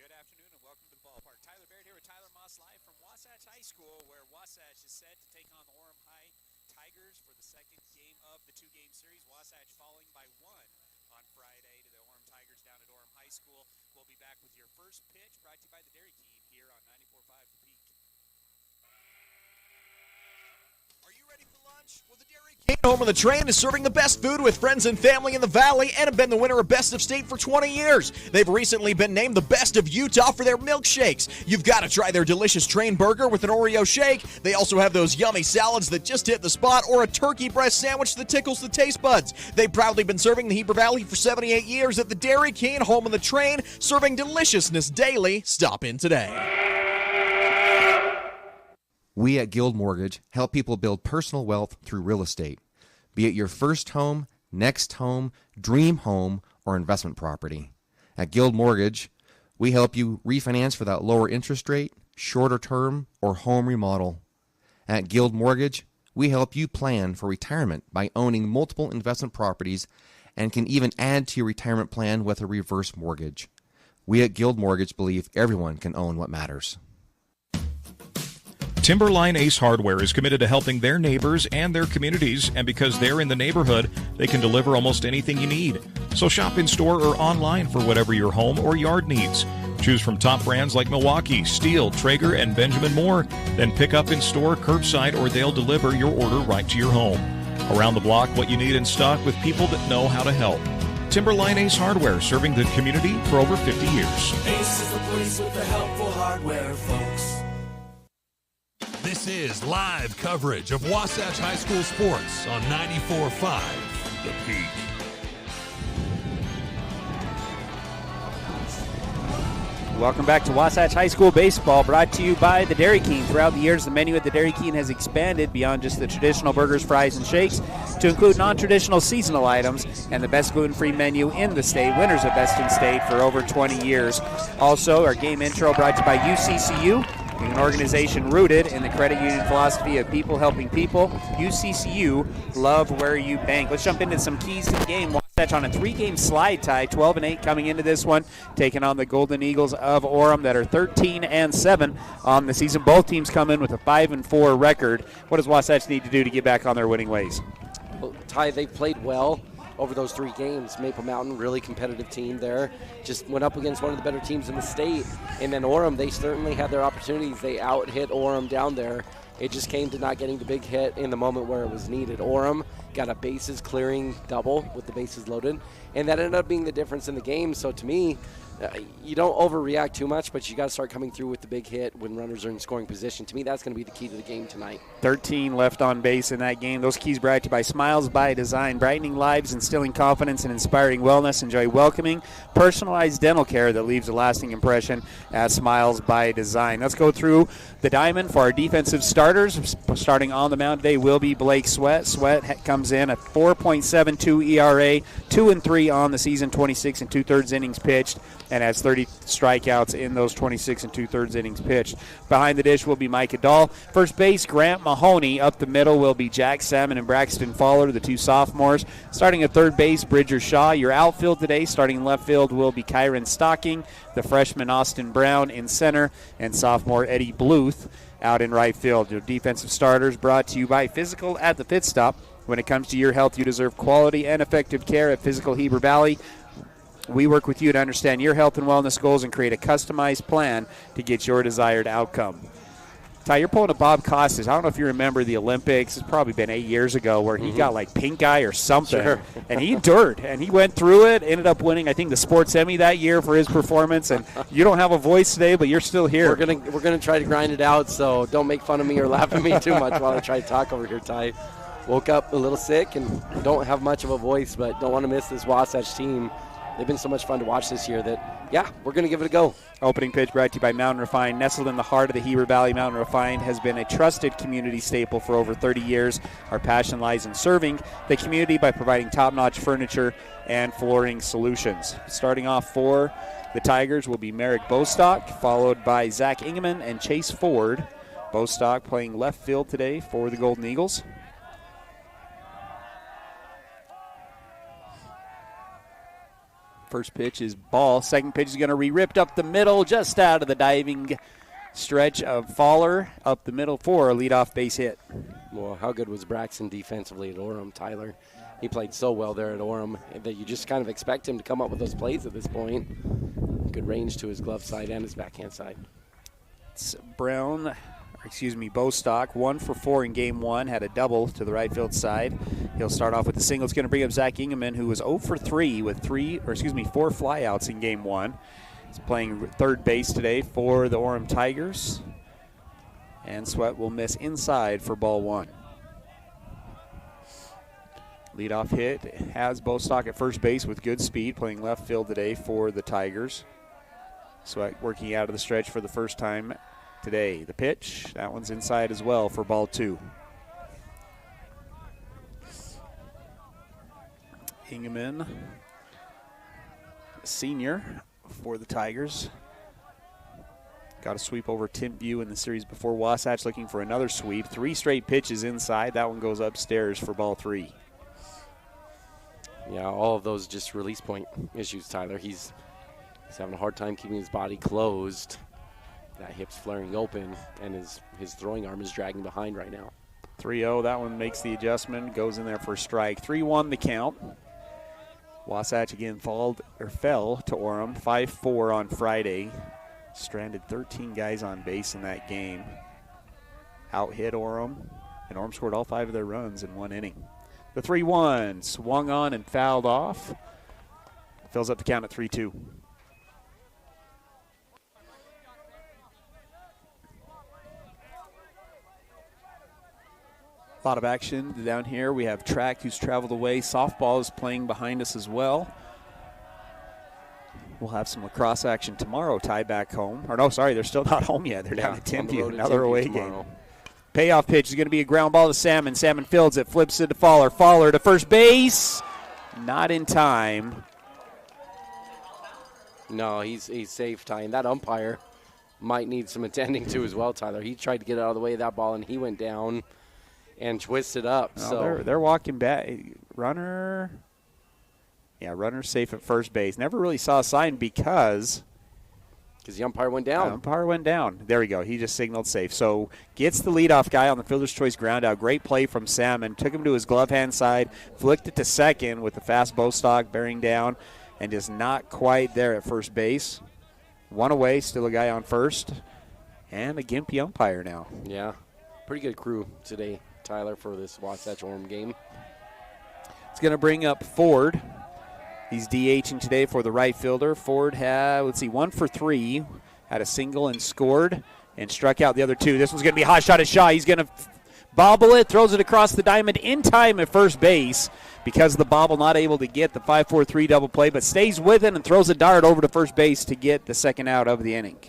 Good afternoon and welcome to the ballpark. Tyler Baird here with Tyler Moss live from Wasatch High School, where Wasatch is set to take on the Orem High Tigers for the second game of the two-game series. Wasatch falling by one on Friday to the Orem Tigers down at Orem High School. We'll be back with your first pitch brought to you by the Dairy King here on 94.5 The Peak. Are you ready for lunch? Well, the Dairy King Home on the Train is serving the best food with friends and family in the Valley and have been the winner of Best of State for 20 years. They've recently been named the best of Utah for their milkshakes. You've got to try their delicious Train burger with an Oreo shake. They also have those yummy salads that just hit the spot or a turkey breast sandwich that tickles the taste buds. They've proudly been serving the Heber Valley for 78 years at the Dairy King Home on the Train, serving deliciousness daily. Stop in today. We at Guild Mortgage help people build personal wealth through real estate, be it your first home, next home, dream home, or investment property. At Guild Mortgage, we help you refinance for that lower interest rate, shorter term, or home remodel. At Guild Mortgage, we help you plan for retirement by owning multiple investment properties and can even add to your retirement plan with a reverse mortgage. We at Guild Mortgage believe everyone can own what matters. Timberline Ace Hardware is committed to helping their neighbors and their communities, and because they're in the neighborhood, they can deliver almost anything you need. So shop in store or online for whatever your home or yard needs. Choose from top brands like Milwaukee, Stihl, Traeger, and Benjamin Moore. Then pick up in store, curbside, or they'll deliver your order right to your home. Around the block, what you need in stock with people that know how to help. Timberline Ace Hardware, serving the community for over 50 years. Ace is the place with the helpful hardware, folks. This is live coverage of Wasatch High School sports on 94.5 The Peak. Welcome back to Wasatch High School baseball, brought to you by the Dairy King. Throughout the years, the menu at the Dairy King has expanded beyond just the traditional burgers, fries, and shakes to include non-traditional seasonal items and the best gluten-free menu in the state, winners of Best in State for over 20 years. Also, our game intro brought to you by UCCU, an organization rooted in the credit union philosophy of people helping people. UCCU, love where you bank. Let's jump into some keys to the game. Wasatch on a three-game slide tie, 12-8 coming into this one, taking on the Golden Eagles of Orem that are 13-7 on the season. Both teams come in with a 5-4 record. What does Wasatch need to do to get back on their winning ways? Well, Ty, they've played well over those 3 games. Maple Mountain, really competitive team there. Just went up against one of the better teams in the state. And then Orem, they certainly had their opportunities. They out-hit Orem down there. It just came to not getting the big hit in the moment where it was needed. Orem got a bases clearing double with the bases loaded, and that ended up being the difference in the game. So to me, you don't overreact too much, but you got to start coming through with the big hit when runners are in scoring position. To me, that's going to be the key to the game tonight. 13 left on base in that game. Those keys brought to you by Smiles by Design, brightening lives, instilling confidence, and inspiring wellness. Enjoy welcoming, personalized dental care that leaves a lasting impression at Smiles by Design. Let's go through the diamond for our defensive starters. Starting on the mound today will be Blake Sweat. Sweat comes in at 4.72 ERA, 2-3 on the season, 26 2/3 innings pitched, and has 30 strikeouts in those 26 2/3 innings pitched. Behind the dish will be Micah Dahl. First base, Grant Mahoney. Up the middle will be Jack Salmon and Braxton Fowler, the 2 sophomores. Starting at third base, Bridger Shaw. Your outfield today, starting in left field, will be Kyron Stocking, the freshman Austin Brown in center, and sophomore Eddie Bluth out in right field. Your defensive starters brought to you by Physical at the Pit Stop. When it comes to your health, you deserve quality and effective care at Physical Heber Valley. We work with you to understand your health and wellness goals and create a customized plan to get your desired outcome. Ty, you're pulling a Bob Costas. I don't know if you remember the Olympics. It's probably been 8 years ago where he got like pink eye or something. Sure. And he endured, and he went through it, ended up winning, I think, the Sports Emmy that year for his performance. And you don't have a voice today, but you're still here. We're gonna try to grind it out, so don't make fun of me or laugh at me too much while I try to talk over here, Ty. Woke up a little sick and don't have much of a voice, but don't want to miss this Wasatch team. They've been so much fun to watch this year that, yeah, we're going to give it a go. Opening pitch brought to you by Mountain Refined. Nestled in the heart of the Heber Valley, Mountain Refined has been a trusted community staple for over 30 years. Our passion lies in serving the community by providing top-notch furniture and flooring solutions. Starting off for the Tigers will be Merrick Bostock, followed by Zach Ingeman and Chase Ford. Bostock playing left field today for the Golden Eagles. First pitch is ball. Second pitch is going to be ripped up the middle, just out of the diving stretch of Faller, up the middle for a leadoff base hit. Well, how good was Braxton defensively at Orem, Tyler? He played so well there at Orem that you just kind of expect him to come up with those plays at this point. Good range to his glove side and his backhand side. It's Bostock, 1 for 4 in game 1, had a double to the right field side. He'll start off with a single. It's going to bring up Zach Ingeman, who was 0 for 3 with 4 flyouts in game 1. He's playing third base today for the Orem Tigers. And Sweat will miss inside for ball 1. Leadoff hit has Bostock at first base with good speed, playing left field today for the Tigers. Sweat working out of the stretch for the first time today. The pitch, that one's inside as well for ball 2. Ingeman, senior for the Tigers. Got a sweep over Timpview in the series before. Wasatch looking for another sweep. 3 straight pitches inside. That one goes upstairs for ball 3. Yeah, all of those just release point issues, Tyler. He's having a hard time keeping his body closed. That hip's flaring open, and his throwing arm is dragging behind right now. 3-0, that one makes the adjustment, goes in there for a strike. 3-1 the count. Wasatch again fell to Orem, 5-4 on Friday. Stranded 13 guys on base in that game. Out-hit Orem, and Orem scored all 5 of their runs in 1 inning. The 3-1 swung on and fouled off. Fills up the count at 3-2. A lot of action down here. We have track who's traveled away. Softball is playing behind us as well. We'll have some lacrosse action tomorrow. Tie back home. Or no, sorry, they're still not home yet. They're down at Timpview. Another away game. Payoff pitch is going to be a ground ball to Salmon. Salmon fields it, flips it to Faller. Faller to first base. Not in time. No, he's safe, Ty. And that umpire might need some attending to as well, Tyler. He tried to get out of the way of that ball, and he went down and twisted up. No, so they're walking back. Runner safe at first base. Never really saw a sign because the umpire went down. Umpire went down. There we go. He just signaled safe. So gets the leadoff guy on the fielder's choice ground out. Great play from Salmon. Took him to his glove hand side, flicked it to second with the fast Bostock bearing down, and just not quite there at first base. 1 away, still a guy on first, and a gimpy umpire now. Yeah, pretty good crew today, Tyler, for this Wasatch Orem game. It's going to bring up Ford. He's DHing today for the right fielder. Ford had, 1 for 3, had a single and scored and struck out the other 2. This one's going to be a hot shot at Shaw. He's going to bobble it, throws it across the diamond in time at first base because of the bobble, not able to get the 5-4-3 double play, but stays with it and throws a dart over to first base to get the second out of the inning.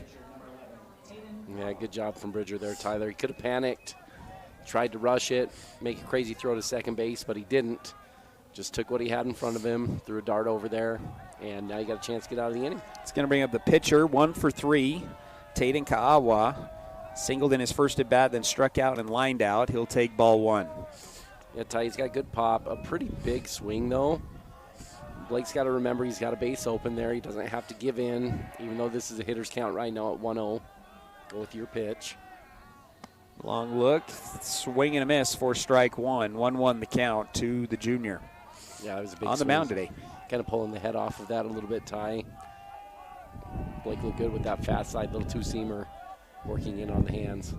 Yeah, good job from Bridger there, Tyler. He could have panicked, tried to rush it, make a crazy throw to second base, but he didn't. Just took what he had in front of him, threw a dart over there, and now you got a chance to get out of the inning. It's going to bring up the pitcher, 1 for 3, Taden Kaawa. Singled in his first at bat, then struck out and lined out. He'll take ball 1. Yeah, Ty, he's got good pop. A pretty big swing, though. Blake's got to remember he's got a base open there. He doesn't have to give in, even though this is a hitter's count right now at 1-0. Go with your pitch. Long look, swing and a miss for strike 1. 1-1 the count to the junior. Yeah, it was a big on the swing. mound today. Kind of pulling the head off of that a little bit, Ty. Blake looked good with that fast side little two-seamer working in on the hands.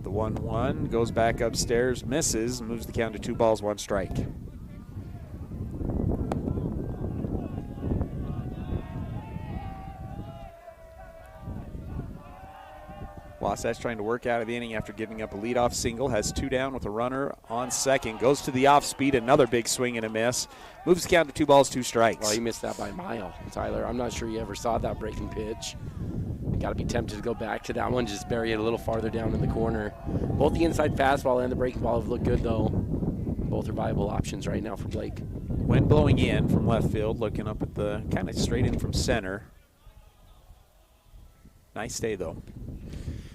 The 1-1 goes back upstairs, misses, moves the count to 2 balls, 1 strike. Wasatch trying to work out of the inning after giving up a leadoff single. Has 2 down with a runner on second. Goes to the off speed. Another big swing and a miss. Moves the count to 2 balls, 2 strikes. Well, he missed that by a mile, Tyler. I'm not sure you ever saw that breaking pitch. You got to be tempted to go back to that one. Just bury it a little farther down in the corner. Both the inside fastball and the breaking ball have looked good, though. Both are viable options right now for Blake. Wind blowing in from left field. Looking up at the kind of straight in from center. Nice stay, though.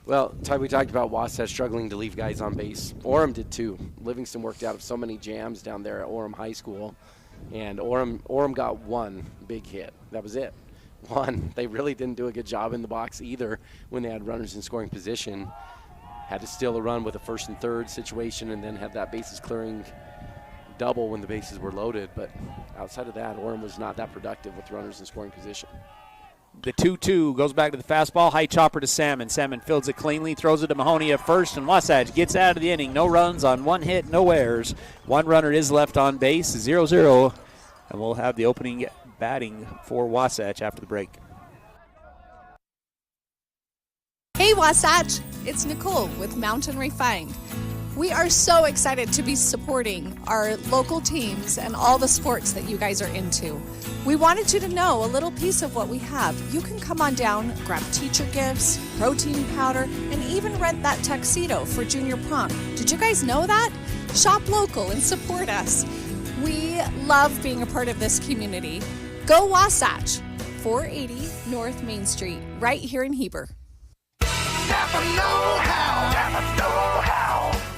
Well, Ty, we talked about Wasatch struggling to leave guys on base. Orem did too. Livingston worked out of so many jams down there at Orem High School. And Orem got one big hit. That was it. One. They really didn't do a good job in the box either when they had runners in scoring position. Had to steal a run with a 1st and 3rd situation and then had that bases clearing double when the bases were loaded. But outside of that, Orem was not that productive with runners in scoring position. The 2-2 goes back to the fastball. High chopper to Salmon. Salmon fields it cleanly, throws it to Mahoney at first, and Wasatch gets out of the inning. No runs on 1 hit, no errors. 1 runner is left on base, 0-0. And we'll have the opening batting for Wasatch after the break. Hey Wasatch, it's Nicole with Mountain Refined. We are so excited to be supporting our local teams and all the sports that you guys are into. We wanted you to know a little piece of what we have. You can come on down, grab teacher gifts, protein powder, and even rent that tuxedo for junior prom. Did you guys know that? Shop local and support us. We love being a part of this community. Go Wasatch, 480 North Main Street, right here in Heber.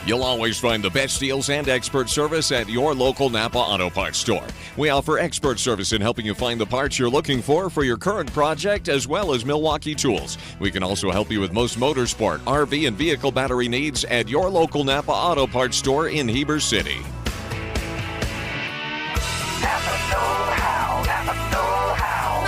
You'll always find the best deals and expert service at your local Napa Auto Parts store. We offer expert service in helping you find the parts you're looking for your current project, as well as Milwaukee tools. We can also help you with most motorsport, RV, and vehicle battery needs at your local Napa Auto Parts store in Heber City. Napa know-how, Napa know-how,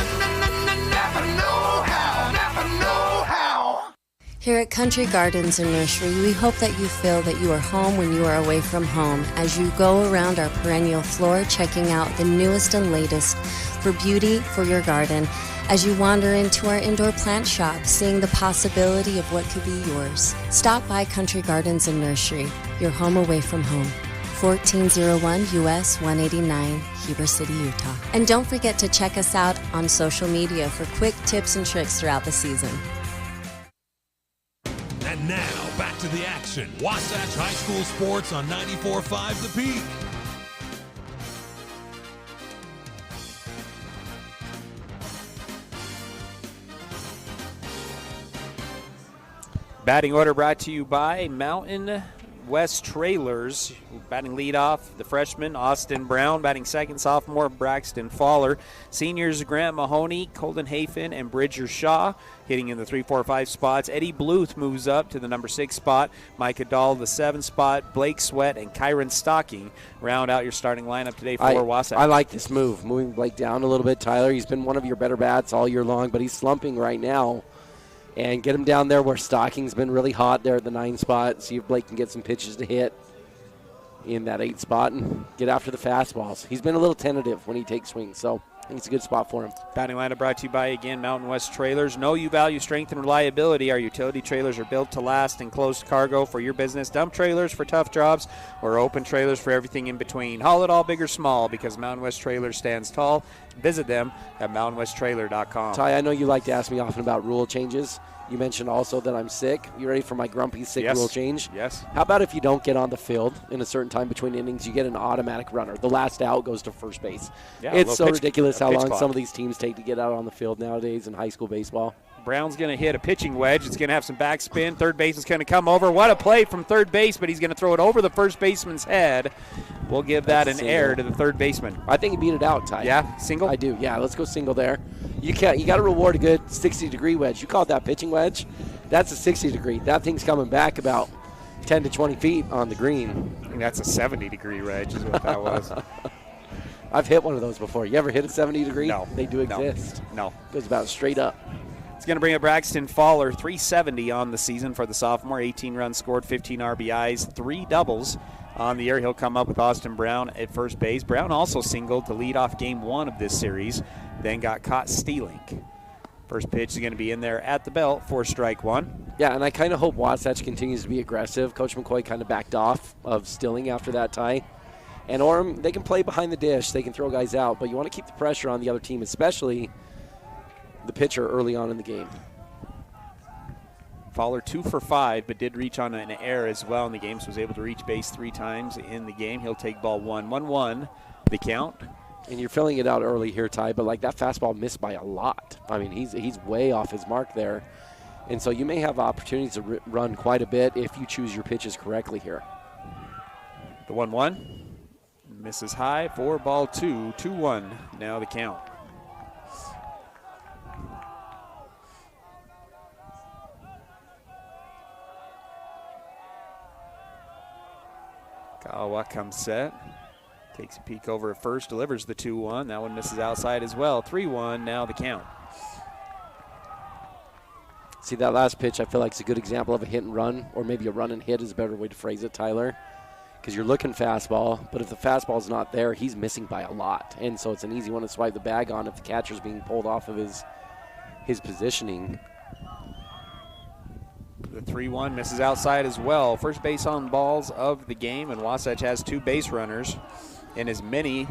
Napa know-how, Napa know-how. Here at Country Gardens and Nursery, we hope that you feel that you are home when you are away from home as you go around our perennial floor checking out the newest and latest for beauty for your garden, as you wander into our indoor plant shop, seeing the possibility of what could be yours. Stop by Country Gardens and Nursery, your home away from home. 1401 US 189, Heber City, Utah. And don't forget to check us out on social media for quick tips and tricks throughout the season. And now, back to the action. Wasatch High School Sports on 94.5 The Peak. Batting order brought to you by Mountain West Trailers. Batting leadoff, the freshman, Austin Brown. Batting second, sophomore, Braxton Fowler. Seniors, Grant Mahoney, Colton Hafen, and Bridger Shaw. Hitting in the 3, 4, 5 spots. Eddie Bluth moves up to the number 6 spot. Micah Dahl, the 7 spot. Blake Sweat and Kyron Stocking round out your starting lineup today for Wasatch. I like this move, moving Blake down a little bit, Tyler. He's been one of your better bats all year long, but he's slumping right now. And get him down there where Stocking's been really hot there at the 9 spot. See if Blake can get some pitches to hit in that 8 spot and get after the fastballs. He's been a little tentative when he takes swings, so I think it's a good spot for him. Batting lineup brought to you by, again, Mountain West Trailers. Know you value strength and reliability. Our utility trailers are built to last and closed cargo for your business. Dump trailers for tough jobs or open trailers for everything in between. Haul it all big or small because Mountain West Trailers stands tall. Visit them at mountainwesttrailer.com. Ty, I know you like to ask me often about rule changes. You mentioned also that I'm sick. You ready for my grumpy sick rule change? Yes. How about if you don't get on the field in a certain time between innings, you get an automatic runner. The last out goes to first base. Yeah, it's so ridiculous how long clock. some of these teams take to get out on the field nowadays in high school baseball. Brown's going to hit a pitching wedge. It's going to have some backspin. Third base is going to come over. What a play from third base, but he's going to throw it over the first baseman's head. We'll give that an error to the third baseman. I think he beat it out, Ty. Yeah, single? I do. Yeah, let's go single there. You got to reward a good 60-degree wedge. You called that pitching wedge. That's a 60-degree. That thing's coming back about 10 to 20 feet on the green. I think that's a 70-degree wedge is what that was. I've hit one of those before. You ever hit a 70-degree? No. They do exist. No. Goes about straight up. It's going to bring up Braxton Fowler, 370 on the season for the sophomore, 18 runs scored, 15 RBIs, 3 doubles on the year. He'll come up with Austin Brown at first base. Brown also singled to lead off game 1 of this series, then got caught stealing. First pitch is going to be in there at the belt for strike 1. Yeah, and I kind of hope Wasatch continues to be aggressive. Coach McCoy kind of backed off of stealing after that tie. And Orem, they can play behind the dish. They can throw guys out, but you want to keep the pressure on the other team, especially the pitcher early on in the game. Fowler 2 for 5, but did reach on an error as well in the game, so was able to reach base 3 times in the game. He'll take ball 1. 1-1 the count. And you're filling it out early here, Ty, but like that fastball missed by a lot. I mean, he's way off his mark there. And so you may have opportunities to run quite a bit if you choose your pitches correctly here. The 1-1. misses high for ball 2, 2-1. Now the count. Kawa comes set. Takes a peek over at first, delivers the 2-1. That one misses outside as well. 3-1, now the count. See, that last pitch I feel like is a good example of a hit and run, or maybe a run and hit is a better way to phrase it, Tyler. Because you're looking fastball, but if the fastball's not there, he's missing by a lot. And so it's an easy one to swipe the bag on if the catcher's being pulled off of his positioning. The 3-1 misses outside as well. First base on balls of the game, and Wasatch has 2 base runners in as many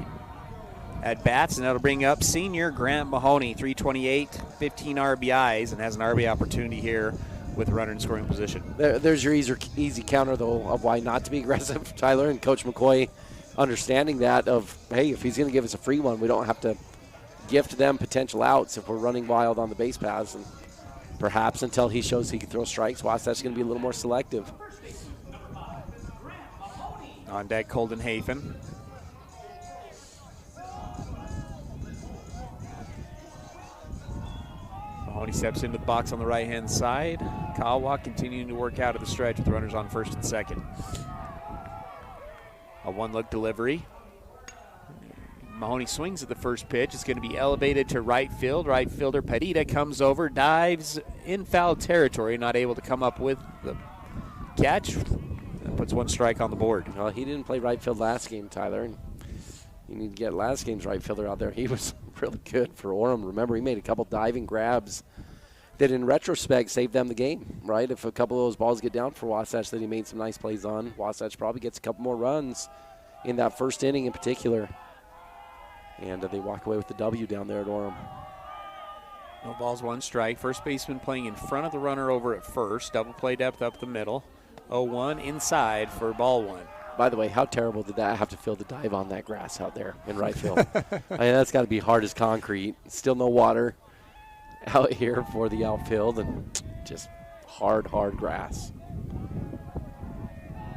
at bats, and that'll bring up senior Grant Mahoney, 328, 15 RBIs, and has an RBI opportunity here with a runner in scoring position. There's your easy counter, though, of why not to be aggressive, Tyler, and Coach McCoy understanding that of, hey, if he's going to give us a free one, we don't have to gift them potential outs if we're running wild on the base paths. And perhaps until he shows he can throw strikes, Wasatch's going to be a little more selective. On deck, Colden Hafen. Mahoney steps into the box on the right-hand side. Kawa continuing to work out of the stretch with runners on first and second. A one-look delivery. Mahoney swings at the first pitch. It's going to be elevated to right field. Right fielder Padita comes over, dives in foul territory, not able to come up with the catch, and puts 1 strike on the board. Well, he didn't play right field last game, Tyler. And you need to get last game's right fielder out there. He was really good for Orem. Remember, he made a couple diving grabs that in retrospect saved them the game, right? If a couple of those balls get down for Wasatch that he made some nice plays on, Wasatch probably gets a couple more runs in that first inning in particular. And they walk away with the W down there at Orem. No balls, 1 strike. First baseman playing in front of the runner over at first. Double play depth up the middle. 0-1 inside for ball 1. By the way, how terrible did that have to feel to dive on that grass out there in right field? I mean, that's got to be hard as concrete. Still no water out here for the outfield, and just hard grass.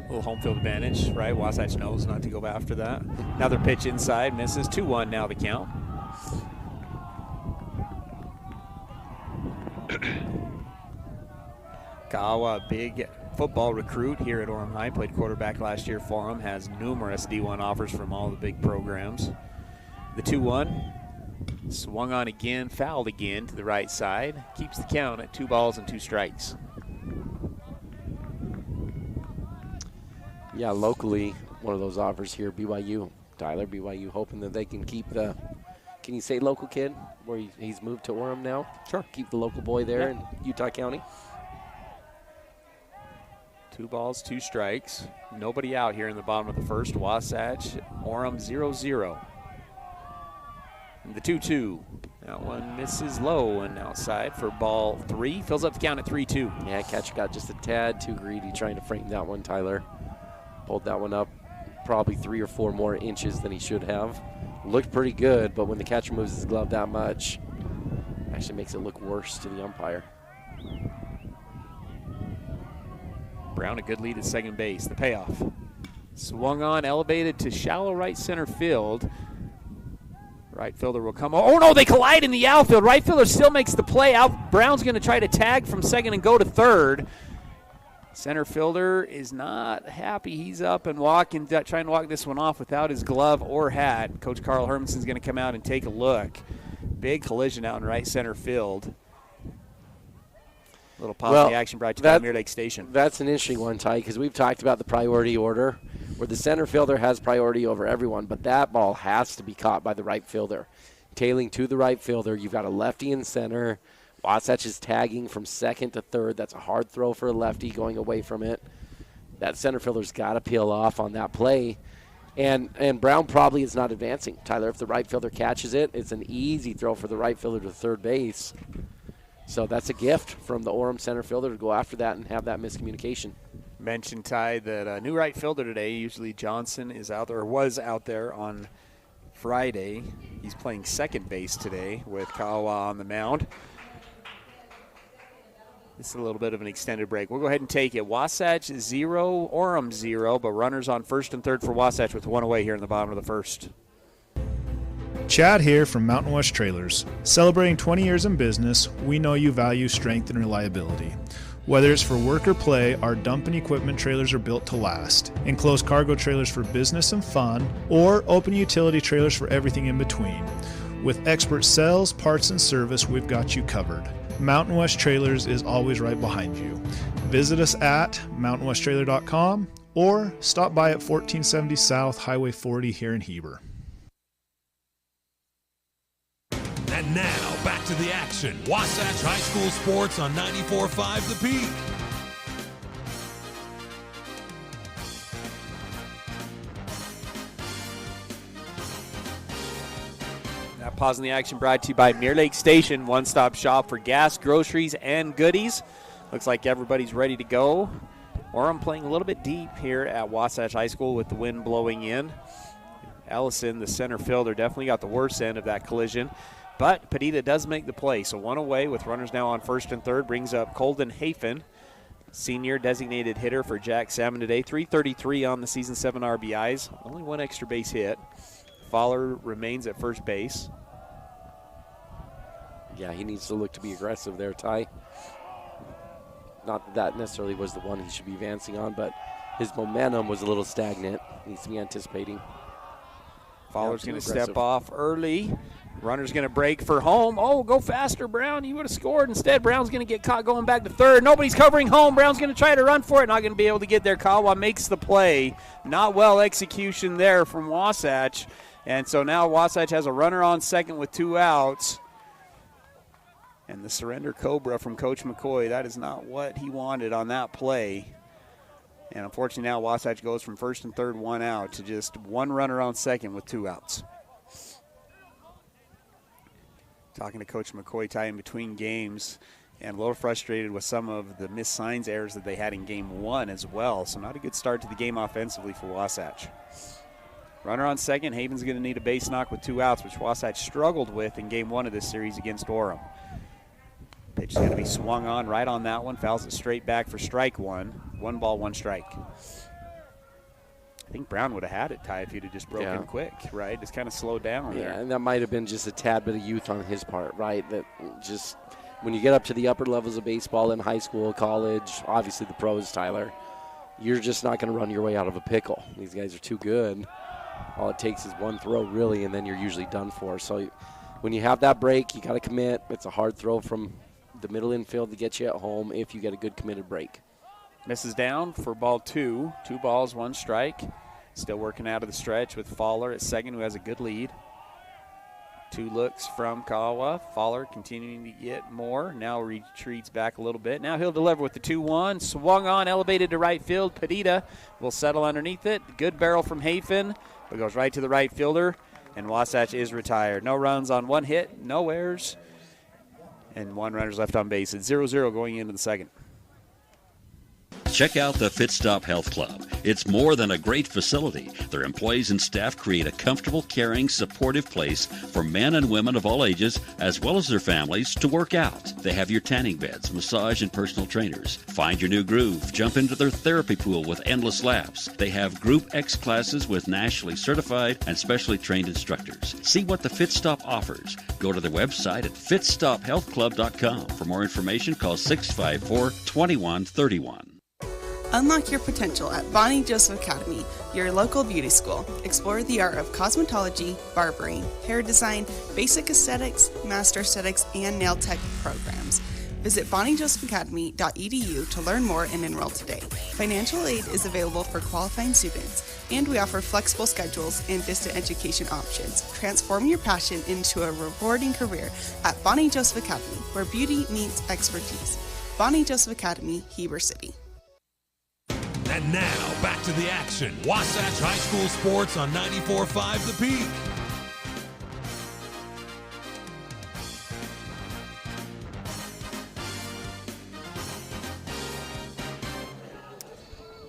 A little home field advantage, right? Wasatch knows not to go after that. Another pitch inside, misses. 2-1 now the count. Kawa, big football recruit here at Orem High. Played quarterback last year for him. Has numerous D1 offers from all the big programs. The 2-1. Swung on again, fouled again to the right side. Keeps the count at 2 balls and 2 strikes. Yeah, locally, one of those offers here, BYU. Tyler, BYU hoping that they can keep the, can you say local kid, where he's moved to Orem now? Sure. Keep the local boy there in Utah County. 2 balls, 2 strikes. Nobody out here in the bottom of the first. Wasatch, Orem 0-0. And the 2-2. That one misses low and outside for ball 3. Fills up the count at 3-2. Yeah, catcher got just a tad too greedy trying to frame that one, Tyler. Pulled that one up probably 3 or 4 more inches than he should have. Looked pretty good, but when the catcher moves his glove that much, actually makes it look worse to the umpire. Brown a good lead at second base. The payoff. Swung on, elevated to shallow right center field. Right fielder will come. Oh, no, they collide in the outfield. Right fielder still makes the play out. Brown's going to try to tag from second and go to third. Center fielder is not happy. He's up and walking, trying to walk this one off without his glove or hat. Coach Carl Hermanson's going to come out and take a look. Big collision out in right center field. Little pop in the action brought to you by Mirror Lake Station. That's an interesting one, Ty, because we've talked about the priority order where the center fielder has priority over everyone, but that ball has to be caught by the right fielder. Tailing to the right fielder, you've got a lefty in center. Wasatch is tagging from second to third. That's a hard throw for a lefty going away from it. That center fielder's got to peel off on that play. And Brown probably is not advancing. Tyler, if the right fielder catches it, it's an easy throw for the right fielder to third base. So that's a gift from the Orem center fielder to go after that and have that miscommunication. Mentioned, Ty, that a new right fielder today, usually Johnson is out there, or was out there on Friday. He's playing second base today with Kawa on the mound. This is a little bit of an extended break. We'll go ahead and take it. Wasatch 0, Orem 0, but runners on first and third for Wasatch with one away here in the bottom of the first. Chad here from Mountain West Trailers. Celebrating 20 years in business, we know you value strength and reliability. Whether it's for work or play, our dump and equipment trailers are built to last. Enclosed cargo trailers for business and fun, or open utility trailers for everything in between. With expert sales, parts, and service, we've got you covered. Mountain West Trailers is always right behind you. Visit us at mountainwesttrailer.com or stop by at 1470 South Highway 40 here in Heber. And now, back to the action. Wasatch High School Sports on 94.5 The Peak. Pausing the action brought to you by Mirror Lake Station, one-stop shop for gas, groceries, and goodies. Looks like everybody's ready to go. Orem playing a little bit deep here at Wasatch High School with the wind blowing in. Ellison, the center fielder, definitely got the worst end of that collision. But Padita does make the play, so one away with runners now on first and third. Brings up Colden Hafen, senior designated hitter for Jack Salmon today. 333 on the season, 7 RBIs. Only one extra base hit. Fowler remains at first base. Yeah, he needs to look to be aggressive there, Ty. Not that that necessarily was the one he should be advancing on, but his momentum was a little stagnant. He needs to be anticipating. Fowler's going to step off early. Runner's going to break for home. Oh, go faster, Brown. You would have scored. Instead, Brown's going to get caught going back to third. Nobody's covering home. Brown's going to try to run for it. Not going to be able to get there. Kawa makes the play. Not well execution there from Wasatch. And so now Wasatch has a runner on second with 2 outs. And the surrender cobra from Coach McCoy, that is not what he wanted on that play. And unfortunately now Wasatch goes from first and third, 1 out, to just 1 runner on second with 2 outs. Talking to Coach McCoy, Ty, in between games, and a little frustrated with some of the missed signs errors that they had in game 1 as well. So not a good start to the game offensively for Wasatch. Runner on second, Haven's going to need a base knock with 2 outs, which Wasatch struggled with in game 1 of this series against Orem. Pitch is going to be swung on right on that one. Fouls it straight back for strike 1. 1 ball, 1 strike. I think Brown would have had it, Ty, if he'd have just broken quick, right? Just kind of slowed down there. Yeah, and that might have been just a tad bit of youth on his part, right? That just when you get up to the upper levels of baseball in high school, college, obviously the pros, Tyler, you're just not going to run your way out of a pickle. These guys are too good. All it takes is 1 throw, really, and then you're usually done for. So when you have that break, you got to commit. It's a hard throw from the middle infield to get you at home if you get a good committed break. Misses down for ball 2. 2 balls, 1 strike. Still working out of the stretch with Fowler at second, who has a good lead. 2 looks from Kawa. Fowler continuing to get more. Now retreats back a little bit. Now he'll deliver with the 2-1. Swung on, elevated to right field. Padita will settle underneath it. Good barrel from Hafen, but goes right to the right fielder. And Wasatch is retired. No runs on 1 hit, no errors. And 1 runner's left on base. It's 0-0 going into the second. Check out the Fit Stop Health Club. It's more than a great facility. Their employees and staff create a comfortable, caring, supportive place for men and women of all ages, as well as their families, to work out. They have your tanning beds, massage, and personal trainers. Find your new groove. Jump into their therapy pool with endless laps. They have Group X classes with nationally certified and specially trained instructors. See what the Fit Stop offers. Go to their website at fitstophealthclub.com. For more information, call 654-2131. Unlock your potential at Bonnie Joseph Academy, your local beauty school. Explore the art of cosmetology, barbering, hair design, basic aesthetics, master aesthetics, and nail tech programs. Visit bonniejosephacademy.edu to learn more and enroll today. Financial aid is available for qualifying students, and we offer flexible schedules and distant education options. Transform your passion into a rewarding career at Bonnie Joseph Academy, where beauty meets expertise. Bonnie Joseph Academy, Heber City. And now, back to the action. Wasatch High School Sports on 94.5 The Peak.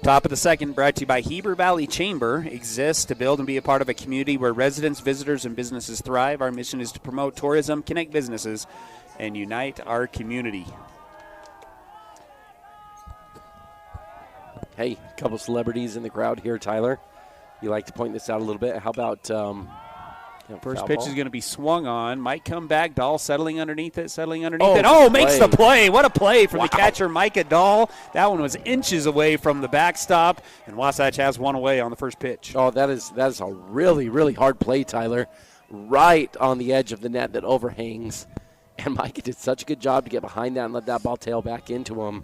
Top of the second, brought to you by Heber Valley Chamber. Exists to build and be a part of a community where residents, visitors, and businesses thrive. Our mission is to promote tourism, connect businesses, and unite our community. Hey, a couple celebrities in the crowd here, Tyler. You like to point this out a little bit. How about First pitch is going to be swung on. Might come back. Dahl settling underneath it. Oh, Makes the play. What a play from the catcher, Micah Dahl. That one was inches away from the backstop, and Wasatch has one away on the first pitch. Oh, that is a really, really hard play, Tyler. Right on the edge of the net that overhangs. And Micah did such a good job to get behind that and let that ball tail back into him.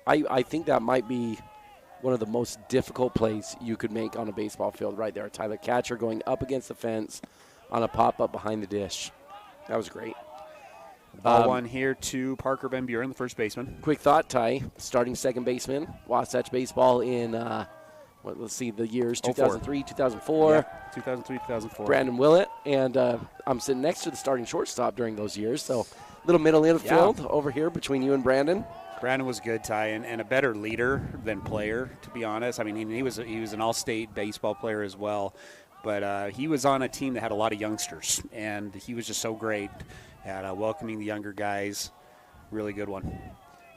I think that might be one of the most difficult plays you could make on a baseball field right there. Tyler, catcher going up against the fence on a pop-up behind the dish. That was great. Ball one here to Parker Van Buren, the first baseman. Quick thought, Ty, starting second baseman, Wasatch baseball in, let's see, the years 2003, 2004. Yeah, 2003, 2004. Brandon Willett, and I'm sitting next to the starting shortstop during those years, so little middle infield over here between you and Brandon. Brandon was good, Ty, and a better leader than player, to be honest. I mean, he was an all-state baseball player as well, but he was on a team that had a lot of youngsters, and he was just so great at welcoming the younger guys. Really good one.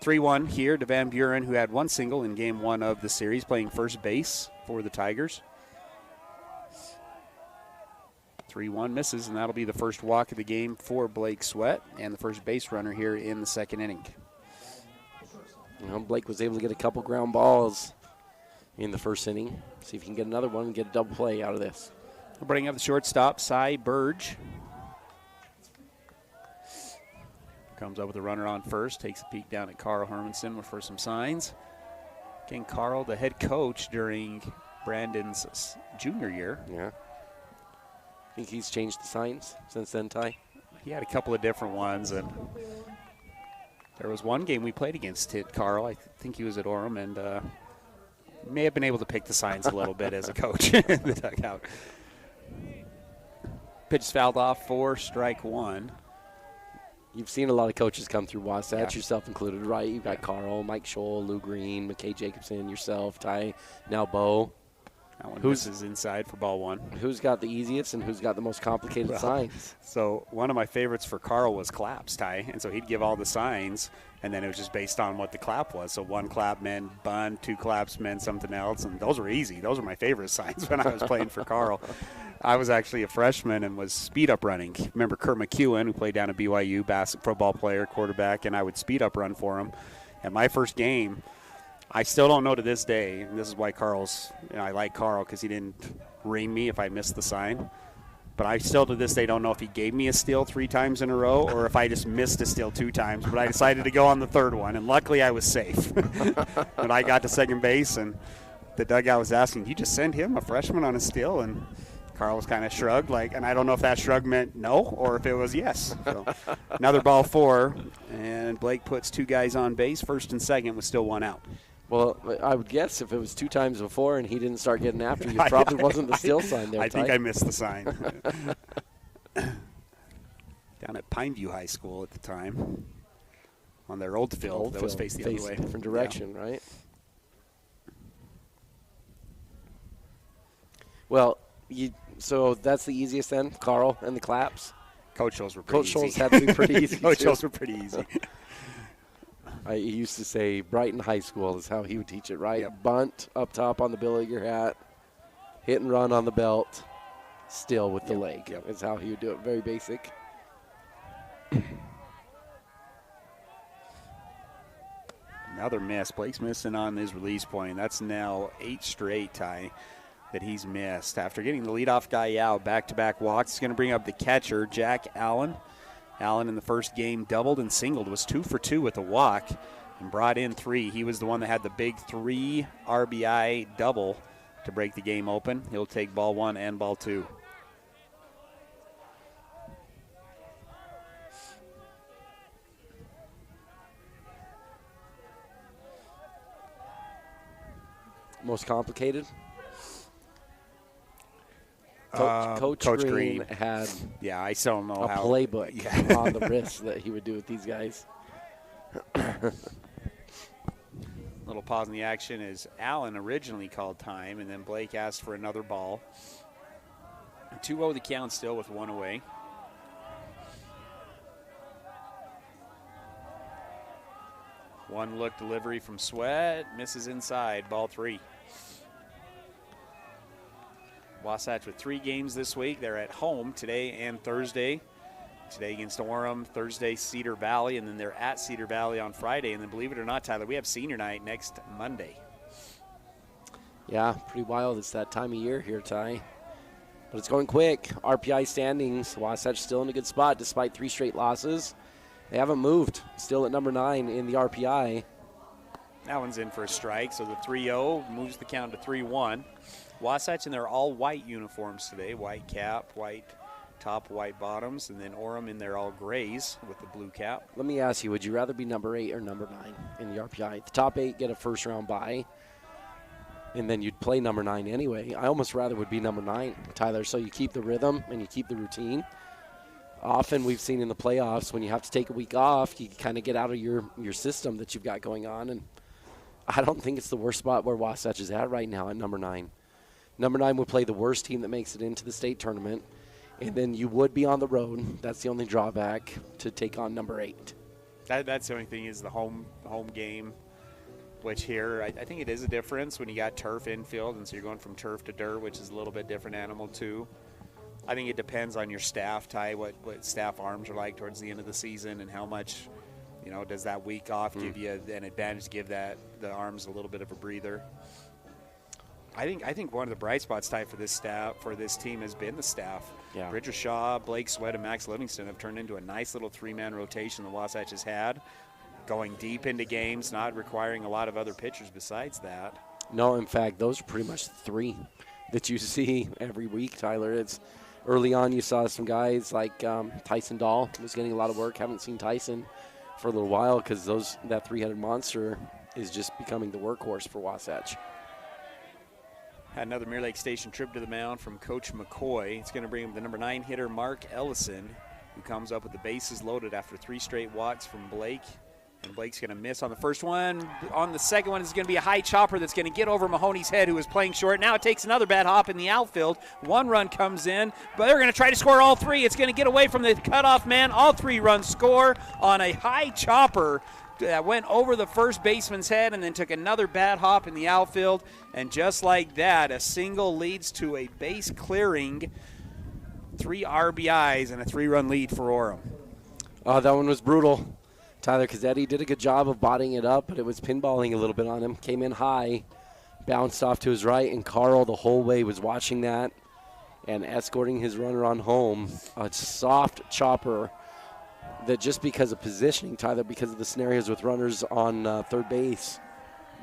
3-1 here to Van Buren, who had one single in game one of the series, playing first base for the Tigers. 3-1 misses, and that'll be the first walk of the game for Blake Sweat and the first base runner here in the second inning. Blake was able to get a couple ground balls in the first inning. See if he can get another one and get a double play out of this. We'll bring up the shortstop, Cy Burge. Comes up with a runner on first, takes a peek down at Carl Hermanson for some signs. Again, Carl, the head coach during Brandon's junior year. Yeah. Think he's changed the signs since then, Ty? He had a couple of different ones, and there was one game we played against Carl. I think he was at Orem, and may have been able to pick the signs a little bit as a coach in the dugout. Pitch is fouled off for strike one. You've seen a lot of coaches come through Wasatch, yourself included, right? You've got Carl, Mike Scholl, Lou Green, McKay Jacobson, yourself, Ty, now Bo. That one misses inside for ball one. Who's got the easiest and who's got the most complicated signs? So one of my favorites for Carl was claps, Ty. And so he'd give all the signs, and then it was just based on what the clap was. So one clap meant bunt, two claps meant something else, and those were easy. Those were my favorite signs when I was playing for Carl. I was actually a freshman and was speed up running. Remember Kurt McEwen, who played down at BYU, football player, quarterback, and I would speed up run for him. And my first game, I still don't know to this day, and this is why I like Carl because he didn't ream me if I missed the sign. But I still to this day don't know if he gave me a steal 3 times in a row or if I just missed a steal 2 times. But I decided to go on the third one, and luckily I was safe. When I got to second base, and the dugout was asking, "You just send him, a freshman, on a steal?" And Carl was kind of shrugged, and I don't know if that shrug meant no or if it was yes. So another ball 4, and Blake puts 2 guys on base, first and second, with still 1 out. Well, I would guess if it was 2 times before and he didn't start getting after you, it probably wasn't the steal sign there, I think Ty. I missed the sign. Down at Pineview High School at the time, on their old field that was faced the other way. Different direction, right? Well, so that's the easiest then, Carl and the claps? Coach Scholes were pretty easy. Coach Scholes had to be pretty easy. Coach Scholes were pretty easy. I used to say Brighton High School is how he would teach it, right? Yep. Bunt up top on the bill of your hat, hit and run on the belt, still with the leg. Yep. Is how he would do it. Very basic. Another miss. Blake's missing on his release point. That's now 8 straight, Ty, that he's missed. After getting the leadoff guy out, back-to-back walks, he's going to bring up the catcher, Jack Allen. Allen in the first game doubled and singled, was 2 for 2 with a walk and brought in 3. He was the one that had the big 3 RBI double to break the game open. He'll take ball 1 and ball 2. Most complicated? Coach Green had I still don't know a playbook on the wrist that he would do with these guys. Little pause in the action as Allen originally called time, and then Blake asked for another ball. 2-0 the count still with 1 away. One look delivery from Sweat, misses inside, ball 3. Wasatch with 3 games this week. They're at home today and Thursday. Today against Orem, Thursday Cedar Valley, and then they're at Cedar Valley on Friday. And then believe it or not, Tyler, we have senior night next Monday. Yeah, pretty wild. It's that time of year here, Ty. But it's going quick. RPI standings, Wasatch still in a good spot despite 3 straight losses. They haven't moved. Still at number 9 in the RPI. That one's in for a strike, so the 3-0 moves the count to 3-1. Wasatch in their all-white uniforms today. White cap, white top, white bottoms, and then Orem in their all grays with the blue cap. Let me ask you, would you rather be number 8 or number 9 in the RPI? The top 8 get a first-round bye, and then you'd play number 9 anyway. I almost rather would be number 9, Tyler, so you keep the rhythm and you keep the routine. Often we've seen in the playoffs when you have to take a week off, you kind of get out of your system that you've got going on, and I don't think it's the worst spot where Wasatch is at right now at number 9. Number 9 would play the worst team that makes it into the state tournament, and then you would be on the road. That's the only drawback to take on number 8. That's the only thing is the home game, which here I think it is a difference when you got turf infield, and so you're going from turf to dirt, which is a little bit different animal too. I think it depends on your staff, Ty, what staff arms are like towards the end of the season and how much, does that week off give you an advantage to give the arms a little bit of a breather. I think one of the bright spots, Ty, for this team has been the staff. Yeah. Bridger Shaw, Blake Sweat, and Max Livingston have turned into a nice little 3-man rotation the Wasatch has had, going deep into games, not requiring a lot of other pitchers besides that. No, in fact, those are pretty much 3 that you see every week, Tyler. It's early on you saw some guys like Tyson Dahl was getting a lot of work. Haven't seen Tyson for a little while because that 3-headed monster is just becoming the workhorse for Wasatch. Had another Mirror Lake Station trip to the mound from Coach McCoy. It's going to bring him the number 9 hitter, Mark Ellison, who comes up with the bases loaded after 3 straight walks from Blake. And Blake's going to miss on the first one. On the second one is going to be a high chopper that's going to get over Mahoney's head, who is playing short. Now it takes another bad hop in the outfield. 1 run comes in, but they're going to try to score all 3. It's going to get away from the cutoff man. All 3 runs score on a high chopper that went over the first baseman's head and then took another bad hop in the outfield. And just like that, a single leads to a base clearing, 3 RBIs, and a 3-run lead for Orem. Oh, that one was brutal, Tyler, because Eddie did a good job of bodying it up, but it was pinballing a little bit on him. Came in high, bounced off to his right, and Carl the whole way was watching that and escorting his runner on home. A soft chopper that just because of positioning, Tyler, because of the scenarios with runners on third base,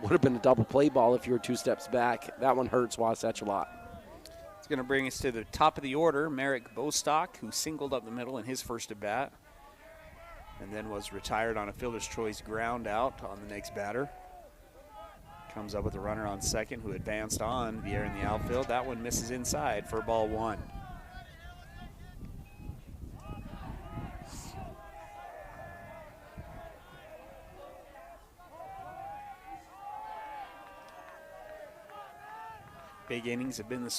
would have been a double play ball if you were 2 steps back. That one hurts Wasatch a lot. It's going to bring us to the top of the order, Merrick Bostock, who singled up the middle in his first at bat and then was retired on a fielder's choice ground out on the next batter. Comes up with a runner on second who advanced on the air in the outfield. That one misses inside for ball 1. Big innings have been the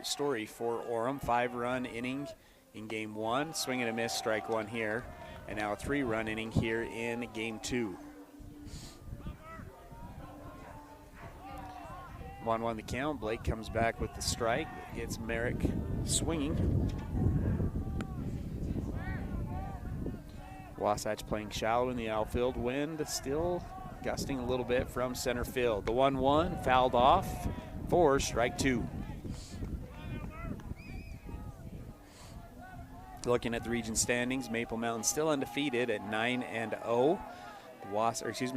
story for Orem. 5-run inning in game 1. Swing and a miss, strike 1 here. And now a 3-run inning here in game 2. 1-1 the count. Blake comes back with the strike. Gets Merrick swinging. Wasatch playing shallow in the outfield. Wind still gusting a little bit from center field. The 1-1 fouled off for strike 2. Looking at the region standings, Maple Mountain still undefeated at 9-0.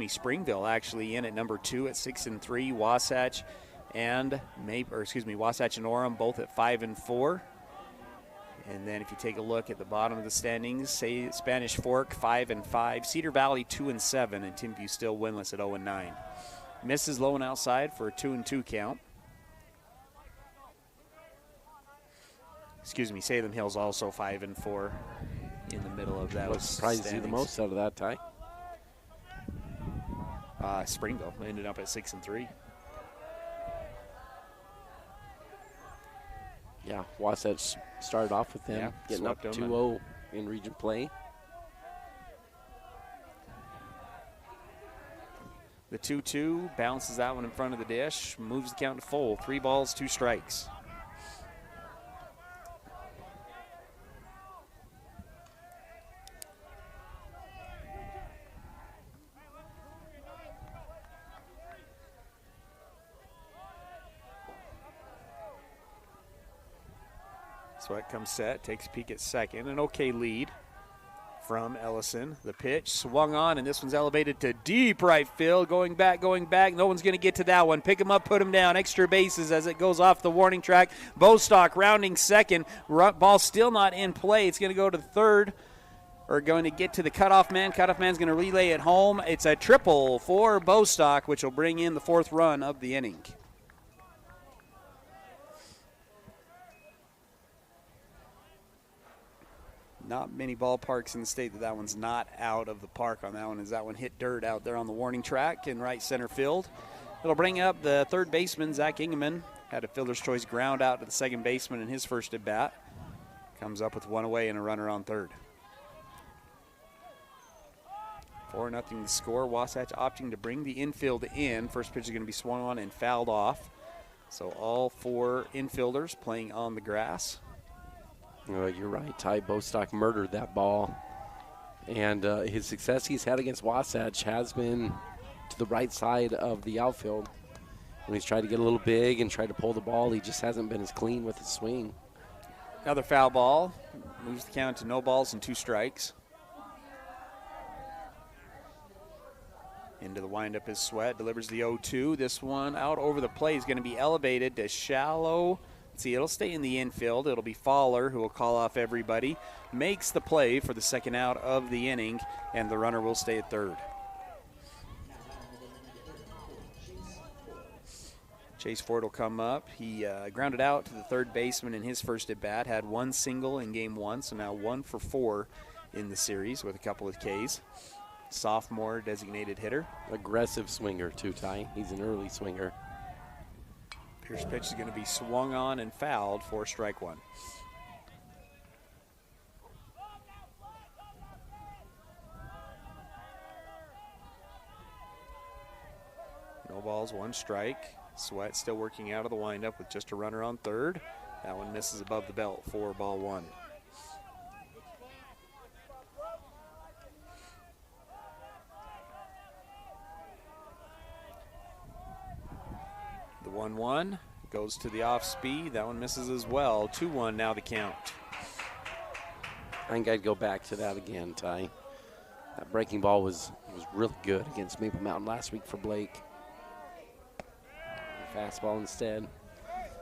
Springville actually in at number 2 at 6-3. Wasatch and Wasatch and Orem both at 5-4. And then if you take a look at the bottom of the standings, say Spanish Fork 5-5, Cedar Valley 2-7, and Timpview still winless at 0-9. Misses low and outside for a 2-2 count. Salem Hill's also 5-4 in the middle of that. What surprised you the most out of that, Ty? Springville ended up at 6-3. Yeah, Wasatch started off with them, getting up 2-0 in region play. The 2-2 bounces that one in front of the dish, moves the count to full. 3 balls, 2 strikes. Sweat comes set, takes a peek at second. An okay lead from Ellison. The pitch swung on, and this one's elevated to deep right field. Going back. No one's going to get to that one. Pick him up, put him down. Extra bases as it goes off the warning track. Bostock rounding second. Ball still not in play. It's going to go to third, or going to get to the cutoff man. Cutoff man's going to relay it home. It's a triple for Bostock, which will bring in the 4th run of the inning. Not many ballparks in the state that one's not out of the park on that one, as that one hit dirt out there on the warning track in right center field. It'll bring up the third baseman, Zach Ingeman. Had a fielder's choice ground out to the second baseman in his first at bat. Comes up with 1 away and a runner on third. 4-0 the score. Wasatch opting to bring the infield in. First pitch is going to be swung on and fouled off. So all 4 infielders playing on the grass. You're right, Ty. Bostock murdered that ball. And his success he's had against Wasatch has been to the right side of the outfield. When he's tried to get a little big and tried to pull the ball, he just hasn't been as clean with his swing. Another foul ball. Moves the count to no balls and 2 strikes. Into the windup is Sweat. Delivers the 0-2. This one out over the plate is going to be elevated to shallow. See, it'll stay in the infield. It'll be Fowler who will call off everybody. Makes the play for the second out of the inning, and the runner will stay at third. Chase Ford will come up. He grounded out to the third baseman in his first at bat. Had 1 single in game 1, so now 1 for 4 in the series with a couple of Ks. Sophomore designated hitter. Aggressive swinger too, Ty. He's an early swinger. Pierce pitch is going to be swung on and fouled for strike 1. No balls, 1 strike. Sweat still working out of the windup with just a runner on third. That one misses above the belt for ball 1. The 1-1 goes to the off speed. That one misses as well. 2-1 now the count. I think I'd go back to that again, Ty. That breaking ball was really good against Maple Mountain last week for Blake. Fastball instead.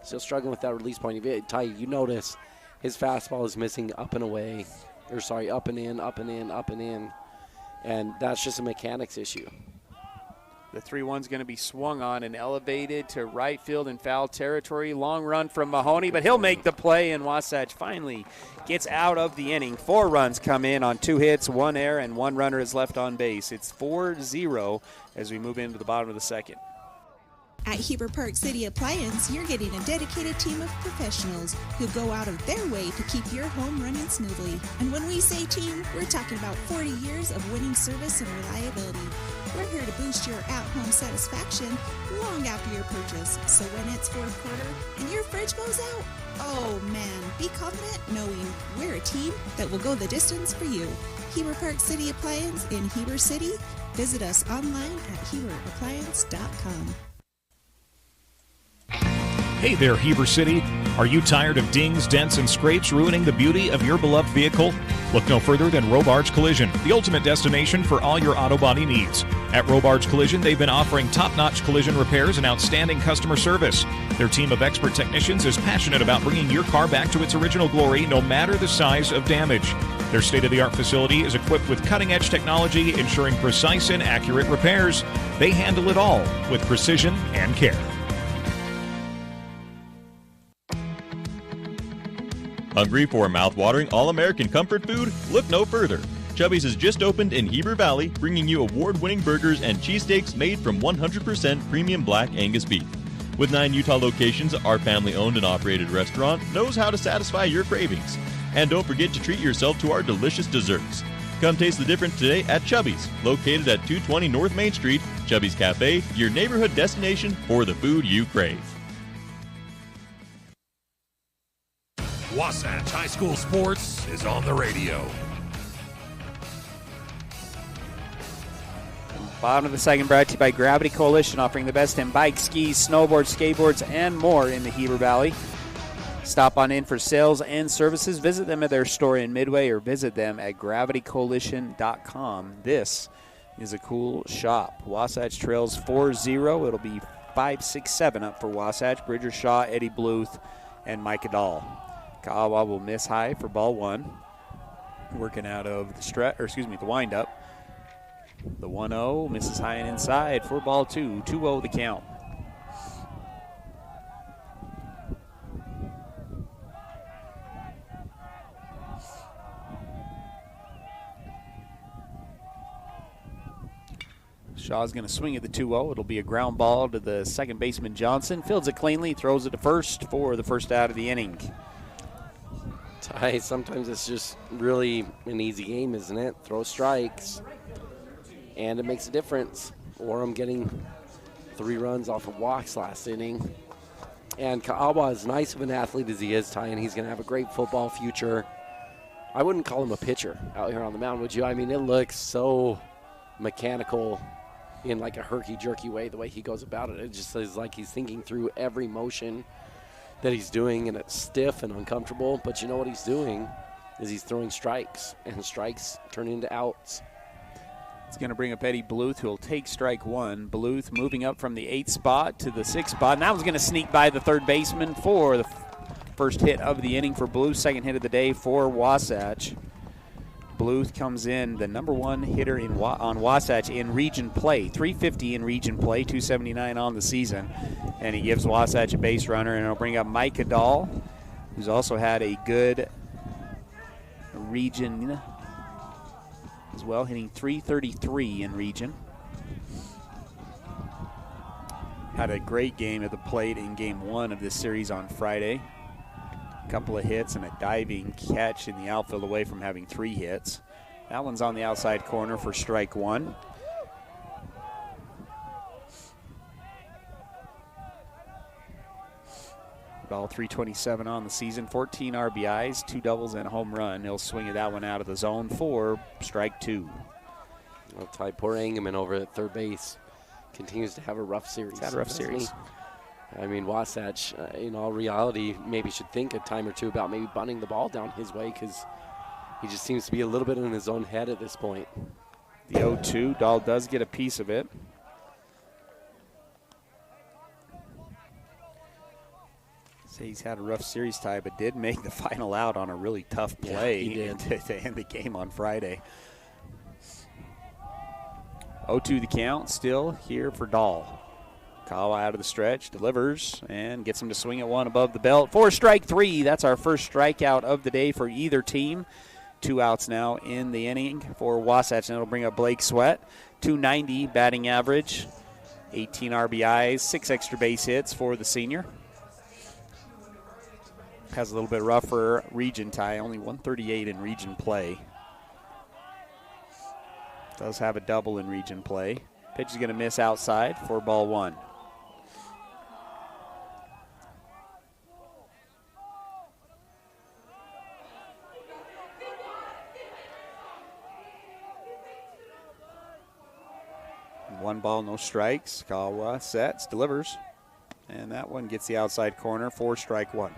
Still struggling with that release point. Ty, you notice his fastball is missing up and away. Or sorry, up and in, up and in, up and in. And that's just a mechanics issue. The 3-1's going to be swung on and elevated to right field in foul territory. Long run from Mahoney, but he'll make the play, and Wasatch finally gets out of the inning. 4 runs come in on 2 hits, 1 error, and 1 runner is left on base. It's 4-0 as we move into the bottom of the second. At Heber Park City Appliance, you're getting a dedicated team of professionals who go out of their way to keep your home running smoothly. And when we say team, we're talking about 40 years of winning service and reliability. We're here to boost your at-home satisfaction long after your purchase. So when it's 4th quarter and your fridge goes out, oh man, be confident knowing we're a team that will go the distance for you. Heber Park City Appliance in Heber City. Visit us online at HeberAppliance.com. Hey there, Heber City. Are you tired of dings, dents, and scrapes ruining the beauty of your beloved vehicle? Look no further than Robards Collision, the ultimate destination for all your auto body needs. At Robards Collision, they've been offering top-notch collision repairs and outstanding customer service. Their team of expert technicians is passionate about bringing your car back to its original glory, no matter the size of damage. Their state-of-the-art facility is equipped with cutting-edge technology, ensuring precise and accurate repairs. They handle it all with precision and care. Hungry for a mouth-watering, all-American comfort food? Look no further. Chubby's has just opened in Heber Valley, bringing you award-winning burgers and cheesesteaks made from 100% premium black Angus beef. With 9 Utah locations, our family-owned and operated restaurant knows how to satisfy your cravings. And don't forget to treat yourself to our delicious desserts. Come taste the difference today at Chubby's, located at 220 North Main Street. Chubby's Cafe, your neighborhood destination for the food you crave. Wasatch High School Sports is on the radio. Bottom of the second, brought to you by Gravity Coalition, offering the best in bikes, skis, snowboards, skateboards, and more in the Heber Valley. Stop on in for sales and services. Visit them at their store in Midway or visit them at gravitycoalition.com. This is a cool shop. Wasatch trails 4-0. It'll be 5-6-7 up for Wasatch. Bridger Shaw, Eddie Bluth, and Micah Dahl. Ka'awa will miss high for ball one. Working out of the windup. The 1-0 misses high and inside for ball two. 2-0 the count. Shaw's going to swing at the 2-0. It'll be a ground ball to the second baseman Johnson. Fields it cleanly, throws it to first for the first out of the inning. Ty, sometimes it's just really an easy game, isn't it? Throw strikes, and it makes a difference. Orem getting 3 runs off of walks last inning. And Ka'awa, as nice of an athlete as he is, Ty, and he's going to have a great football future. I wouldn't call him a pitcher out here on the mound, would you? I mean, it looks so mechanical in like a herky-jerky way, the way he goes about it. It just is like he's thinking through every motion that he's doing, and it's stiff and uncomfortable. But you know what he's doing is he's throwing strikes, and strikes turn into outs. It's going to bring up Eddie Bluth, who will take strike one. Bluth moving up from the 8th spot to the 6th spot. Now he's going to sneak by the third baseman for the first hit of the inning for Bluth, second hit of the day for Wasatch. Bluth comes in the number 1 hitter on Wasatch in region play, 350 in region play, 279 on the season. And he gives Wasatch a base runner, and it'll bring up Micah Dahl, who's also had a good region as well, hitting 333 in region. Had a great game at the plate in game 1 of this series on Friday. Couple of hits and a diving catch in the outfield away from having 3 hits. That one's on the outside corner for strike one. Ball 327 on the season, 14 RBIs, 2 doubles and a home run. He'll swing at that one out of the zone for strike two. Well, Ty, poor Engelman over at third base continues to have a rough series. He's had a rough series. I mean, Wasatch, in all reality, maybe should think a time or two about maybe bunting the ball down his way, because he just seems to be a little bit in his own head at this point. The 0-2, Dahl does get a piece of it. Say he's had a rough series, Ty, but did make the final out on a really tough play. Yeah, he did. to end the game on Friday. 0-2 the count, still here for Dahl. Kawa out of the stretch, delivers, and gets him to swing at one above the belt. For strike three, that's our first strikeout of the day for either team. 2 outs now in the inning for Wasatch, and it'll bring up Blake Sweat. 290 batting average, 18 RBIs, 6 extra base hits for the senior. Has a little bit rougher region tie, only 138 in region play. Does have a double in region play. Pitch is going to miss outside for ball one. One ball, no strikes. Kawa sets, delivers. And that one gets the outside corner for strike one.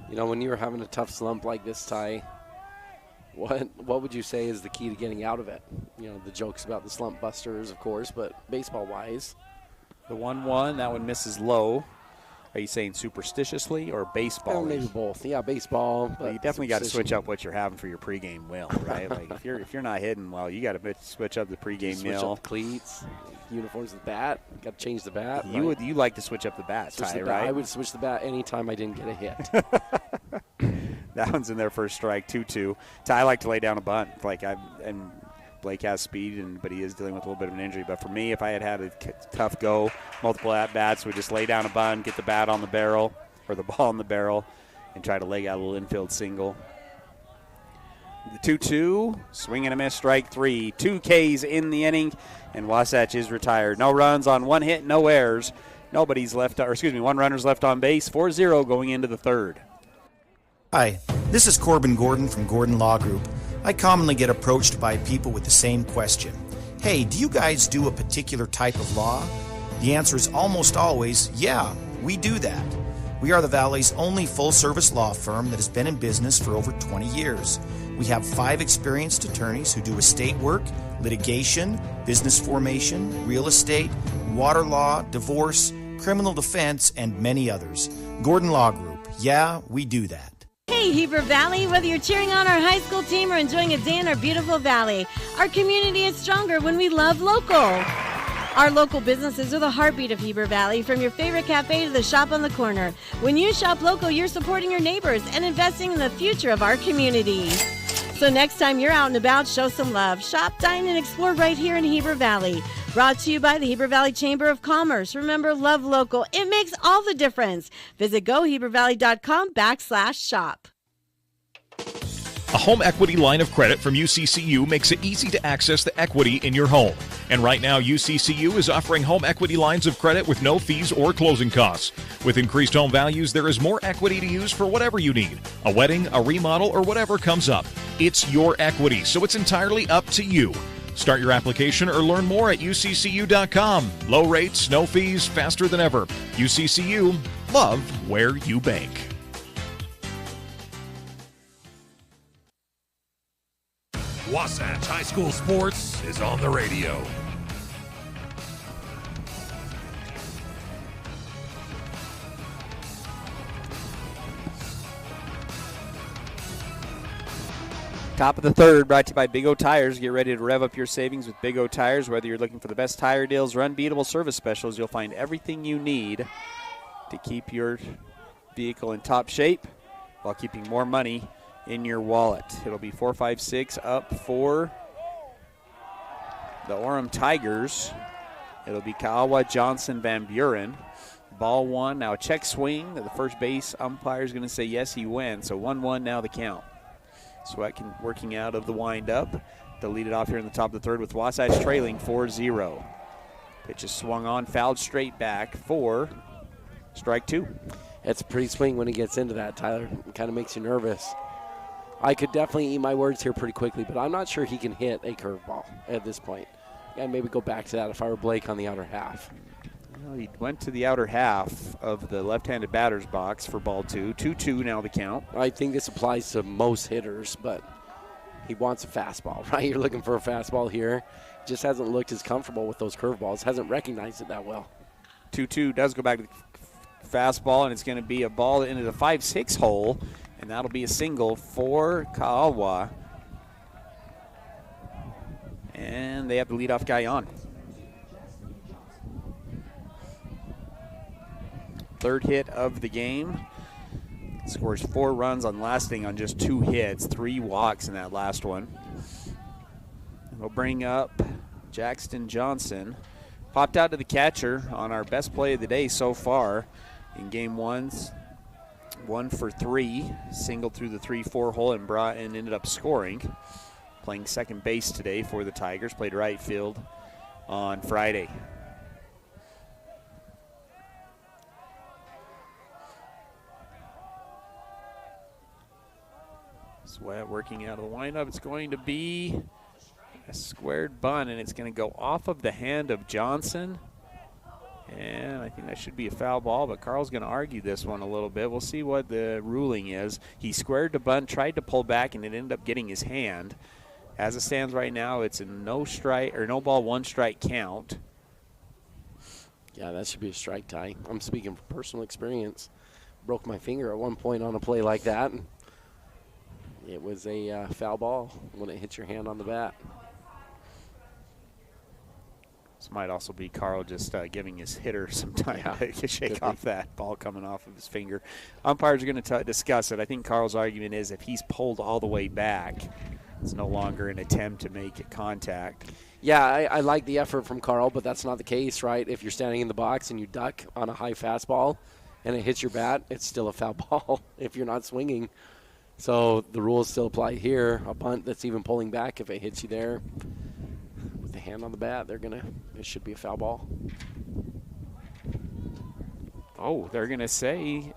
You know, when you were having a tough slump like this, Ty, what would you say is the key to getting out of it? You know, the jokes about the slump busters, of course, but baseball-wise. The 1-1, that one misses low. Are you saying superstitiously or baseball? Well, maybe both. Yeah, baseball. Well, you definitely got to switch up what you're having for your pregame meal, right? Like if you're not hitting well, you got to switch up the pregame meal. Switch up the cleats, uniforms, the bat. Got to change the bat. You like to switch up the bat, Ty, right? I would switch the bat anytime I didn't get a hit. That one's in there for a strike, 2-2. Ty, I like to lay down a bunt. And Blake has speed, but he is dealing with a little bit of an injury. But for me, if I had a tough go, multiple at-bats, would just lay down a bunt, get the bat on the barrel, or the ball in the barrel, and try to leg out a little infield single. The 2-2, swing and a miss, strike 3. 2 Ks in the inning, and Wasatch is retired. No runs on 1 hit, no errors. One runner's left on base. 4-0 going into the third. Hi, this is Corbin Gordon from Gordon Law Group. I commonly get approached by people with the same question. Hey, do you guys do a particular type of law? The answer is almost always, yeah, we do that. We are the Valley's only full-service law firm that has been in business for over 20 years. We have 5 experienced attorneys who do estate work, litigation, business formation, real estate, water law, divorce, criminal defense, and many others. Gordon Law Group, yeah, we do that. Hey, Heber Valley, whether you're cheering on our high school team or enjoying a day in our beautiful valley, our community is stronger when we love local. Our local businesses are the heartbeat of Heber Valley, from your favorite cafe to the shop on the corner. When you shop local, you're supporting your neighbors and investing in the future of our community. So next time you're out and about, show some love. Shop, dine, and explore right here in Heber Valley. Brought to you by the Heber Valley Chamber of Commerce. Remember, love local. It makes all the difference. Visit gohebervalley.com/shop. A home equity line of credit from UCCU makes it easy to access the equity in your home. And right now, UCCU is offering home equity lines of credit with no fees or closing costs. With increased home values, there is more equity to use for whatever you need. A wedding, a remodel, or whatever comes up. It's your equity, so it's entirely up to you. Start your application or learn more at uccu.com. Low rates, no fees, faster than ever. UCCU, love where you bank. Wasatch High School Sports is on the radio. Top of the third, brought to you by Big O Tires. Get ready to rev up your savings with Big O Tires. Whether you're looking for the best tire deals or unbeatable service specials, you'll find everything you need to keep your vehicle in top shape while keeping more money in your wallet. It'll be 4-5-6 up for the Orem Tigers. It'll be Kaawa, Johnson, Van Buren. Ball 1, now a check swing. The first base umpire is going to say yes, he went. So 1-1 now the count. Swetkin working out of the windup to lead it off here in the top of the third with Wasatch trailing 4-0. Pitch is swung on, fouled straight back for strike 2. It's a pretty swing when he gets into that, Tyler. It kind of makes you nervous. I could definitely eat my words here pretty quickly, but I'm not sure he can hit a curveball at this point. And maybe go back to that if I were Blake on the outer half. Well, he went to the outer half of the left-handed batter's box for ball 2. 2-2 now the count. I think this applies to most hitters, but he wants a fastball, right? You're looking for a fastball here. Just hasn't looked as comfortable with those curveballs. Hasn't recognized it that well. 2-2 does go back to the fastball, and it's going to be a ball into the 5-6 hole. And that'll be a single for Kaawa. And they have the leadoff guy on. Third hit of the game. Scores 4 runs on last inning on just 2 hits. 3 walks in that last one. We'll bring up Jackson Johnson. Popped out to the catcher on our best play of the day so far in game 1. 1 for 3, singled through the 3-4 hole and ended up scoring. Playing second base today for the Tigers. Played right field on Friday. Sweat working out of the windup. It's going to be a squared bunt, and it's going to go off of the hand of Johnson. And I think that should be a foul ball, but Carl's going to argue this one a little bit. We'll see what the ruling is. He squared the bunt, tried to pull back, and it ended up getting his hand. As it stands right now, it's a no ball, 1 strike count. Yeah, that should be a strike, Ty. I'm speaking from personal experience. Broke my finger at one point on a play like that. It was a foul ball when it hits your hand on the bat. This might also be Carl just giving his hitter some time to shake off that ball coming off of his finger. Umpires are going to discuss it. I think Carl's argument is if he's pulled all the way back, it's no longer an attempt to make it contact. Yeah, I like the effort from Carl, but that's not the case, right? If you're standing in the box and you duck on a high fastball and it hits your bat, it's still a foul ball if you're not swinging. So the rules still apply here. A bunt that's even pulling back, if it hits you there with the hand on the bat, it should be a foul ball. Oh, they're going to say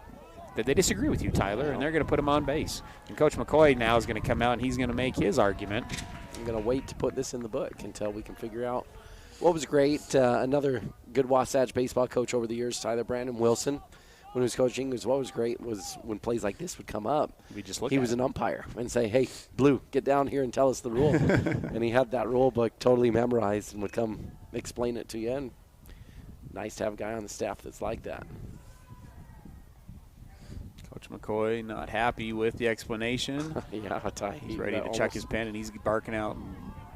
that they disagree with you, Tyler, and they're going to put him on base. And Coach McCoy now is going to come out, and he's going to make his argument. I'm going to wait to put this in the book until we can figure out what was great. Another good Wasatch baseball coach over the years, Tyler Brandon Wilson, when he was coaching, what was great was when plays like this would come up, he was an umpire and say, hey, Blue, get down here and tell us the rule. And he had that rule book totally memorized and would come explain it to you. And nice to have a guy on the staff that's like that. Coach McCoy not happy with the explanation. Yeah, he's ready to chuck his pen, and he's barking out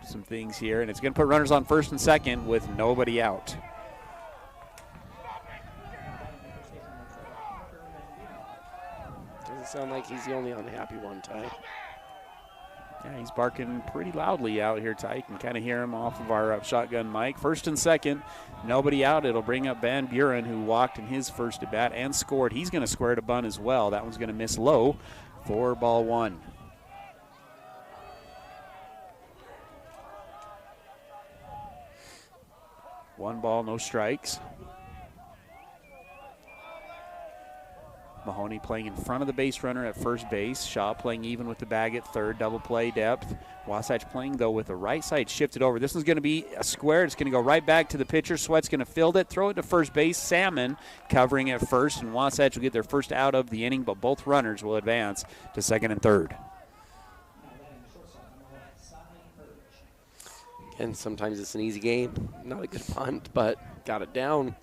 some things here. And it's going to put runners on first and second with nobody out. Doesn't sound like he's the only unhappy one, Ty. Yeah, he's barking pretty loudly out here, Ty. You can kind of hear him off of our shotgun mic. First and second, nobody out. It'll bring up Van Buren, who walked in his first at bat and scored. He's going to square to bunt as well. That one's going to miss low for ball one. One ball, no strikes. Mahoney playing in front of the base runner at first base. Shaw playing even with the bag at third, double play depth. Wasatch playing, though, with the right side shifted over. This one's going to be a square. It's going to go right back to the pitcher. Sweat's going to field it, throw it to first base. Salmon covering at first, and Wasatch will get their first out of the inning, but both runners will advance to second and third. And sometimes it's an easy game. Not a good punt, but got it down.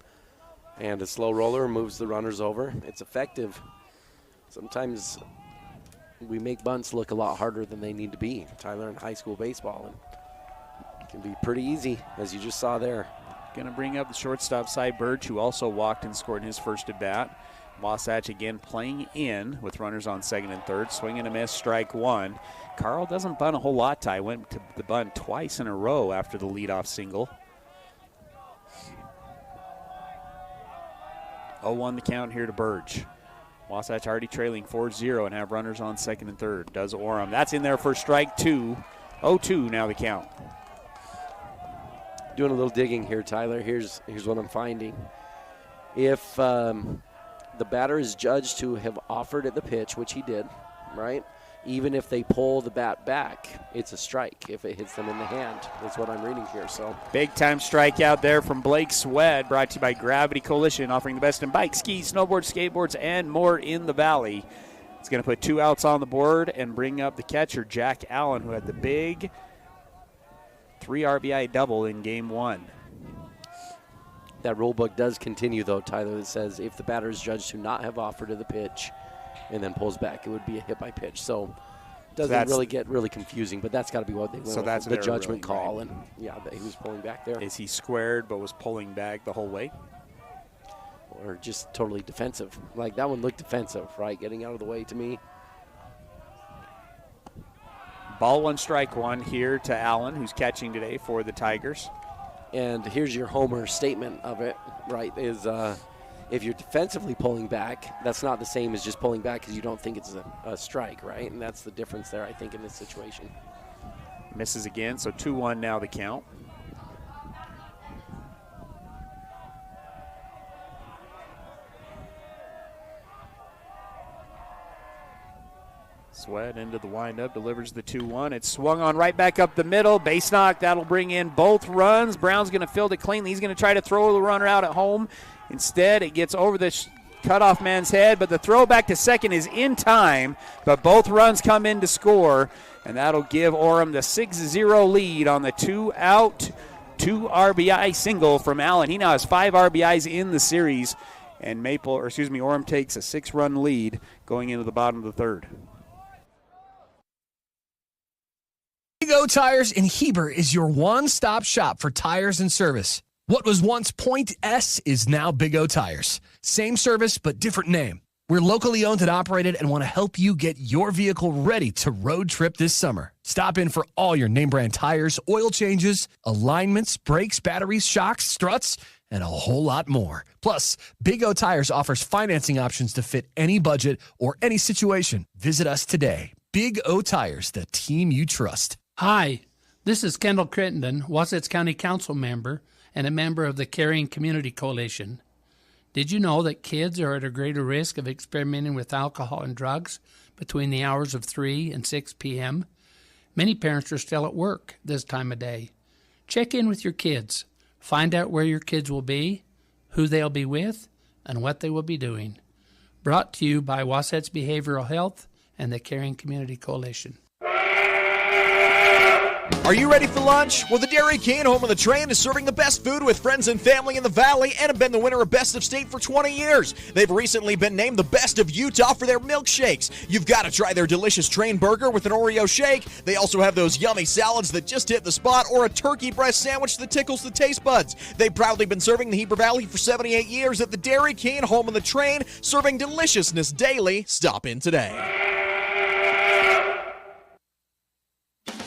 And a slow roller moves the runners over. It's effective. Sometimes we make bunts look a lot harder than they need to be, Tyler, in high school baseball. And it can be pretty easy, as you just saw there. Going to bring up the shortstop, Cy Birch, who also walked and scored in his first at bat. Wasatch again playing in with runners on second and third. Swing and a miss, strike one. Carl doesn't bunt a whole lot, Ty. Went to the bunt twice in a row after the leadoff single. 0-1 the count here to Burge. Wasatch already trailing 4-0 and have runners on second and third. Does Orem. That's in there for strike two. 0-2 now the count. Doing a little digging here, Tyler. Here's what I'm finding. If the batter is judged to have offered at the pitch, which he did, right? Even if they pull the bat back, it's a strike if it hits them in the hand. That's what I'm reading here. So big-time strikeout there from Blake Sweat, brought to you by Gravity Coalition, offering the best in bikes, skis, snowboards, skateboards, and more in the Valley. It's going to put 2 outs on the board and bring up the catcher, Jack Allen, who had the big 3 RBI double in Game 1. That rule book does continue, though, Tyler, that says if the batter is judged to not have offered to the pitch and then pulls back, it would be a hit by pitch. So it doesn't really get really confusing, but that's got to be what they went with, the judgment call. Right. And, yeah, that he was pulling back there. Is he squared but was pulling back the whole way? Or just totally defensive. Like, that one looked defensive, right? Getting out of the way to me. Ball one, strike one here to Allen, who's catching today for the Tigers. And here's your homer statement of it, right, is if you're defensively pulling back, that's not the same as just pulling back because you don't think it's a strike, right? And that's the difference there, I think, in this situation. Misses again, so 2-1 now the count. Sweat into the windup, delivers the 2-1. It's swung on right back up the middle. Base knock, that'll bring in both runs. Brown's going to field it cleanly. He's going to try to throw the runner out at home. Instead, it gets over the cutoff man's head, but the throw back to second is in time, but both runs come in to score, and that'll give Orem the 6-0 lead on the 2-out, 2 RBI single from Allen. He now has 5 RBIs in the series, and Orem takes a 6-run lead going into the bottom of the third. Big O Tires in Heber is your one-stop shop for tires and service. What was once Point S is now Big O Tires. Same service, but different name. We're locally owned and operated and want to help you get your vehicle ready to road trip this summer. Stop in for all your name brand tires, oil changes, alignments, brakes, batteries, shocks, struts, and a whole lot more. Plus, Big O Tires offers financing options to fit any budget or any situation. Visit us today. Big O Tires, the team you trust. Hi, this is Kendall Crittenden, Wasatch County Council member and a member of the Caring Community Coalition. Did you know that kids are at a greater risk of experimenting with alcohol and drugs between the hours of 3 and 6 p.m.? Many parents are still at work this time of day. Check in with your kids. Find out where your kids will be, who they'll be with, and what they will be doing. Brought to you by Wasatch Behavioral Health and the Caring Community Coalition. Are you ready for lunch? Well, the Dairy King, home of the train, is serving the best food with friends and family in the Valley and have been the winner of Best of State for 20 years. They've recently been named the best of Utah for their milkshakes. You've got to try their delicious train burger with an Oreo shake. They also have those yummy salads that just hit the spot or a turkey breast sandwich that tickles the taste buds. They've proudly been serving the Heber Valley for 78 years at the Dairy King, home of the train, serving deliciousness daily. Stop in today.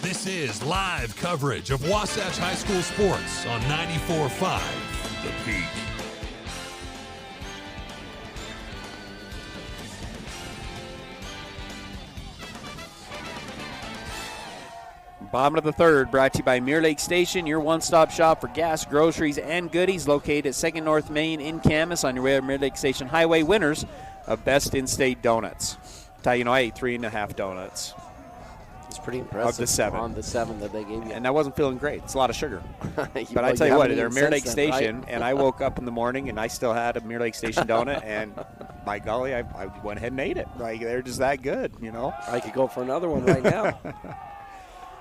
This is live coverage of Wasatch High School sports on 94.5 The Peak. Bottom of the third, brought to you by Mirror Lake Station, your one-stop shop for gas, groceries, and goodies, located at 2nd North Main in Camas on your way to Mirror Lake Station Highway, winners of Best In-State Donuts. Ty, you know, I ate 3.5 donuts. It's pretty impressive. Of the 7. On the 7 that they gave you. And I wasn't feeling great. It's a lot of sugar. But Well, I tell you what, they're Mirror Lake since then, Station, right? and I woke up in the morning and I still had a Mirror Lake Station donut, and by golly, I went ahead and ate it. Like, they're just that good, you know? I could go for another one right now.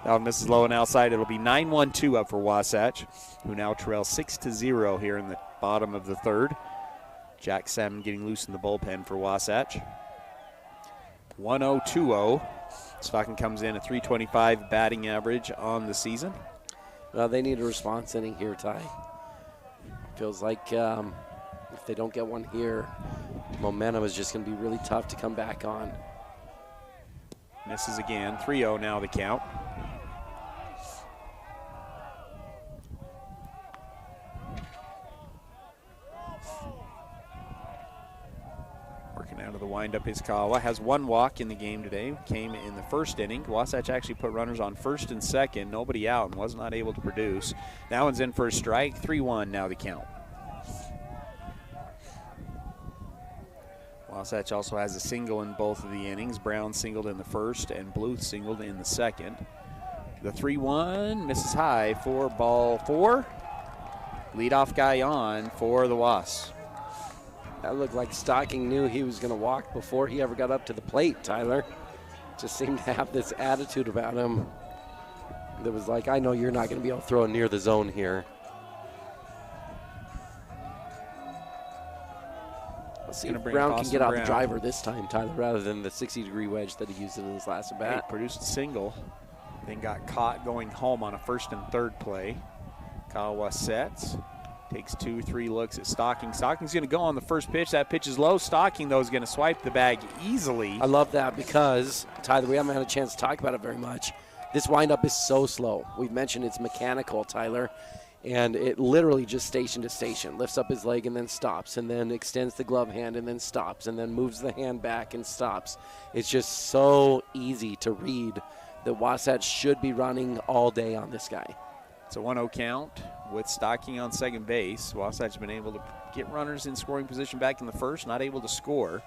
Now Mrs. Lowen outside. It'll be 9-1-2 up for Wasatch, who now trail 6-0 here in the bottom of the third. Jack Salmon getting loose in the bullpen for Wasatch. 1-0-2-0. Stocking comes in at .325 batting average on the season. Well, they need a response inning here, Ty. Feels like if they don't get one here, momentum is just going to be really tough to come back on. Misses again. 3-0 now the count. Working out of the windup is Kawa. Has one walk in the game today. Came in the first inning. Wasatch actually put runners on first and second. Nobody out and was not able to produce. That one's in for a strike. 3-1 now the count. Wasatch also has a single in both of the innings. Brown singled in the first and Bluth singled in the second. The 3-1 misses high for ball 4. Leadoff guy on for the Wasps. That looked like Stocking knew he was going to walk before he ever got up to the plate, Tyler. Just seemed to have this attitude about him that was like, I know you're not going to be able to throw it near the zone here. Let's see if Brown can get out the driver this time, Tyler, rather than the 60-degree wedge that he used in his last at-bat. He produced a single, then got caught going home on a first and third play. Kawa sets. Takes 2-3 looks at Stocking. Stocking's going to go on the first pitch. That pitch is low. Stocking, though, is going to swipe the bag easily. I love that because, Tyler, we haven't had a chance to talk about it very much. This windup is so slow. We've mentioned it's mechanical, Tyler, and it literally just station to station. Lifts up his leg and then stops, and then extends the glove hand and then stops, and then moves the hand back and stops. It's just so easy to read that Wasatch should be running all day on this guy. It's a 1-0 count with Stocking on second base. Wasatch has been able to get runners in scoring position back in the first, not able to score.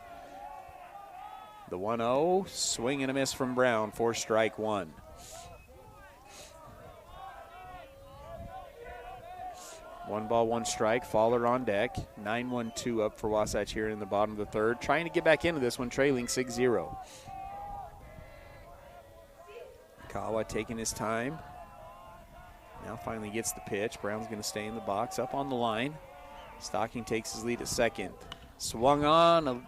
The 1-0, swing and a miss from Brown for strike one. One ball, one strike. Fowler on deck. 9-1-2 up for Wasatch here in the bottom of the third. Trying to get back into this one, trailing 6-0. Kawa taking his time. Now finally gets the pitch. Brown's going to stay in the box. Up on the line. Stocking takes his lead at second. Swung on.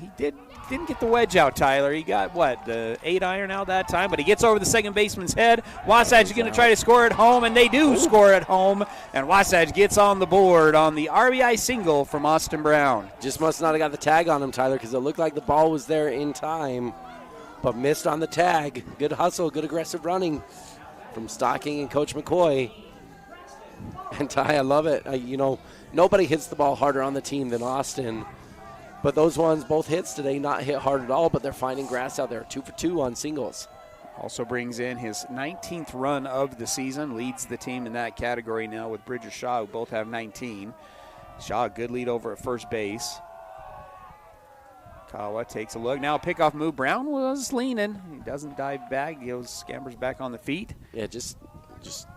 He didn't get the wedge out, Tyler. He got, the 8-iron out that time, but he gets over the second baseman's head. Wasatch is going to try to score at home, and they do score at home, and Wasatch gets on the board on the RBI single from Austin Brown. Just must not have got the tag on him, Tyler, because it looked like the ball was there in time, but missed on the tag. Good hustle, good aggressive running from Stocking and Coach McCoy. And Ty, I love it. Nobody hits the ball harder on the team than Austin. But those ones, both hits today, not hit hard at all, but they're finding grass out there. 2 for 2 on singles. Also brings in his 19th run of the season, leads the team in that category now with Bridger Shaw, who both have 19. Shaw, a good lead over at first base. Kawa takes a look. Now a pickoff move. Brown was leaning. He doesn't dive back. He scampers back on the feet. Yeah, just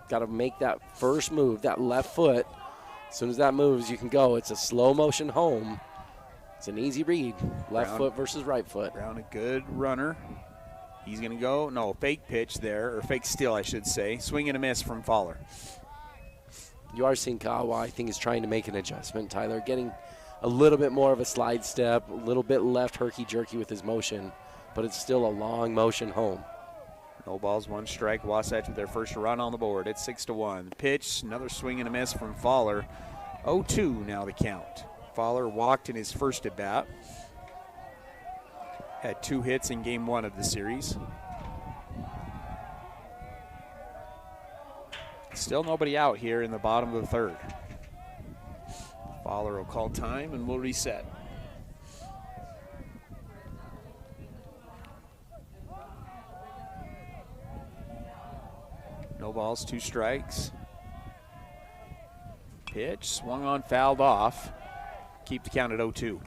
got to make that first move, that left foot. As soon as that moves, you can go. It's a slow motion home. It's an easy read. Left foot versus right foot. Brown, a good runner. He's going to go. No, fake pitch there, or fake steal, I should say. Swing and a miss from Fowler. You are seeing Kawa, I think, is trying to make an adjustment. Tyler getting a little bit more of a slide step, a little bit left herky-jerky with his motion, but it's still a long motion home. No balls, 1 strike. Wasatch with their first run on the board. It's 6-1. Pitch, another swing and a miss from Fowler. 0-2 now the count. Fowler walked in his first at bat. Had 2 hits in game 1 of the series. Still nobody out here in the bottom of the 3rd. Fowler will call time and we'll reset. No balls, 2 strikes. Pitch, swung on, fouled off. Keep the count at 0-2.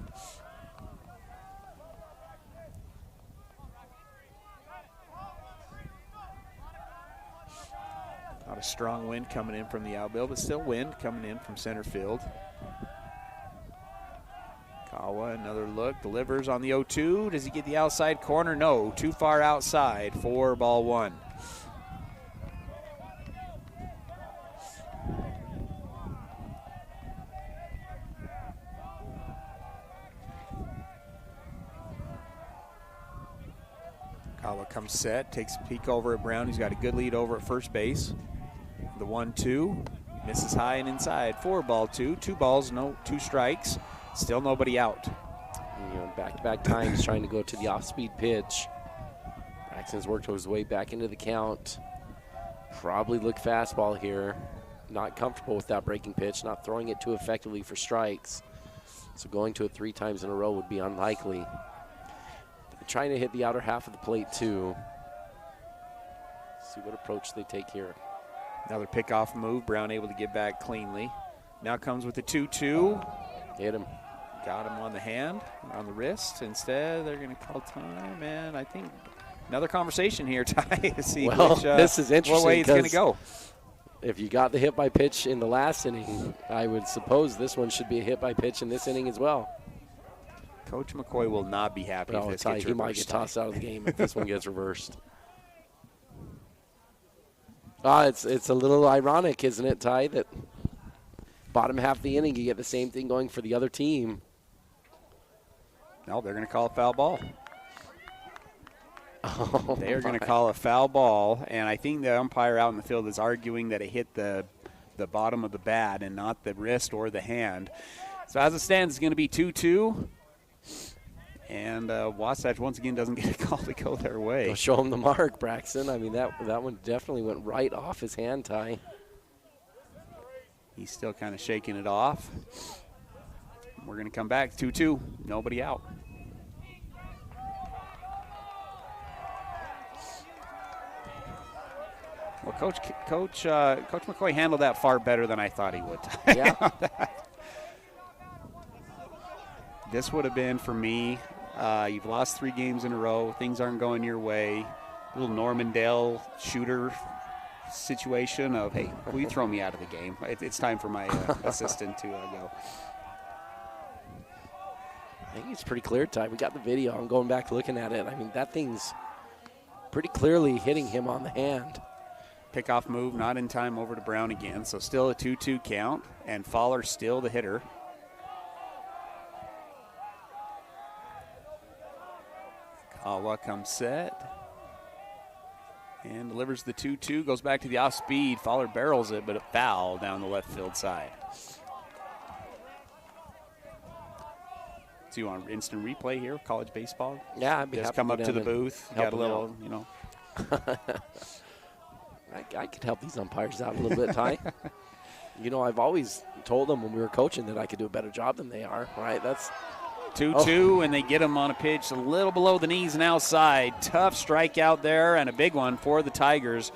Not a strong wind coming in from the outfield, but still wind coming in from center field. Kawa, another look, delivers on the 0-2. Does he get the outside corner? No, too far outside. 4-1. Kawa comes set, takes a peek over at Brown. He's got a good lead over at first base. The 1-2, misses high and inside. 4-2, 2 balls, 2 strikes. Still nobody out. Back-to-back times trying to go to the off-speed pitch. Braxton's worked his way back into the count. Probably look fastball here. Not comfortable with that breaking pitch, not throwing it too effectively for strikes. So going to it 3 times in a row would be unlikely. Trying to hit the outer half of the plate too. See what approach they take here. Another pickoff move. Brown able to get back cleanly. Now comes with the 2-2. Hit him. Got him on the hand, on the wrist. Instead, they're going to call time, and I think another conversation here, Ty. See this is interesting. What way it's going to go. If you got the hit by pitch in the last inning, I would suppose this one should be a hit by pitch in this inning as well. Coach McCoy will not be happy if this gets reversed. He might get tossed out of the game if this one gets reversed. It's a little ironic, isn't it, Ty, that bottom half of the inning you get the same thing going for the other team. No, they're going to call a foul ball. They are going to call a foul ball, and I think the umpire out in the field is arguing that it hit the bottom of the bat and not the wrist or the hand. So as it stands, it's going to be 2-2. And Wasatch, once again, doesn't get a call to go their way. Go show him the mark, Braxton. I mean, that one definitely went right off his hand, Ty. He's still kind of shaking it off. We're going to come back, 2-2, nobody out. Well, Coach McCoy handled that far better than I thought he would. Yeah. This would have been, for me, you've lost 3 games in a row. Things aren't going your way. A little Normandale shooter situation of, hey, will you throw me out of the game? It's time for my assistant to go. I think it's pretty clear, Ty. We got the video. I'm going back looking at it. I mean, that thing's pretty clearly hitting him on the hand. Pickoff move, not in time, over to Brown again. So still a 2-2 count, and Fowler still the hitter. Kawa comes set and delivers the 2-2, goes back to the off speed. Fowler barrels it, but a foul down the left field side. So you want instant replay here, college baseball? Yeah, I'd be just happy come to up to the booth, got a little, you know. I could help these umpires out a little bit, Ty. You know, I've always told them when we were coaching that I could do a better job than they are, right? That's 2-2, and they get him on a pitch a little below the knees and outside. Tough strikeout there, and a big one for the Tigers.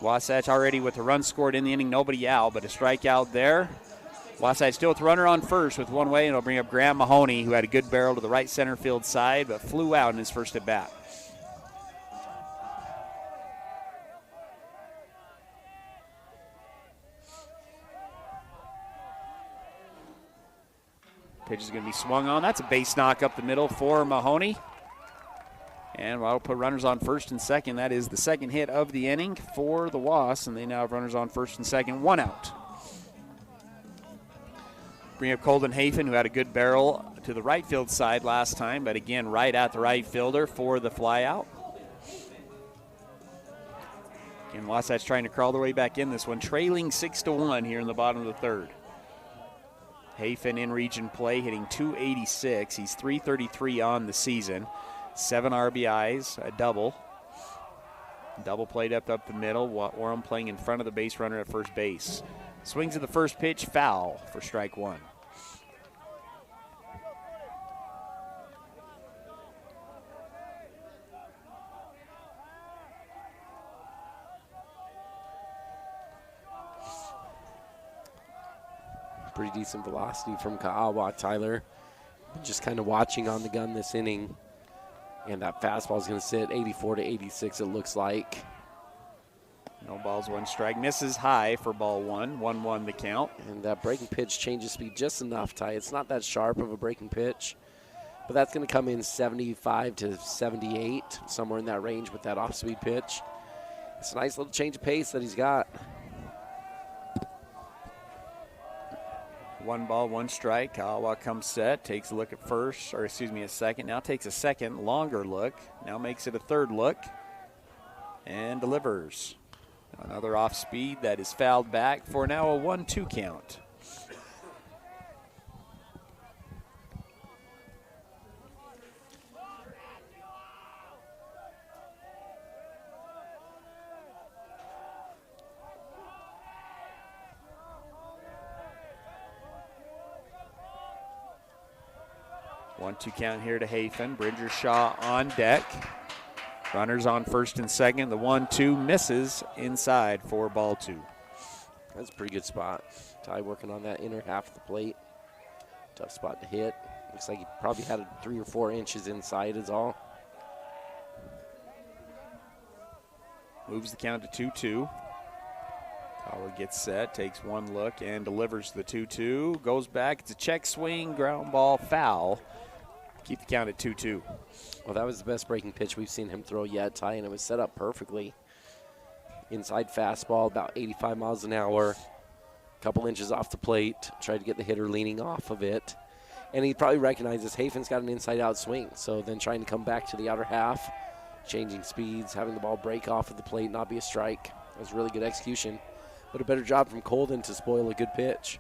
Wasatch already with a run scored in the inning, nobody out, but a strikeout there. Wasatch still with a runner on first with one way, and it'll bring up Graham Mahoney, who had a good barrel to the right center field side, but flew out in his first at bat. Pitch is going to be swung on. That's a base knock up the middle for Mahoney. And we'll put runners on first and second. That is the second hit of the inning for the Wasps, and they now have runners on first and second, one out. Bring up Colton Hafen, who had a good barrel to the right field side last time, but again, right at the right fielder for the fly out. And Wasatch trying to crawl their way back in this one, trailing 6-1 here in the bottom of the third. Hafen in region play, hitting .286. He's .333 on the season. 7 RBIs, a double. Double played up the middle. Orem playing in front of the base runner at first base. Swings at the first pitch, foul for strike one. pretty decent velocity from Ka'awa, Tyler. Just kind of watching on the gun this inning. And that fastball is going to sit 84 to 86, it looks like. No balls, one strike. Misses high for ball one. 1-1 the count. And that breaking pitch changes speed just enough, Ty. It's not that sharp of a breaking pitch. But that's going to come in 75 to 78, somewhere in that range with that off-speed pitch. It's a nice little change of pace that he's got. 1 ball, 1 strike. Ka'awa comes set, takes a look at first, or excuse me, a second. Now takes a second, longer look. Now makes it a third look and delivers. Another off speed that is fouled back for now a 1-2 count. One-two count here to Hafen. Bridger Shaw on deck. Runners on first and second. The 1-2 misses inside for ball 2. That's a pretty good spot. Ty working on that inner half of the plate. Tough spot to hit. Looks like he probably had 3 or 4 inches inside is all. Moves the count to 2-2. Ka'awa gets set, takes one look, and delivers the 2-2. Goes back. It's a check swing, ground ball, foul. Keep the count at 2-2. Well, that was the best breaking pitch we've seen him throw yet, Ty, and it was set up perfectly. Inside fastball, about 85 miles an hour. A couple inches off the plate. Tried to get the hitter leaning off of it. And he probably recognizes Hafen's got an inside-out swing. So then trying to come back to the outer half, changing speeds, having the ball break off of the plate, not be a strike. That was really good execution. But a better job from Colden to spoil a good pitch.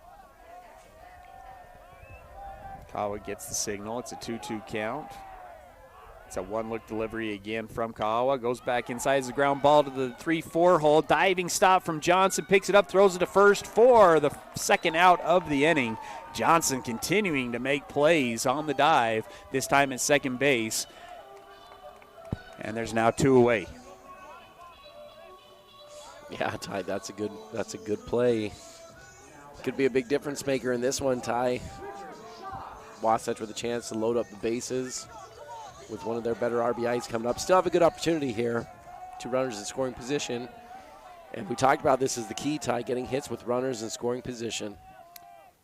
Ka'awa gets the signal. It's a 2-2 count. It's a one-look delivery again from Ka'awa. Goes back inside the ground ball to the 3-4 hole. Diving stop from Johnson. Picks it up, throws it to first for the second out of the inning. Johnson continuing to make plays on the dive, this time at second base. And there's now 2 away. Yeah, Ty, that's a good play. Could be a big difference maker in this one, Ty. Wasatch with a chance to load up the bases with one of their better RBIs coming up. Still have a good opportunity here. 2 runners in scoring position. And we talked about this as the key, Ty, getting hits with runners in scoring position.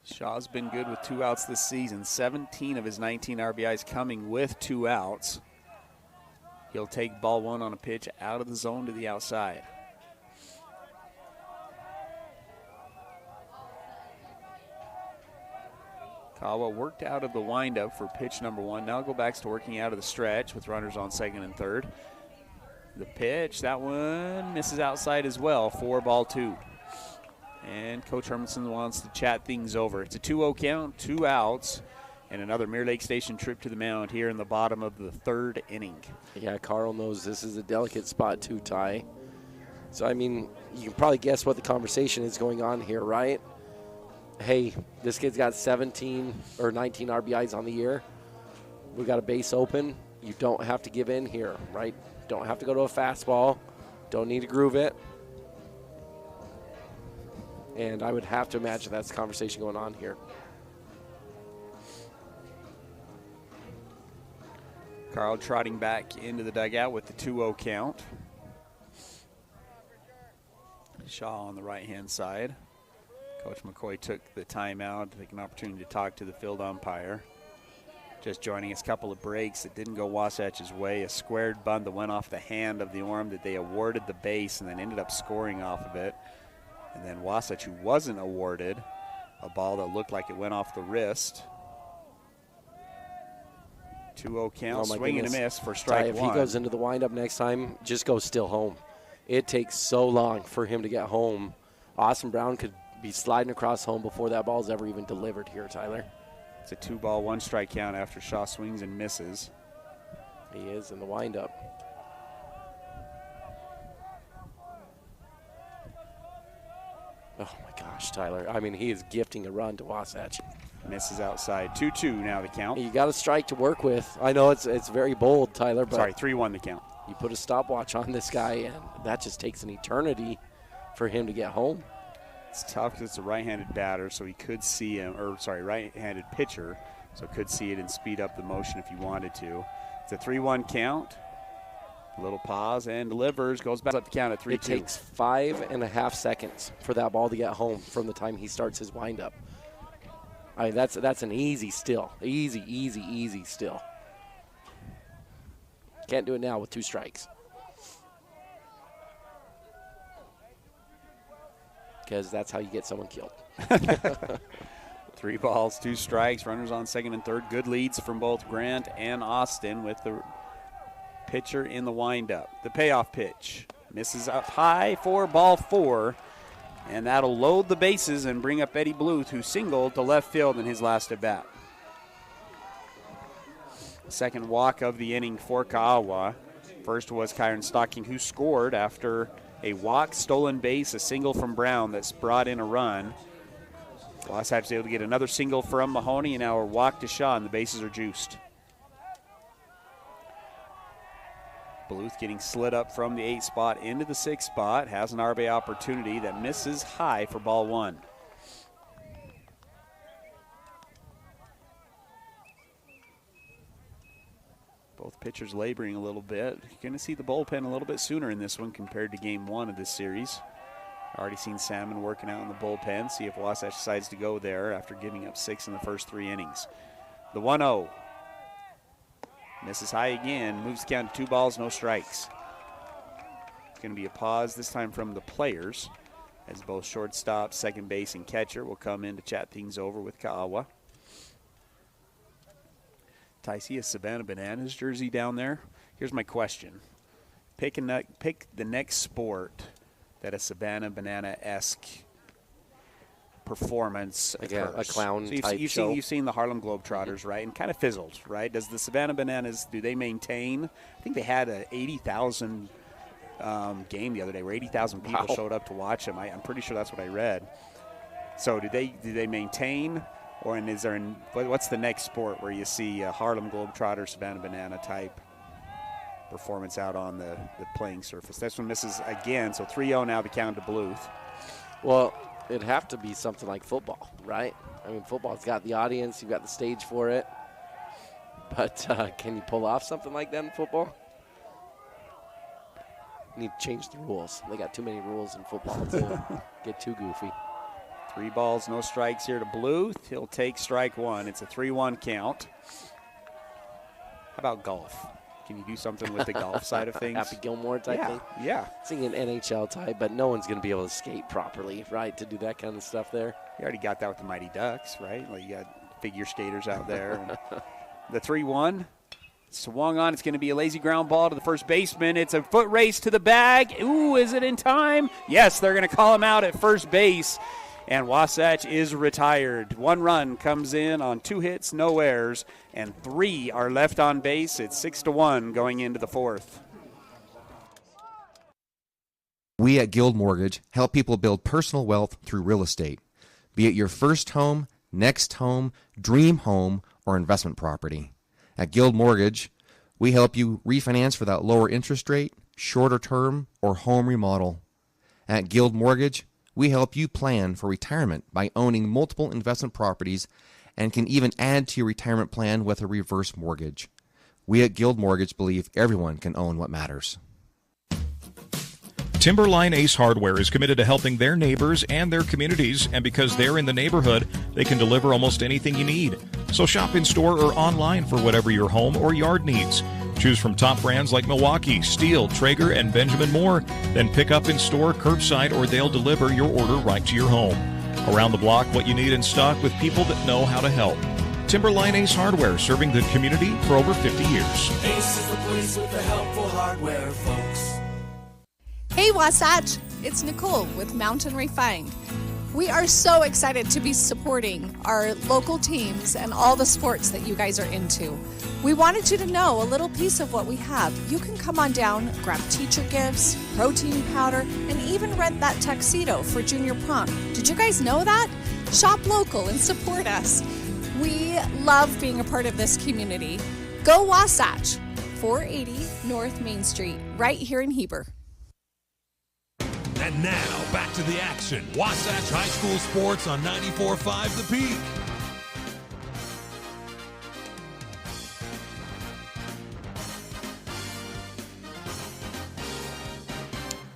Shaw's been good with 2 outs this season. 17 of his 19 RBIs coming with 2 outs. He'll take ball 1 on a pitch out of the zone to the outside. Ka'awa worked out of the windup for pitch number 1. Now go back to working out of the stretch with runners on second and third. The pitch, that one misses outside as well for ball 2. And Coach Hermanson wants to chat things over. It's a 2-0 count, 2 outs, and another Mirror Lake Station trip to the mound here in the bottom of the 3rd inning. Yeah, Carl knows this is a delicate spot too, Ty. So, I mean, you can probably guess what the conversation is going on here, right? Hey, this kid's got 17 or 19 RBIs on the year. We got a base open. You don't have to give in here, right? Don't have to go to a fastball. Don't need to groove it. And I would have to imagine that's the conversation going on here. Carl trotting back into the dugout with the 2-0 count. Shaw on the right-hand side. Coach McCoy took the timeout to take an opportunity to talk to the field umpire. Just joining us, a couple of breaks that didn't go Wasatch's way. A squared bunt that went off the hand of the Orem that they awarded the base and then ended up scoring off of it. And then Wasatch, who wasn't awarded, a ball that looked like it went off the wrist. 2-0 count, swing and a miss for strike if one. If he goes into the windup next time, just go still home. It takes so long for him to get home. Austin Brown could be sliding across home before that ball's ever even delivered here, Tyler. It's a 2-ball, 1-strike count after Shaw swings and misses. He is in the windup. Oh, my gosh, Tyler. I mean, he is gifting a run to Wasatch. Misses outside. 2-2 now the count. You got a strike to work with. I know it's very bold, Tyler. But sorry, 3-1 the count. You put a stopwatch on this guy, and that just takes an eternity for him to get home. It's tough because it's a right-handed batter, so he could see him, or sorry, right-handed pitcher, so could see it and speed up the motion if he wanted to. It's a 3-1 count. A little pause and delivers, goes back up the count at 3-2. It takes 5.5 seconds for that ball to get home from the time he starts his windup. I mean, that's an easy still. Easy still. Can't do it now with 2 strikes. Because that's how you get someone killed. 3 balls, 2 strikes, runners on second and third. Good leads from both Grant and Austin with the pitcher in the windup. The payoff pitch misses up high for ball 4, and that'll load the bases and bring up Eddie Bluth, who singled to left field in his last at bat. Second walk of the inning for Ka'awa. First was Kyron Stocking, who scored after a walk, stolen base, a single from Brown that's brought in a run. Wasatch was able to get another single from Mahoney, and now a walk to Shaw, and the bases are juiced. Bluth getting slid up from the 8th spot into the 6th spot, has an RBI opportunity that misses high for ball 1. Both pitchers laboring a little bit. You're going to see the bullpen a little bit sooner in this one compared to game 1 of this series. Already seen Salmon working out in the bullpen. See if Wasatch decides to go there after giving up 6 in the first 3 innings. The 1-0. Misses high again. Moves the count to 2 balls, no strikes. It's going to be a pause this time from the players as both shortstop, second base, and catcher will come in to chat things over with Ka'awa. I see a Savannah Bananas jersey down there. Here's my question. Pick the next sport that a Savannah Banana-esque performance like occurs. A clown so type show. You've seen the Harlem Globetrotters, right? And kind of fizzled, right? Does the Savannah Bananas, do they maintain? I think they had a 80,000 game the other day where 80,000 people showed up to watch them. I'm pretty sure that's what I read. So do they maintain? Or is there what's the next sport where you see a Harlem Globetrotter, Savannah Banana type performance out on the playing surface? This one misses again, so 3-0 now the count to Bluth. Well, it'd have to be something like football, right? I mean, football's got the audience, you've got the stage for it. But can you pull off something like that in football? You need to change the rules. They got too many rules in football to get too goofy. 3 balls, no strikes here to Bluth. He'll take strike 1. It's a 3-1 count. How about golf? Can you do something with the golf side of things? Happy Gilmore type thing? Yeah. Singing NHL type, but no one's going to be able to skate properly, right, to do that kind of stuff there. You already got that with the Mighty Ducks, right? Like you got figure skaters out there. And the 3-1. Swung on. It's going to be a lazy ground ball to the first baseman. It's a foot race to the bag. Ooh, is it in time? Yes, they're going to call him out at first base. And Wasatch is retired. 1 run comes in on 2 hits, no errors, and 3 are left on base. It's 6-1 going into the 4th. We at Guild Mortgage help people build personal wealth through real estate, be it your first home, next home, dream home, or investment property. At Guild Mortgage, we help you refinance for that lower interest rate, shorter term, or home remodel. At Guild Mortgage, we help you plan for retirement by owning multiple investment properties and can even add to your retirement plan with a reverse mortgage. We at Guild Mortgage believe everyone can own what matters. Timberline Ace Hardware is committed to helping their neighbors and their communities, and because they're in the neighborhood, they can deliver almost anything you need. So shop in store or online for whatever your home or yard needs. Choose from top brands like Milwaukee, Stihl, Traeger, and Benjamin Moore. Then pick up in store, curbside, or they'll deliver your order right to your home. Around the block, what you need in stock with people that know how to help. Timberline Ace Hardware, serving the community for over 50 years. Ace is the place with the helpful hardware, folks. Hey Wasatch, it's Nicole with Mountain Refined. We are so excited to be supporting our local teams and all the sports that you guys are into. We wanted you to know a little piece of what we have. You can come on down, grab teacher gifts, protein powder, and even rent that tuxedo for junior prom. Did you guys know that? Shop local and support us. We love being a part of this community. Go Wasatch, 480 North Main Street, right here in Heber. And now, back to the action. Wasatch High School Sports on 94.5 The Peak.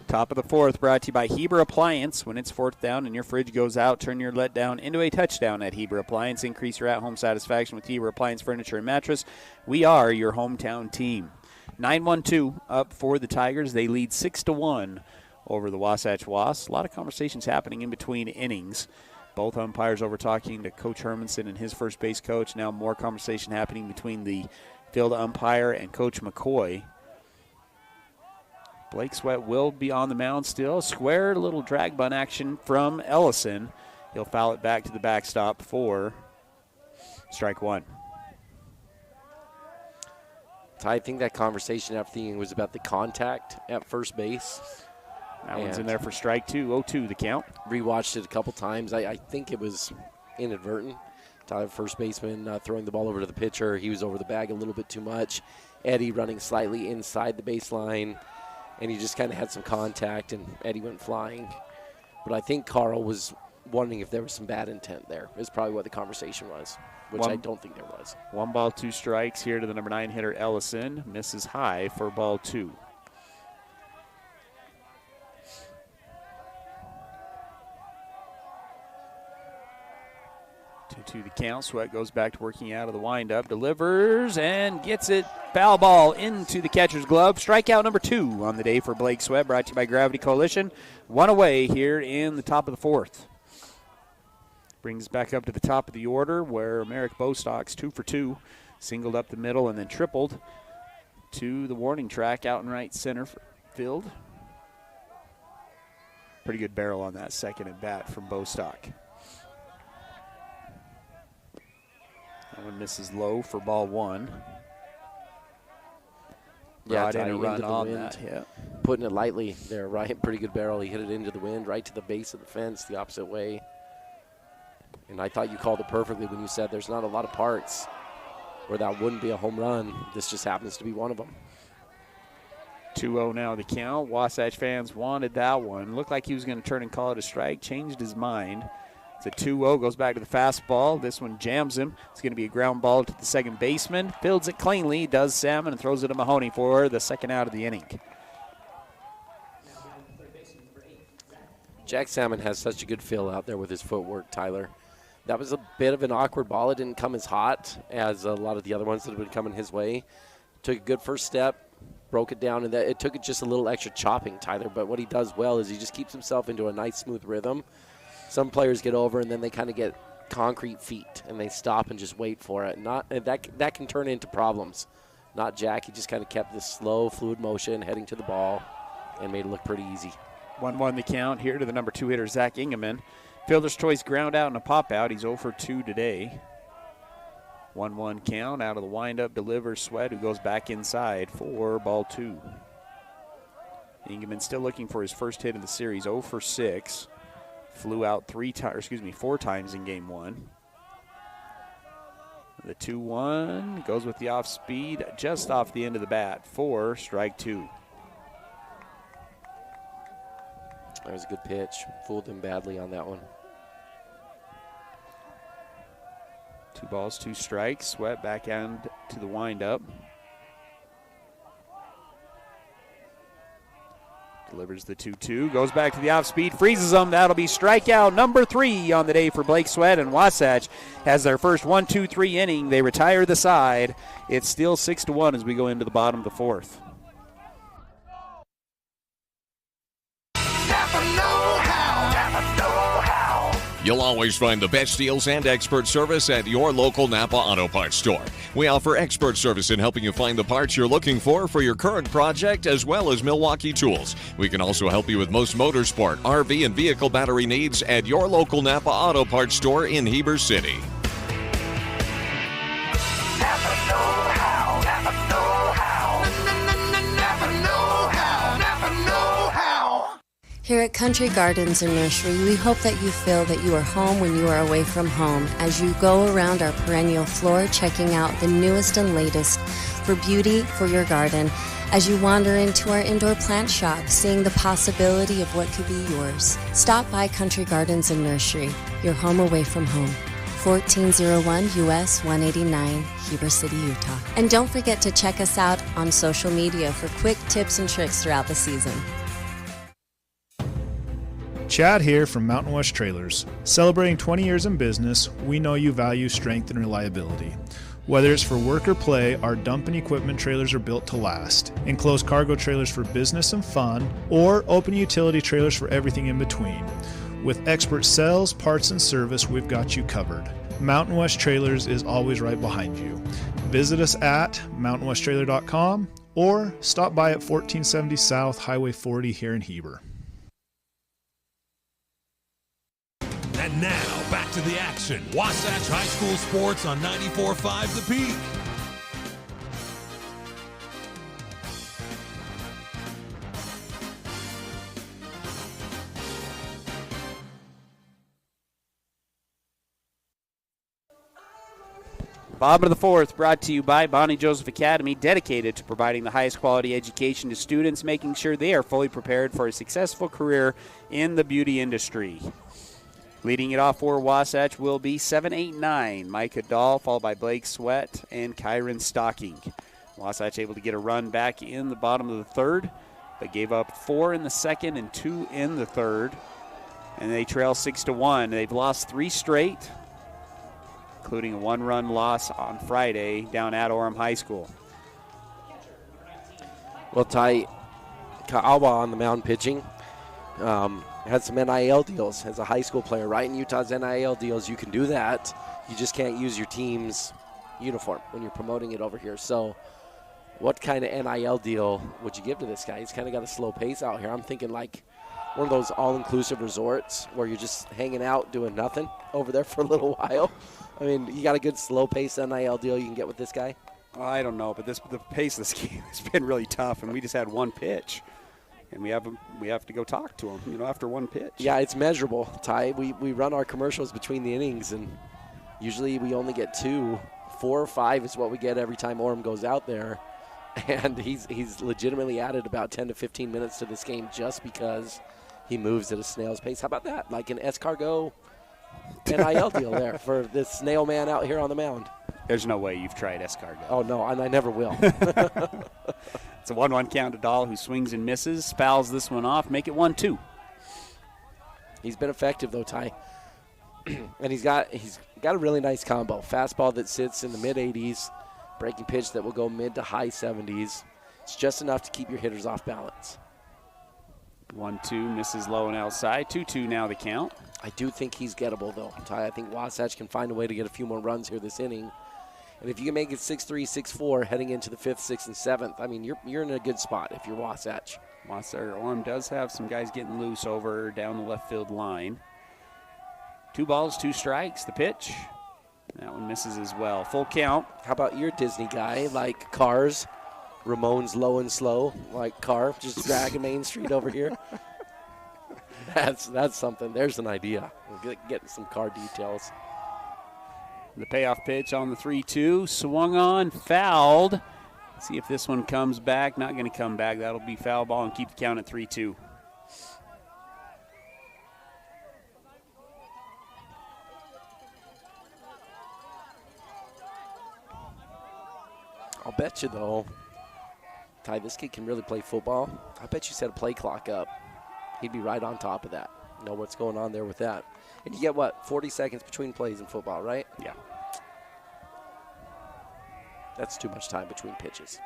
Top of the fourth, brought to you by Heber Appliance. When it's fourth down and your fridge goes out, turn your letdown into a touchdown at Heber Appliance. Increase your at-home satisfaction with Heber Appliance Furniture and Mattress. We are your hometown team. 9-1-2 up for the Tigers. They lead 6-1 over the Wasatch Wasps. A lot of conversations happening in between innings. Both umpires over talking to Coach Hermanson and his first base coach. Now more conversation happening between the field umpire and Coach McCoy. Blake Sweat will be on the mound still. Square little drag bunt action from Ellison. He'll foul it back to the backstop for strike one. I think that conversation after thinking was about the contact at first base. That one's in there for strike two. 0-2 the count. Rewatched it a couple times. I think it was inadvertent. Tyler, first baseman, throwing the ball over to the pitcher. He was over the bag a little bit too much. Eddie running slightly inside the baseline, and he just kind of had some contact, and Eddie went flying. But I think Carl was wondering if there was some bad intent there, is probably what the conversation was, which I don't think there was. 1 ball, 2 strikes here to the number 9 hitter, Ellison. Misses high for ball 2. To the count. Sweat goes back to working out of the windup, delivers and gets it. Foul ball into the catcher's glove. Strikeout number 2 on the day for Blake Sweat, brought to you by Gravity Coalition. 1 away here in the top of the fourth. Brings us back up to the top of the order where Merrick Bostock's 2 for 2. Singled up the middle and then tripled to the warning track out in right center field. Pretty good barrel on that second at bat from Bostock. That one misses low for ball 1. Brought in a run on that. Yeah. Putting it lightly there, right? Pretty good barrel. He hit it into the wind, right to the base of the fence, the opposite way. And I thought you called it perfectly when you said there's not a lot of parts where that wouldn't be a home run. This just happens to be one of them. 2-0 now the count. Wasatch fans wanted that one. Looked like he was going to turn and call it a strike. Changed his mind. It's a 2-0, goes back to the fastball. This one jams him. It's going to be a ground ball to the second baseman. Fields it cleanly, does Salmon, and throws it to Mahoney for the second out of the inning. Jack Salmon has such a good feel out there with his footwork, Tyler. That was a bit of an awkward ball. It didn't come as hot as a lot of the other ones that have been coming his way. Took a good first step, broke it down, and it took just a little extra chopping, Tyler. But what he does well is he just keeps himself into a nice, smooth rhythm. Some players get over, and then they kind of get concrete feet, and they stop and just wait for it. That can turn into problems. Not Jack. He just kind of kept this slow, fluid motion, heading to the ball, and made it look pretty easy. 1-1 the count here to the number 2 hitter, Zach Ingeman. Fielder's choice ground out and a pop out. He's 0 for 2 today. 1-1 count. Out of the windup, delivers Sweat, who goes back inside for ball 2. Ingeman still looking for his first hit of the series, 0 for 6. Flew out 4 times in game 1. The 2-1 goes with the off speed just off the end of the bat for strike 2. That was a good pitch. Fooled him badly on that one. 2 balls, 2 strikes. Sweat back end to the windup. Delivers the 2-2, goes back to the off speed, freezes them. That'll be strikeout number 3 on the day for Blake Sweat, and Wasatch has their first 1-2-3 inning. They retire the side. It's still 6-1 as we go into the bottom of the 4th. You'll always find the best deals and expert service at your local Napa Auto Parts store. We offer expert service in helping you find the parts you're looking for your current project, as well as Milwaukee tools. We can also help you with most motorsport, RV, and vehicle battery needs at your local Napa Auto Parts store in Heber City. Here at Country Gardens and Nursery, we hope that you feel that you are home when you are away from home as you go around our perennial floor checking out the newest and latest for beauty for your garden, as you wander into our indoor plant shop, seeing the possibility of what could be yours. Stop by Country Gardens and Nursery, your home away from home. 1401 US 189, Heber City, Utah. And don't forget to check us out on social media for quick tips and tricks throughout the season. Chad here from Mountain West Trailers. Celebrating 20 years in business, we know you value strength and reliability. Whether it's for work or play, our dump and equipment trailers are built to last. Enclosed cargo trailers for business and fun, or open utility trailers for everything in between. With expert sales, parts, and service, we've got you covered. Mountain West Trailers is always right behind you. Visit us at mountainwesttrailer.com or stop by at 1470 South Highway 40 here in Heber. And now, back to the action. Wasatch High School Sports on 94.5 The Peak. Bottom of the 4th, brought to you by Bonnie Joseph Academy, dedicated to providing the highest quality education to students, making sure they are fully prepared for a successful career in the beauty industry. Leading it off for Wasatch will be 7-8-9, Micah Dahl, followed by Blake Sweat and Kyron Stocking. Wasatch able to get a run back in the bottom of the 3rd, but gave up 4 in the 2nd and 2 in the 3rd, and they trail 6-1. They've lost 3 straight, including a 1-run loss on Friday down at Orem High School. Well, Ty, Ka'awa on the mound pitching. Had some NIL deals as a high school player, right? In Utah's NIL deals, you can do that. You just can't use your team's uniform when you're promoting it over here. So what kind of NIL deal would you give to this guy? He's kind of got a slow pace out here. I'm thinking like one of those all-inclusive resorts where you're just hanging out doing nothing over there for a little while. I mean, you got a good slow-pace NIL deal you can get with this guy? I don't know, but the pace of this game has been really tough, and we just had 1 pitch. And we have to go talk to him, after 1 pitch. Yeah, it's measurable, Ty. We run our commercials between the innings, and usually we only get 2. 4 or 5 is what we get every time Orem goes out there. And he's legitimately added about 10 to 15 minutes to this game just because he moves at a snail's pace. How about that? Like an Escargot NIL deal there for this snail man out here on the mound. There's no way you've tried Escargot. Oh, no, and I never will. It's a 1-1 count to Dahl, who swings and misses, fouls this one off, make it 1-2. He's been effective, though, Ty. And he's got a really nice combo. Fastball that sits in the mid-80s, breaking pitch that will go mid to high 70s. It's just enough to keep your hitters off balance. 1-2, misses low and outside. 2-2 now the count. I do think he's gettable, though, Ty. I think Wasatch can find a way to get a few more runs here this inning. And if you can make it 6-3, 6-4 heading into the 5th, 6th, and 7th, I mean, you're in a good spot if you're Wasatch. Orem does have some guys getting loose over down the left field line. 2 balls, 2 strikes, the pitch. That one misses as well. Full count. How about your Disney guy, like Cars? Ramon's low and slow, like car, just dragging Main Street over here. That's something. There's an idea. We'll get some car details. The payoff pitch on the 3-2. Swung on, fouled. See if this one comes back. Not going to come back. That'll be foul ball and keep the count at 3-2. I'll bet you, though, Ty, this kid can really play football. I bet you set a play clock up. He'd be right on top of that. Know what's going on there with that. And you get, 40 seconds between plays in football, right? Yeah. That's too much time between pitches.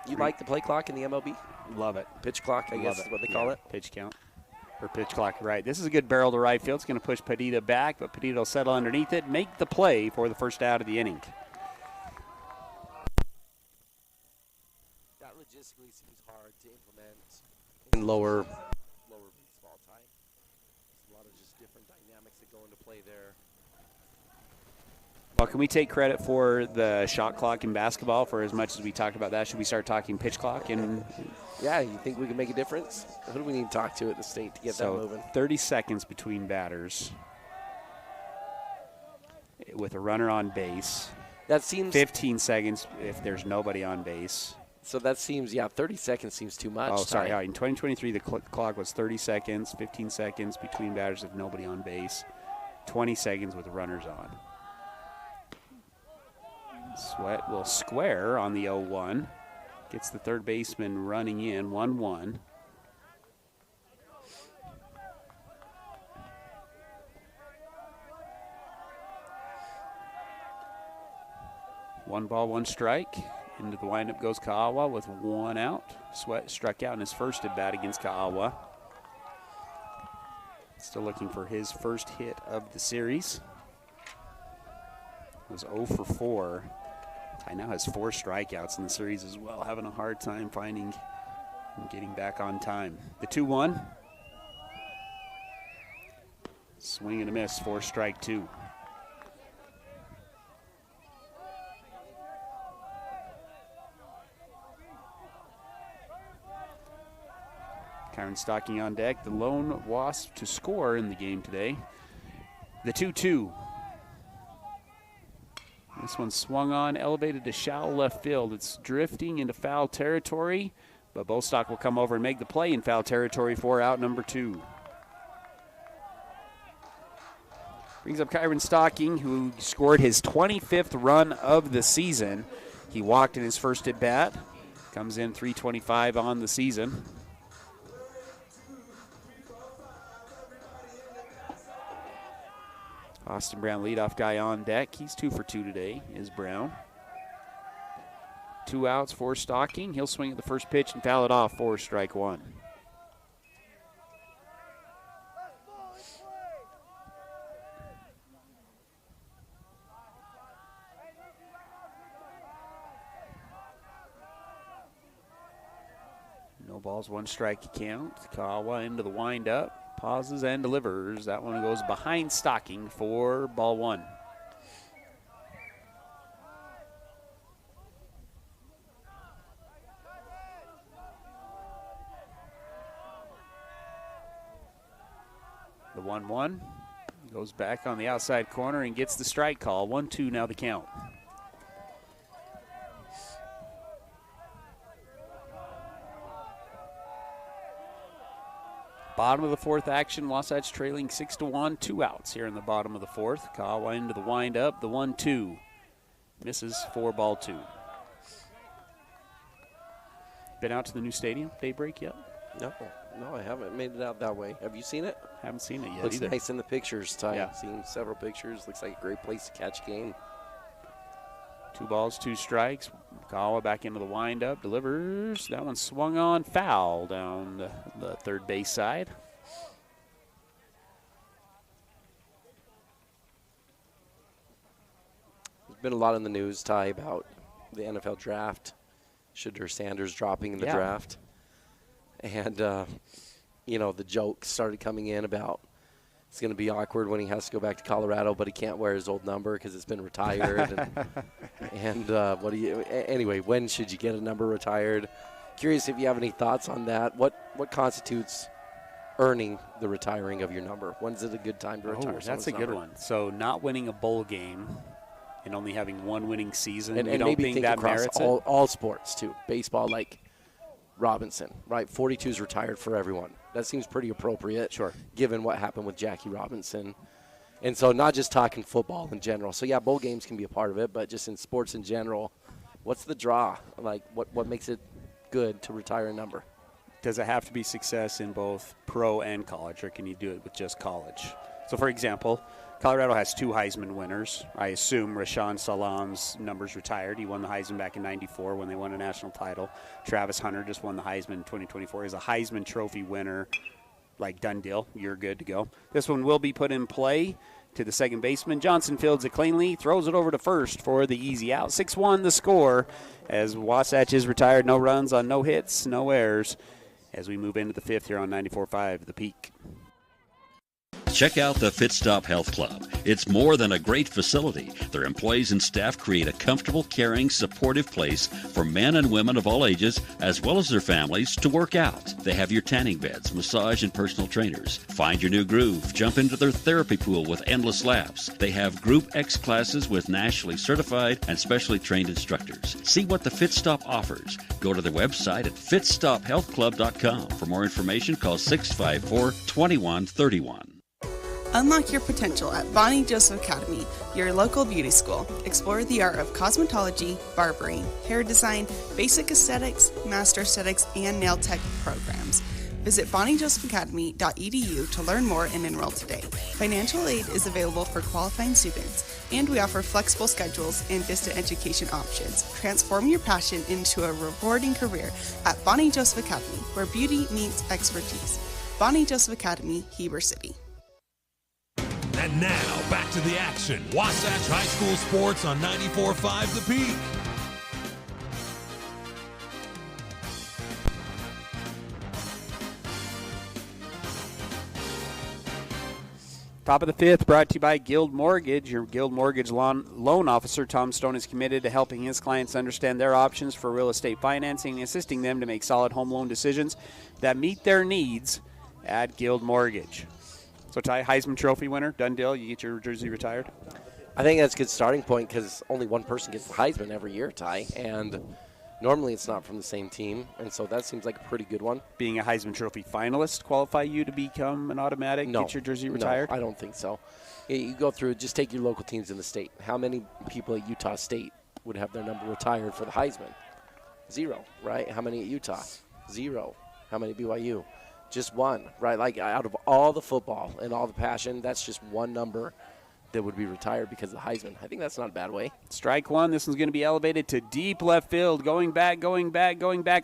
You like the play clock in the MLB? Love it. Pitch clock, I guess is what they call it. Pitch count. Or pitch clock, right. This is a good barrel to right field. It's going to push Padita back, but Padita will settle underneath it, make the play for the first out of the inning. That logistically seems hard to implement in lower baseball type. There's a lot of just different dynamics that go into play there. Well, can we take credit for the shot clock in basketball for as much as we talked about that? Should we start talking pitch clock? Yeah, you think we can make a difference? Who do we need to talk to at the state to get that moving? 30 seconds between batters with a runner on base. That seems 15 seconds if there's nobody on base. So that seems, 30 seconds seems too much. Oh, sorry. In 2023, the clock was 30 seconds, 15 seconds between batters with nobody on base, 20 seconds with runners on. Sweat will square on the 0-1. Gets the third baseman running in, 1-1. One ball, one strike. Into the windup goes Ka'awa with one out. Sweat struck out in his first at bat against Ka'awa. Still looking for his first hit of the series. It was 0 for 4. Ty now has 4 strikeouts in the series as well. Having a hard time finding and getting back on time. The 2-1. Swing and a miss for strike 2. Kyron Stocking on deck, the lone Wasp to score in the game today. The 2-2. This one swung on, elevated to shallow left field. It's drifting into foul territory, but Bostock will come over and make the play in foul territory for out number 2. Brings up Kyron Stocking, who scored his 25th run of the season. He walked in his first at bat. Comes in 325 on the season. Austin Brown, leadoff guy on deck. He's 2 for 2 today, is Brown. 2 outs for Stocking. He'll swing at the first pitch and foul it off for strike 1. No balls, 1 strike count. Kawa into the windup. Pauses and delivers. That one goes behind Stocking for ball 1. The 1-1 goes back on the outside corner and gets the strike call. 1-2 now the count. Bottom of the 4th action, Wasatch trailing 6-1, 2 outs here in the bottom of the 4th. Kawa into the windup, the 1-2. Misses for ball 2. Been out to the new stadium, daybreak yet? No, I haven't made it out that way. Have you seen it? Haven't seen it yet Looks either. nice in the pictures, Ty. Yeah. Seen several pictures. Looks like a great place to catch a game. 2 balls, 2 strikes. Kawa back into the windup, delivers. That one swung on, foul down the third base side. There's been a lot in the news, Ty, about the NFL draft. Shedeur Sanders dropping in the draft. And, the jokes started coming in about It's going to be awkward when he has to go back to Colorado, but he can't wear his old number because it's been retired. Anyway, when should you get a number retired? Curious if you have any thoughts on that. What constitutes earning the retiring of your number? When's it a good time to retire? That's a good one. So not winning a bowl game and only having one winning season, and you don't maybe think that across merits all sports too. Baseball, like Robinson, right? 42's retired for everyone. That seems pretty appropriate, sure, given what happened with Jackie Robinson. And so not just talking football in general. So, yeah, bowl games can be a part of it, but just in sports in general, what's the draw? Like, what makes it good to retire a number? Does it have to be success in both pro and college, or can you do it with just college? So, for example, Colorado has 2 Heisman winners. I assume Rashawn Salam's number's retired. He won the Heisman back in '94 when they won a national title. Travis Hunter just won the Heisman in 2024. He's a Heisman Trophy winner. Like, done deal. You're good to go. This one will be put in play to the second baseman. Johnson fields it cleanly, throws it over to first for the easy out. 6-1 the score as Wasatch is retired. No runs on no hits, no errors as we move into the 5th here on 94.5 The Peak. Check out the Fit Stop Health Club. It's more than a great facility. Their employees and staff create a comfortable, caring, supportive place for men and women of all ages, as well as their families, to work out. They have your tanning beds, massage, and personal trainers. Find your new groove. Jump into their therapy pool with endless laps. They have Group X classes with nationally certified and specially trained instructors. See what the Fit Stop offers. Go to their website at fitstophealthclub.com. For more information, call 654-2131. Unlock your potential at Bonnie Joseph Academy, your local beauty school. Explore the art of cosmetology, barbering, hair design, basic aesthetics, master aesthetics, and nail tech programs. Visit bonniejosephacademy.edu to learn more and enroll today. Financial aid is available for qualifying students, and we offer flexible schedules and distant education options. Transform your passion into a rewarding career at Bonnie Joseph Academy, where beauty meets expertise. Bonnie Joseph Academy, Heber City. And now, back to the action. Wasatch High School Sports on 94.5 The Peak. Top of the 5th, brought to you by Guild Mortgage. Your Guild Mortgage loan officer, Tom Stone, is committed to helping his clients understand their options for real estate financing and assisting them to make solid home loan decisions that meet their needs at Guild Mortgage. So, Ty, Heisman Trophy winner, done deal. You get your jersey retired? I think that's a good starting point because only one person gets the Heisman every year, Ty, and normally it's not from the same team, and so that seems like a pretty good one. Being a Heisman Trophy finalist qualify you to become an automatic, get your jersey retired? No, I don't think so. You go through, just take your local teams in the state. How many people at Utah State would have their number retired for the Heisman? 0, right? How many at Utah? 0. How many at BYU? Just 1, right? Like, out of all the football and all the passion, that's just one number that would be retired because of the Heisman. I think that's not a bad way. Strike one. This one's going to be elevated to deep left field. Going back.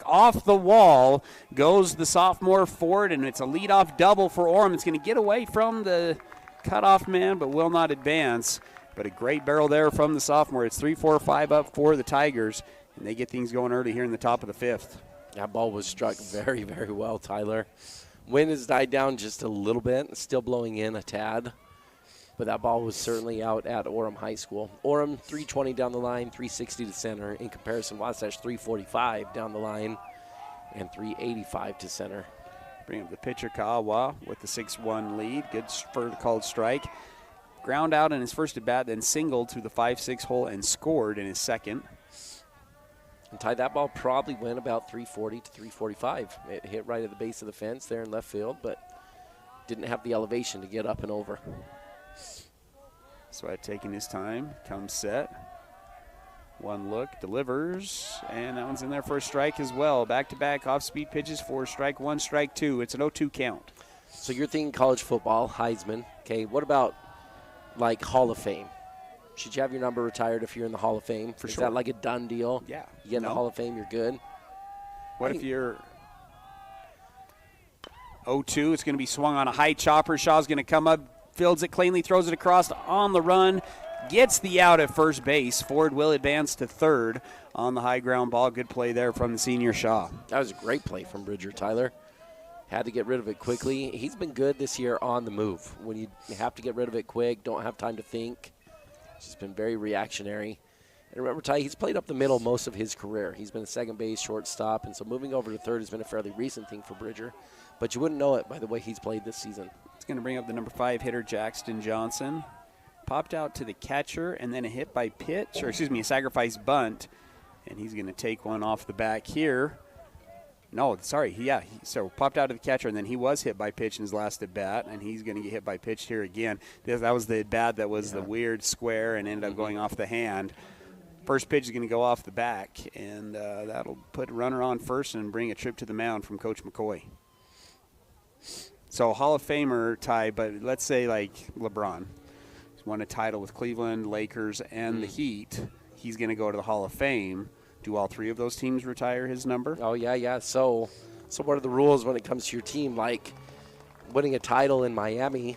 Off the wall goes the sophomore Ford, and it's a leadoff double for Orem. It's going to get away from the cutoff man, but will not advance. But a great barrel there from the sophomore. It's 3-4-5 up for the Tigers, and they get things going early here in the top of the 5th. That ball was struck very, very well, Tyler. Wind has died down just a little bit, still blowing in a tad. But that ball was certainly out at Orem High School. Orem, 320 down the line, 360 to center. In comparison, Wasatch, 345 down the line and 385 to center. Bring up the pitcher, Kawa, with the 6-1 lead. Good for the called strike. Ground out in his first at bat, then singled to the 5-6 hole and scored in his second. And Ty, that ball probably went about 340 to 345. It hit right at the base of the fence there in left field, but didn't have the elevation to get up and over. So taking his time, comes set. One look, delivers, and that one's in there for a strike as well. Back-to-back off-speed pitches for strike 1, strike 2. It's an 0-2 count. So you're thinking college football, Heisman. Okay, what about, like, Hall of Fame? Should you have your number retired if you're in the Hall of Fame? For Is sure. that like a done deal? Yeah. You get in the Hall of Fame, you're good? What if you're 0-2? It's going to be swung on a high chopper. Shaw's going to come up, fields it cleanly, throws it across on the run, gets the out at first base. Ford will advance to third on the high ground ball. Good play there from the senior Shaw. That was a great play from Bridger, Tyler. Had to get rid of it quickly. He's been good this year on the move. When you have to get rid of it quick, don't have time to think. He's just been very reactionary. And remember, Ty, he's played up the middle most of his career. He's been a second base, shortstop, and so moving over to third has been a fairly recent thing for Bridger. But you wouldn't know it by the way he's played this season. It's going to bring up the number 5 hitter, Jackson Johnson. Popped out to the catcher, and then a hit by pitch, or excuse me, a sacrifice bunt. And he's going to take one off the back here. No, sorry, so popped out to the catcher, and then he was hit by pitch in his last at-bat, and he's going to get hit by pitch here again. That was the at-bat that was the weird square and ended up going off the hand. First pitch is going to go off the back, and that'll put a runner on first and bring a trip to the mound from Coach McCoy. So Hall of Famer, Ty, but let's say like LeBron. He's won a title with Cleveland, Lakers, and the Heat. He's going to go to the Hall of Fame. Do all 3 of those teams retire his number? Oh, yeah. So what are the rules when it comes to your team? Like winning a title in Miami,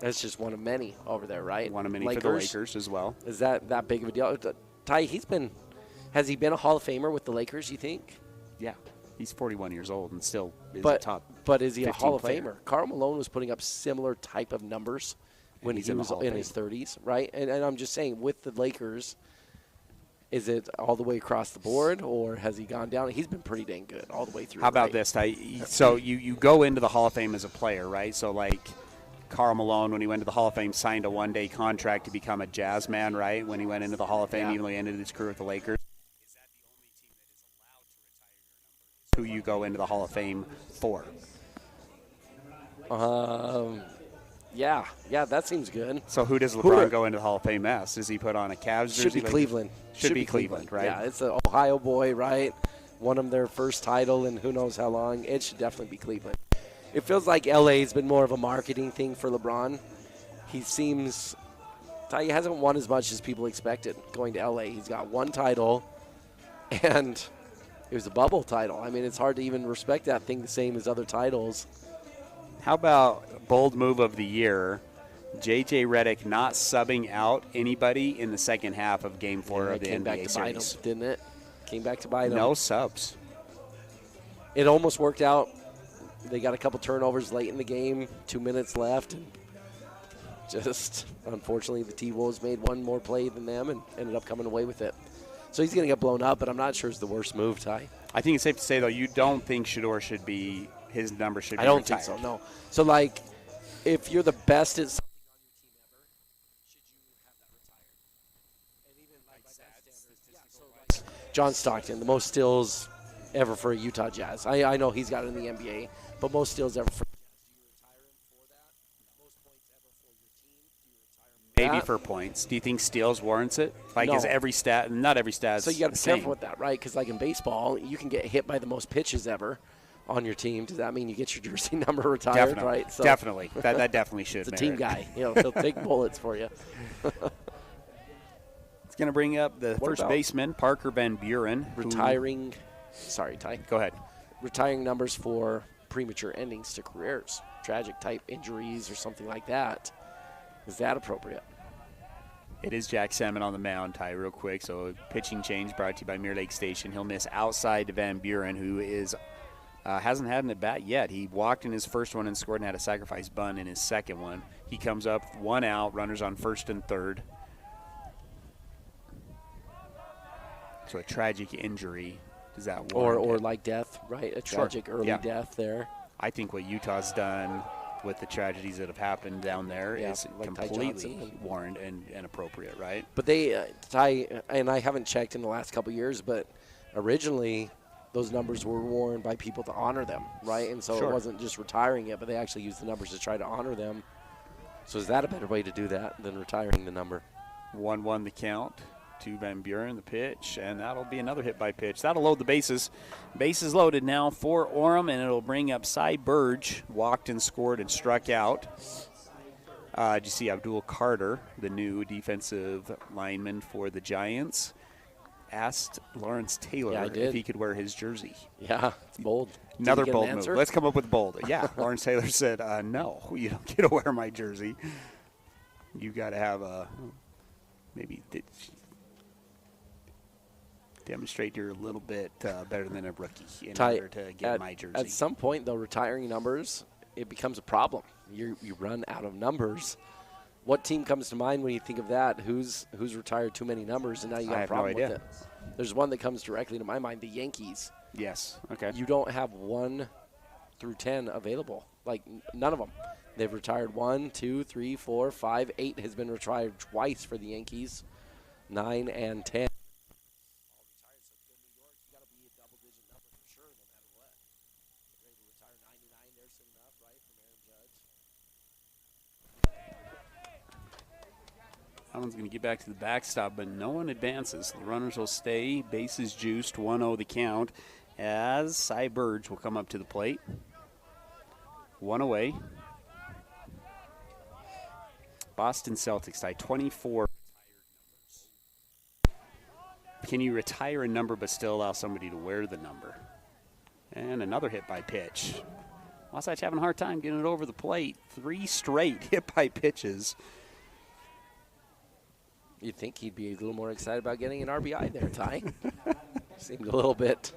that's just one of many over there, right? One of many for the Lakers as well. Is that big of a deal? Ty, has he been a Hall of Famer with the Lakers, you think? Yeah. He's 41 years old and still is a top. But is he a Hall of player. Famer? Karl Malone was putting up similar type of numbers when he was in his 30s, right? And I'm just saying, with the Lakers, is it all the way across the board, or has he gone down? He's been pretty dang good all the way through. How about this, Ty? So you go into the Hall of Fame as a player, right? So like Karl Malone, when he went to the Hall of Fame, signed a one-day contract to become a Jazz man, right? When he went into the Hall of Fame, even though he ended his career with the Lakers. Is that the only team that is allowed to retire your number? Who you go into the Hall of Fame for? Yeah, that seems good. So who does LeBron go into the Hall of Fame as? Does he put on a Cavs jersey? Should be Cleveland. Should be Cleveland, right? Yeah, it's an Ohio boy, right? Won them their first title in who knows how long. It should definitely be Cleveland. It feels like LA has been more of a marketing thing for LeBron. He hasn't won as much as people expected going to LA. He's got one title, and it was a bubble title. I mean, it's hard to even respect that thing the same as other titles. How about bold move of the year? J.J. Redick not subbing out anybody in the second half of Game 4 of the NBA series. Didn't it? Came back to bite him. No subs. It almost worked out. They got a couple turnovers late in the game, 2 minutes left. And just, unfortunately, the T-Wolves made one more play than them and ended up coming away with it. So he's going to get blown up, but I'm not sure it's the worst move, Ty. I think it's safe to say, though, you don't think Shedeur should be, his number should be I don't retired. think so, no. So, like, if you're the best at something on your team ever, should you have that retired? And even like by that standard, John Stockton, the most steals ever for a Utah Jazz. I know he's got it in the NBA, but most steals ever for Jazz. Do you retire him for that? Most points ever for your team? Do you retire him for Maybe that? for points. Do you think steals warrants it? Like, No. is every stat, not every stat. So you got to be careful with that, right? Because like in baseball, you can get hit by the most pitches ever on your team. Does that mean you get your jersey number retired? Definitely, right? So definitely. That definitely should. It's a merit team it. guy. He'll take bullets for you. It's going to bring up the What first about baseman, Parker Van Buren. Retiring. Sorry, Ty. Go ahead. Retiring numbers for premature endings to careers, tragic type injuries or something like that. Is that appropriate? It is Jack Salmon on the mound, Ty, real quick. So pitching change brought to you by Mirror Lake Station. He'll miss outside to Van Buren, who is hasn't had an at-bat yet. He walked in his first one and scored and had a sacrifice bunt in his second one. He comes up, one out, runners on first and third. So a tragic injury. Does that warrant Or it? like death, right? A tragic early death there. I think what Utah's done with the tragedies that have happened down there is like Ty completely Johnson. warranted and appropriate, right? But they, Ty, and I haven't checked in the last couple of years, but originally those numbers were worn by people to honor them, right? And so Sure. it wasn't just retiring it, but they actually used the numbers to try to honor them. So is that a better way to do that than retiring the number? 1-1 the count to Van Buren, the pitch, and that'll be another hit by pitch. That'll load the bases. Bases loaded now for Orem, and it'll bring up Cy Burge, walked and scored and struck out. Did you see Abdul Carter, the new defensive lineman for the Giants, asked Lawrence Taylor if he could wear his jersey. Yeah, it's bold. Another Did he get an bold move. answer? Let's come up with bold. Yeah, Lawrence Taylor said, no, you don't get to wear my jersey. You got to have a maybe. Demonstrate you're a little bit better than a rookie in Ty, order to get my jersey. At some point, though, retiring numbers, it becomes a problem. You run out of numbers. What team comes to mind when you think of that? Who's retired too many numbers, and now you got a problem with it? There's one that comes directly to my mind, the Yankees. Yes, okay. You don't have 1 through 10 available. Like, none of them. They've retired 1, 2, 3, 4, 5, 8 has been retired twice for the Yankees. 9 and 10. That one's going to get back to the backstop, but no one advances. The runners will stay. Bases juiced, 1-0 the count, as Cy Burge will come up to the plate. 1 away. Boston Celtics tie 24. Can you retire a number but still allow somebody to wear the number? And another hit by pitch. Wasatch having a hard time getting it over the plate. 3 straight hit by pitches. You'd think he'd be a little more excited about getting an RBI there, Ty. Seemed a little bit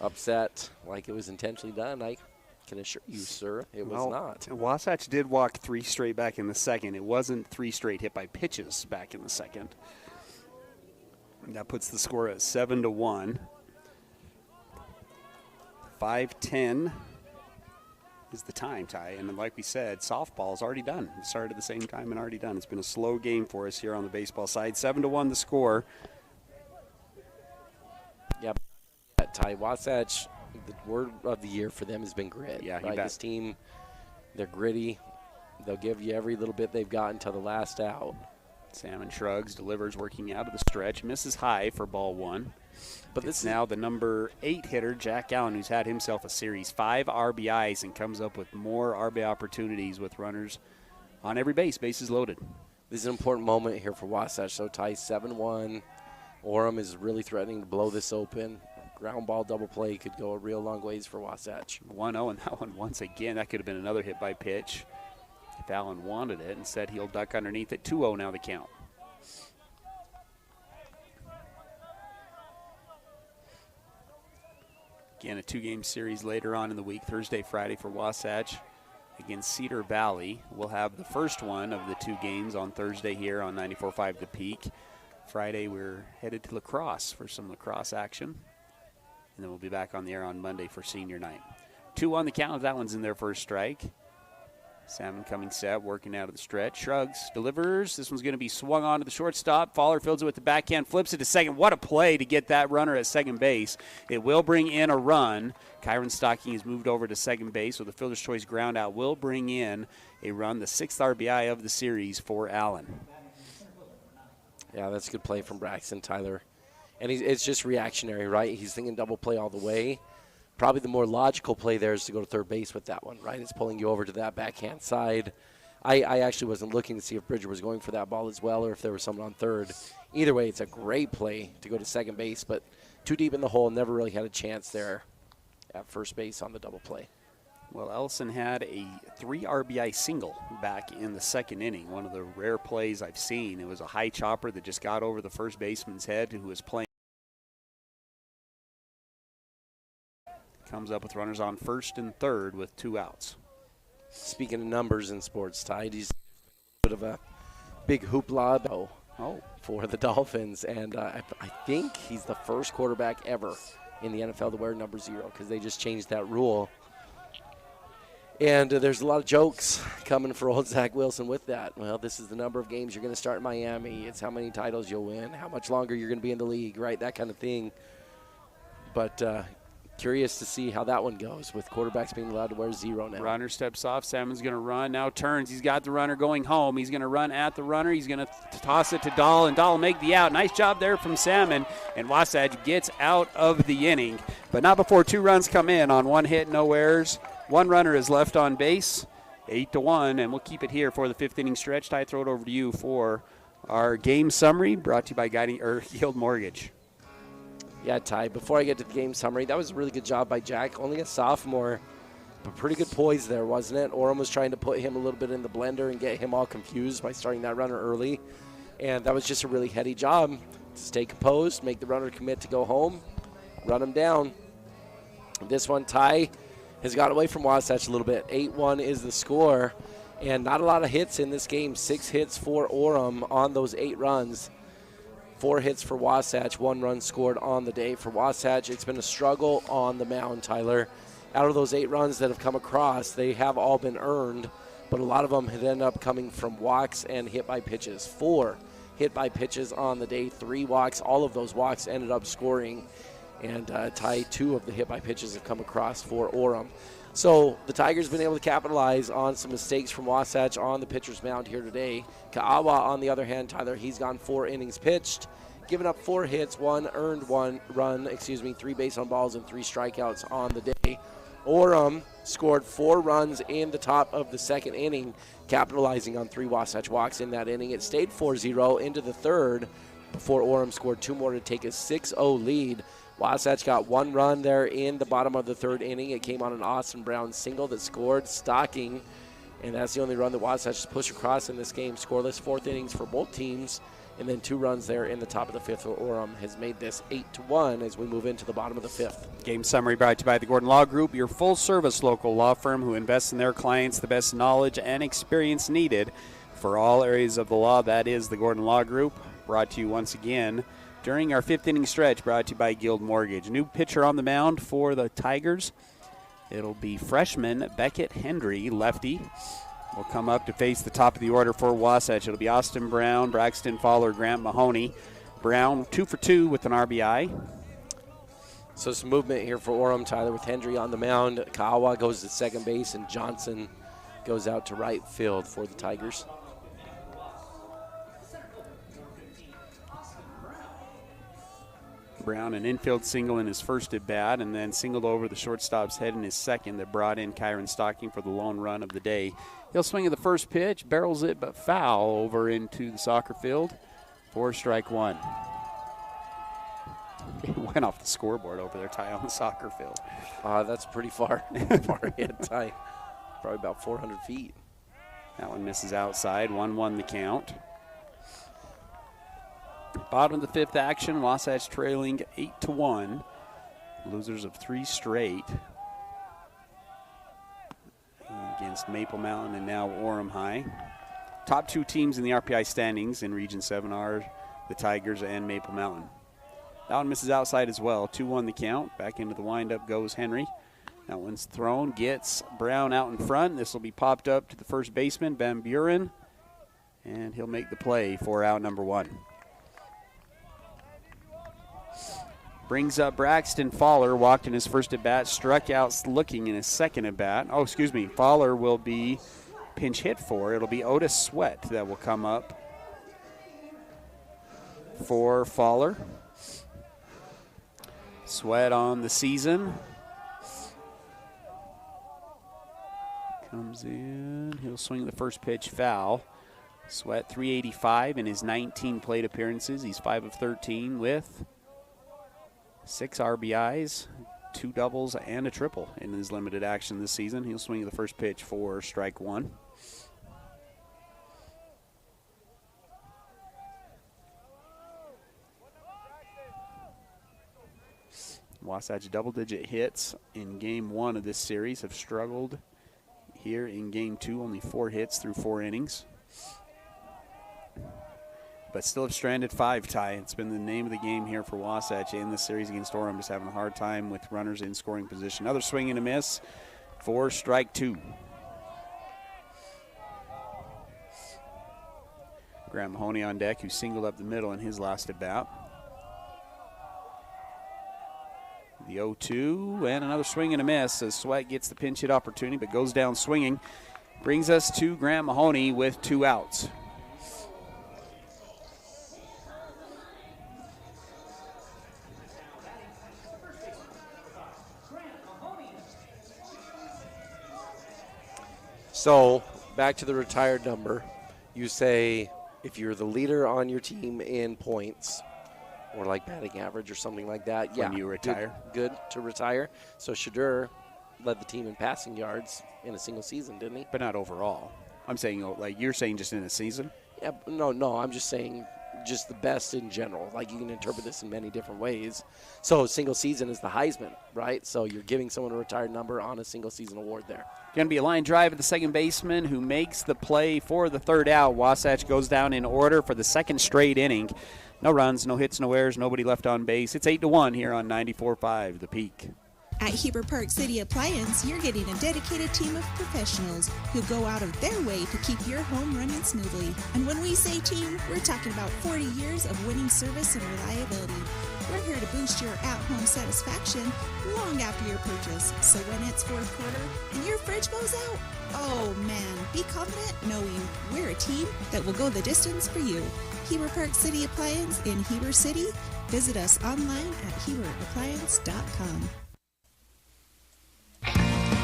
upset, like it was intentionally done. I can assure you, sir, it was not. Wasatch did walk 3 straight back in the second. It wasn't 3 straight hit by pitches back in the second. And that puts the score at 7-1. 5:10 is the time, Ty. And like we said, softball is already done. It started at the same time and already done. It's been a slow game for us here on the baseball side. 7-1 the score. Yep. Ty, Wasatch, the word of the year for them has been grit. Yeah, right? This team, they're gritty. They'll give you every little bit they've got until the last out. Salmon shrugs, delivers, working out of the stretch. Misses high for ball 1. But this is now the number 8 hitter, Jack Allen, who's had himself a series. 5 RBIs and comes up with more RBI opportunities with runners on every base. Bases loaded. This is an important moment here for Wasatch. So tie 7-1. Orem is really threatening to blow this open. Ground ball double play could go a real long ways for Wasatch. 1-0, and that one once again, that could have been another hit by pitch if Allen wanted it and said he'll duck underneath it. 2-0 now the count. Again, a 2-game series later on in the week, Thursday, Friday for Wasatch against Cedar Valley. We'll have the first one of the 2 games on Thursday here on 94.5 The Peak. Friday, we're headed to La Crosse for some lacrosse action. And then we'll be back on the air on Monday for senior night. 2 on the count. That one's in their first strike. Salmon coming set, working out of the stretch. Shrugs, delivers. This one's going to be swung on to the shortstop. Faller fields it with the backhand, flips it to second. What a play to get that runner at second base. It will bring in a run. Kyron Stocking has moved over to second base, so the fielder's choice ground out will bring in a run, the 6th RBI of the series for Allen. Yeah, that's a good play from Braxton Tyler. And it's just reactionary, right? He's thinking double play all the way. Probably the more logical play there is to go to third base with that one, right? It's pulling you over to that backhand side. I actually wasn't looking to see if Bridger was going for that ball as well or if there was someone on third. Either way, it's a great play to go to second base, but too deep in the hole, never really had a chance there at first base on the double play. Well, Ellison had a 3 RBI single back in the second inning, one of the rare plays I've seen. It was a high chopper that just got over the first baseman's head who was playing. Comes up with runners on first and third with 2 outs. Speaking of numbers in sports, Ty, he's a bit of a big hoopla for the Dolphins. And I think he's the first quarterback ever in the NFL to wear number 0 because they just changed that rule. And there's a lot of jokes coming for old Zach Wilson with that. Well, this is the number of games you're going to start in Miami. It's how many titles you'll win, how much longer you're going to be in the league, right? That kind of thing. But curious to see how that one goes with quarterbacks being allowed to wear 0 now. Runner steps off. Salmon's going to run. Now turns. He's got the runner going home. He's going to run at the runner. He's going to toss it to Dahl, and Dahl will make the out. Nice job there from Salmon. And Wasatch gets out of the inning, but not before 2 runs come in on 1 hit, no errors. 1 runner is left on base. 8-1, and we'll keep it here for the 5th inning stretch. Ty, throw it over to you for our game summary brought to you by Yield Mortgage. Yeah, Ty, before I get to the game summary, that was a really good job by Jack. Only a sophomore, but pretty good poise there, wasn't it? Orem was trying to put him a little bit in the blender and get him all confused by starting that runner early. And that was just a really heady job. stay composed, make the runner commit to go home, run them down. This one, Ty has got away from Wasatch a little bit. 8-1 is the score, and not a lot of hits in this game. 6 hits for Orem on those 8 runs. 4 hits for Wasatch, 1 run scored on the day for Wasatch. It's been a struggle on the mound, Tyler. Out of those 8 runs that have come across, they have all been earned, but a lot of them had ended up coming from walks and hit by pitches. 4 hit by pitches on the day, 3 walks. All of those walks ended up scoring, and Ty, 2 of the hit by pitches have come across for Orem. So the Tigers been able to capitalize on some mistakes from Wasatch on the pitcher's mound here today. Ka'awa, on the other hand, Tyler, he's gone 4 innings pitched, given up 4 hits, 1 earned 1 run, 3 base on balls and 3 strikeouts on the day. Orem scored 4 runs in the top of the 2nd inning, capitalizing on 3 Wasatch walks in that inning. It stayed 4-0 into the 3rd before Orem scored 2 more to take a 6-0 lead. Wasatch got 1 run there in the bottom of the 3rd inning. It came on an Austin Brown single that scored Stocking, and that's the only run that Wasatch has pushed across in this game. Scoreless 4th innings for both teams, and then 2 runs there in the top of the 5th. Orem has made this 8-1 as we move into the bottom of the 5th. Game summary brought to you by the Gordon Law Group, your full-service local law firm who invests in their clients the best knowledge and experience needed for all areas of the law. That is the Gordon Law Group, brought to you once again during our 5th inning stretch, brought to you by Guild Mortgage. New pitcher on the mound for the Tigers. It'll be freshman Beckett Hendry, lefty, will come up to face the top of the order for Wasatch. It'll be Austin Brown, Braxton Fowler, Grant Mahoney. Brown 2 for 2 with an RBI. So some movement here for Orem, Tyler, with Hendry on the mound. Ka'awa goes to second base, and Johnson goes out to right field for the Tigers. Brown, an infield single in his first at bat, and then singled over the shortstop's head in his second that brought in Kyron Stocking for the lone run of the day. He'll swing at the first pitch, barrels it but foul over into the soccer field for strike 1. It went off the scoreboard over there, Ty, on the soccer field. That's pretty far ahead, Ty. Probably about 400 feet. That one misses outside. 1-1 the count. Bottom of the 5th action, Wasatch trailing 8-1. Losers of 3 straight against Maple Mountain and now Orem High. Top 2 teams in the RPI standings in Region 7 are the Tigers and Maple Mountain. That one misses outside as well. 2-1 the count. Back into the windup goes Henry. That one's thrown, gets Brown out in front. This will be popped up to the first baseman, Van Buren, and he'll make the play for out number 1. Brings up Braxton Fowler, walked in his first at-bat, struck out looking in his second at-bat. Fowler will be pinch hit for. It'll be Otis Sweat that will come up for Fowler. Sweat on the season. Comes in. He'll swing the first pitch foul. Sweat 385 in his 19 plate appearances. He's 5 of 13 with 6 RBIs, 2 doubles, and a triple in his limited action this season. He'll swing the first pitch for strike 1. Wasatch double-digit hits in Game 1 of this series have struggled here in Game 2. Only 4 hits through 4 innings. But still have stranded 5, Ty. It's been the name of the game here for Wasatch in this series against Orem, just having a hard time with runners in scoring position. Another swing and a miss for strike 2. Graham Mahoney on deck, who singled up the middle in his last at-bat. The 0-2, and another swing and a miss as Sweat gets the pinch hit opportunity, but goes down swinging. Brings us to Graham Mahoney with 2 outs. So, back to the retired number. You say if you're the leader on your team in points, or like batting average or something like that, when you retire. Good to retire. So Shadur led the team in passing yards in a single season, didn't he? But not overall. I'm saying, like you're saying just in a season? Yeah, no, I'm just saying just the best in general. Like, you can interpret this in many different ways. So single season is the Heisman, right? So you're giving someone a retired number on a single season award there. Going to be a line drive at the second baseman who makes the play for the third out. Wasatch goes down in order for the second straight inning. No runs, no hits, no errors, nobody left on base. It's 8-1 here on 94.5 The Peak. At Heber Park City Appliance, you're getting a dedicated team of professionals who go out of their way to keep your home running smoothly. And when we say team, we're talking about 40 years of winning service and reliability. We're here to boost your at-home satisfaction long after your purchase. So when it's fourth quarter and your fridge goes out, oh man, be confident knowing we're a team that will go the distance for you. Heber Park City Appliance in Heber City. Visit us online at heberappliance.com.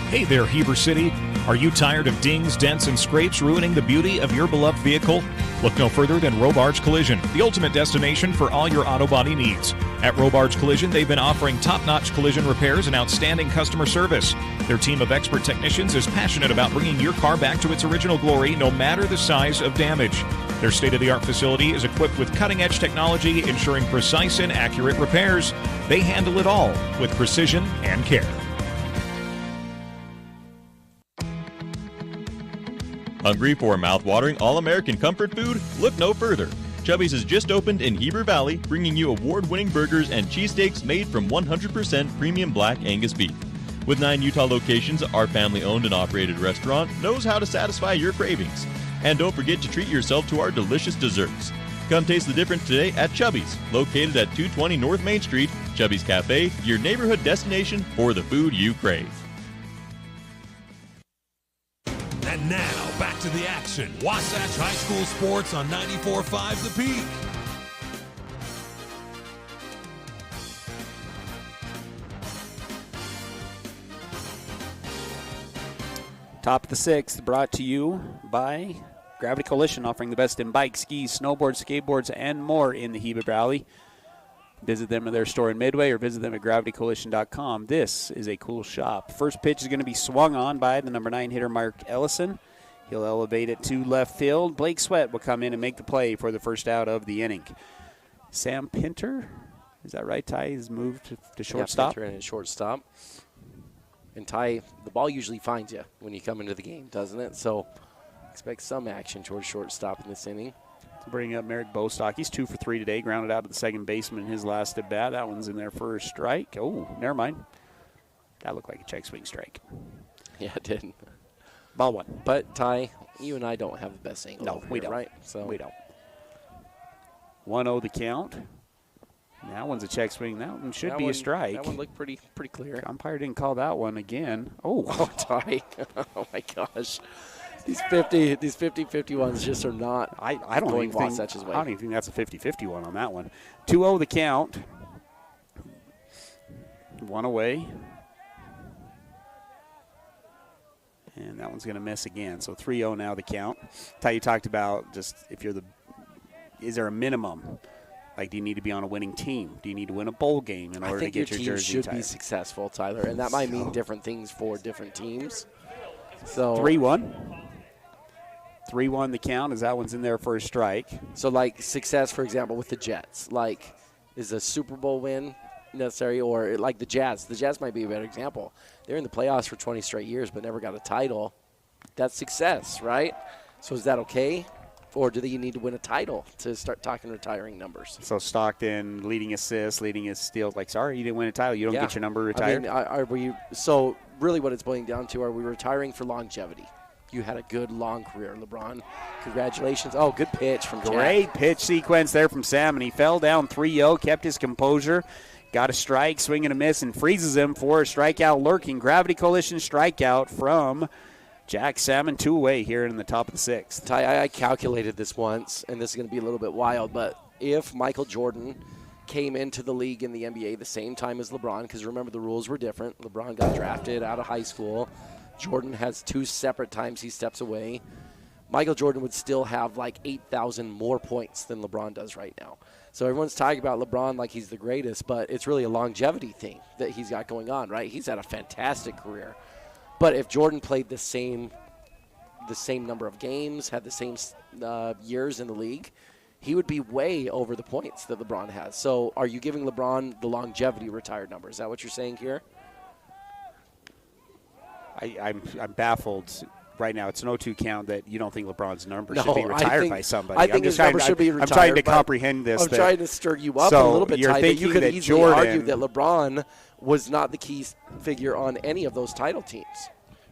Hey there, Heber City. Are you tired of dings, dents, and scrapes ruining the beauty of your beloved vehicle? Look no further than Robards Collision, the ultimate destination for all your auto body needs. At Robards Collision, they've been offering top-notch collision repairs and outstanding customer service. Their team of expert technicians is passionate about bringing your car back to its original glory, no matter the size of damage. Their state-of-the-art facility is equipped with cutting-edge technology, ensuring precise and accurate repairs. They handle it all with precision and care. Hungry for mouth-watering, all-American comfort food? Look no further. Chubby's has just opened in Heber Valley, bringing you award-winning burgers and cheesesteaks made from 100% premium black Angus beef. With 9 Utah locations, our family-owned and operated restaurant knows how to satisfy your cravings. And don't forget to treat yourself to our delicious desserts. Come taste the difference today at Chubby's, located at 220 North Main Street. Chubby's Cafe, your neighborhood destination for the food you crave. And now, back to the action. Wasatch High School Sports on 94.5 The Peak. Top of the sixth, brought to you by Gravity Coalition, offering the best in bikes, skis, snowboards, skateboards, and more in the Heber Valley. Visit them at their store in Midway or visit them at gravitycoalition.com. This is a cool shop. First pitch is going to be swung on by the number 9 hitter, Mark Ellison. He'll elevate it to left field. Blake Sweat will come in and make the play for the first out of the inning. Sam Pinter, is that right, Ty? Has moved to shortstop. Yeah, Pinter in shortstop. And Ty, the ball usually finds you when you come into the game, doesn't it? So expect some action towards shortstop in this inning. To bring up Merrick Bostock. He's 2 for 3 today, grounded out to the second baseman in his last at bat. That one's in there for a strike. Oh, never mind. That looked like a check swing strike. Yeah, it did. Ball one. But, Ty, you and I don't have the best angle. No, we don't. Right? So we don't. 1-0 the count. That one's a check swing. That one should be a strike. That one looked pretty clear. Umpire didn't call that one again. Oh, Ty. Oh, my gosh. These 50-50 ones just are not I don't going even Wasatch's way. I don't even think that's a 50-50 one on that one. 2-0 the count. One away. And that one's going to miss again. So 3-0 now the count. Ty, you talked about just if you're is there a minimum? Like, do you need to be on a winning team? Do you need to win a bowl game in order to get your jersey? I think your team should be successful, Tyler, and that might mean different things for different teams. So 3-1. 3-1 the count as that one's in there for a strike. So, like, success, for example, with the Jets. Like, is a Super Bowl win necessary? Or, like, the Jazz. The Jazz might be a better example. They're in the playoffs for 20 straight years but never got a title. That's success, right? So is that okay? Or do they need to win a title to start talking retiring numbers? So Stockton leading assists, leading his steals. Like, sorry, you didn't win a title. You don't get your number retired. I mean, so really what it's boiling down to, are we retiring for longevity? You had a good, long career, LeBron. Congratulations. Oh, good pitch from Jack. Great pitch sequence there from Sam, and he fell down 3-0, kept his composure, got a strike, swing and a miss, and freezes him for a strikeout lurking. Gravity Coalition strikeout from Jack Salmon, 2 away here in the top of the sixth. Ty, I calculated this once, and this is going to be a little bit wild, but if Michael Jordan came into the league in the NBA the same time as LeBron, because remember the rules were different. LeBron got drafted out of high school. Jordan has 2 separate times he steps away. Michael Jordan would still have like 8,000 more points than LeBron does right now. So everyone's talking about LeBron like he's the greatest, but it's really a longevity thing that he's got going on, right? He's had a fantastic career. But if Jordan played the same number of games, had the same years in the league, he would be way over the points that LeBron has. So are you giving LeBron the longevity retired number? Is that what you're saying here? I'm baffled right now. It's an 0-2 count that you don't think LeBron's number should be retired by somebody. I think his number should be retired. I'm trying to comprehend this. I'm trying to stir you up a little bit, Ty, that you could easily argue that LeBron was not the key figure on any of those title teams.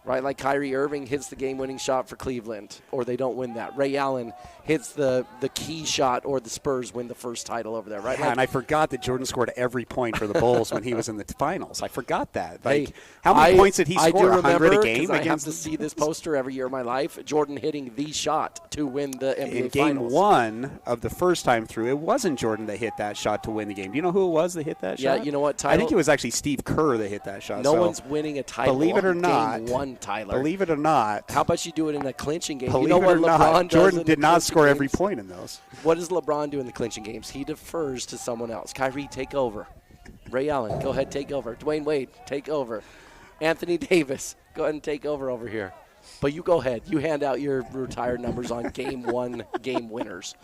Right, like Kyrie Irving hits the game-winning shot for Cleveland, or they don't win that. Ray Allen hits the key shot, or the Spurs win the first title over there, right? Yeah, and I forgot that Jordan scored every point for the Bulls when he was in the finals. I forgot that. Like, how many points did he score? 100 a game? I have to see this poster every year of my life. Jordan hitting the shot to win the NBA in Finals. Game 1 of the first time through, it wasn't Jordan that hit that shot to win the game. Do you know who it was that hit that shot? Yeah, you know what, Tyler? I think it was actually Steve Kerr that hit that shot. No one's winning a title. Believe it or not, Game 1, Tyler. Believe it or not. How about you do it in a clinching game? Believe you know it or what LeBron not, does Jordan in did the not score games? every point in those. What does LeBron do in the clinching games? He defers to someone else. Kyrie, take over. Ray Allen, go ahead, take over. Dwayne Wade, take over. Anthony Davis, go ahead and take over here. But you go ahead. You hand out your retired numbers on Game 1 game winners.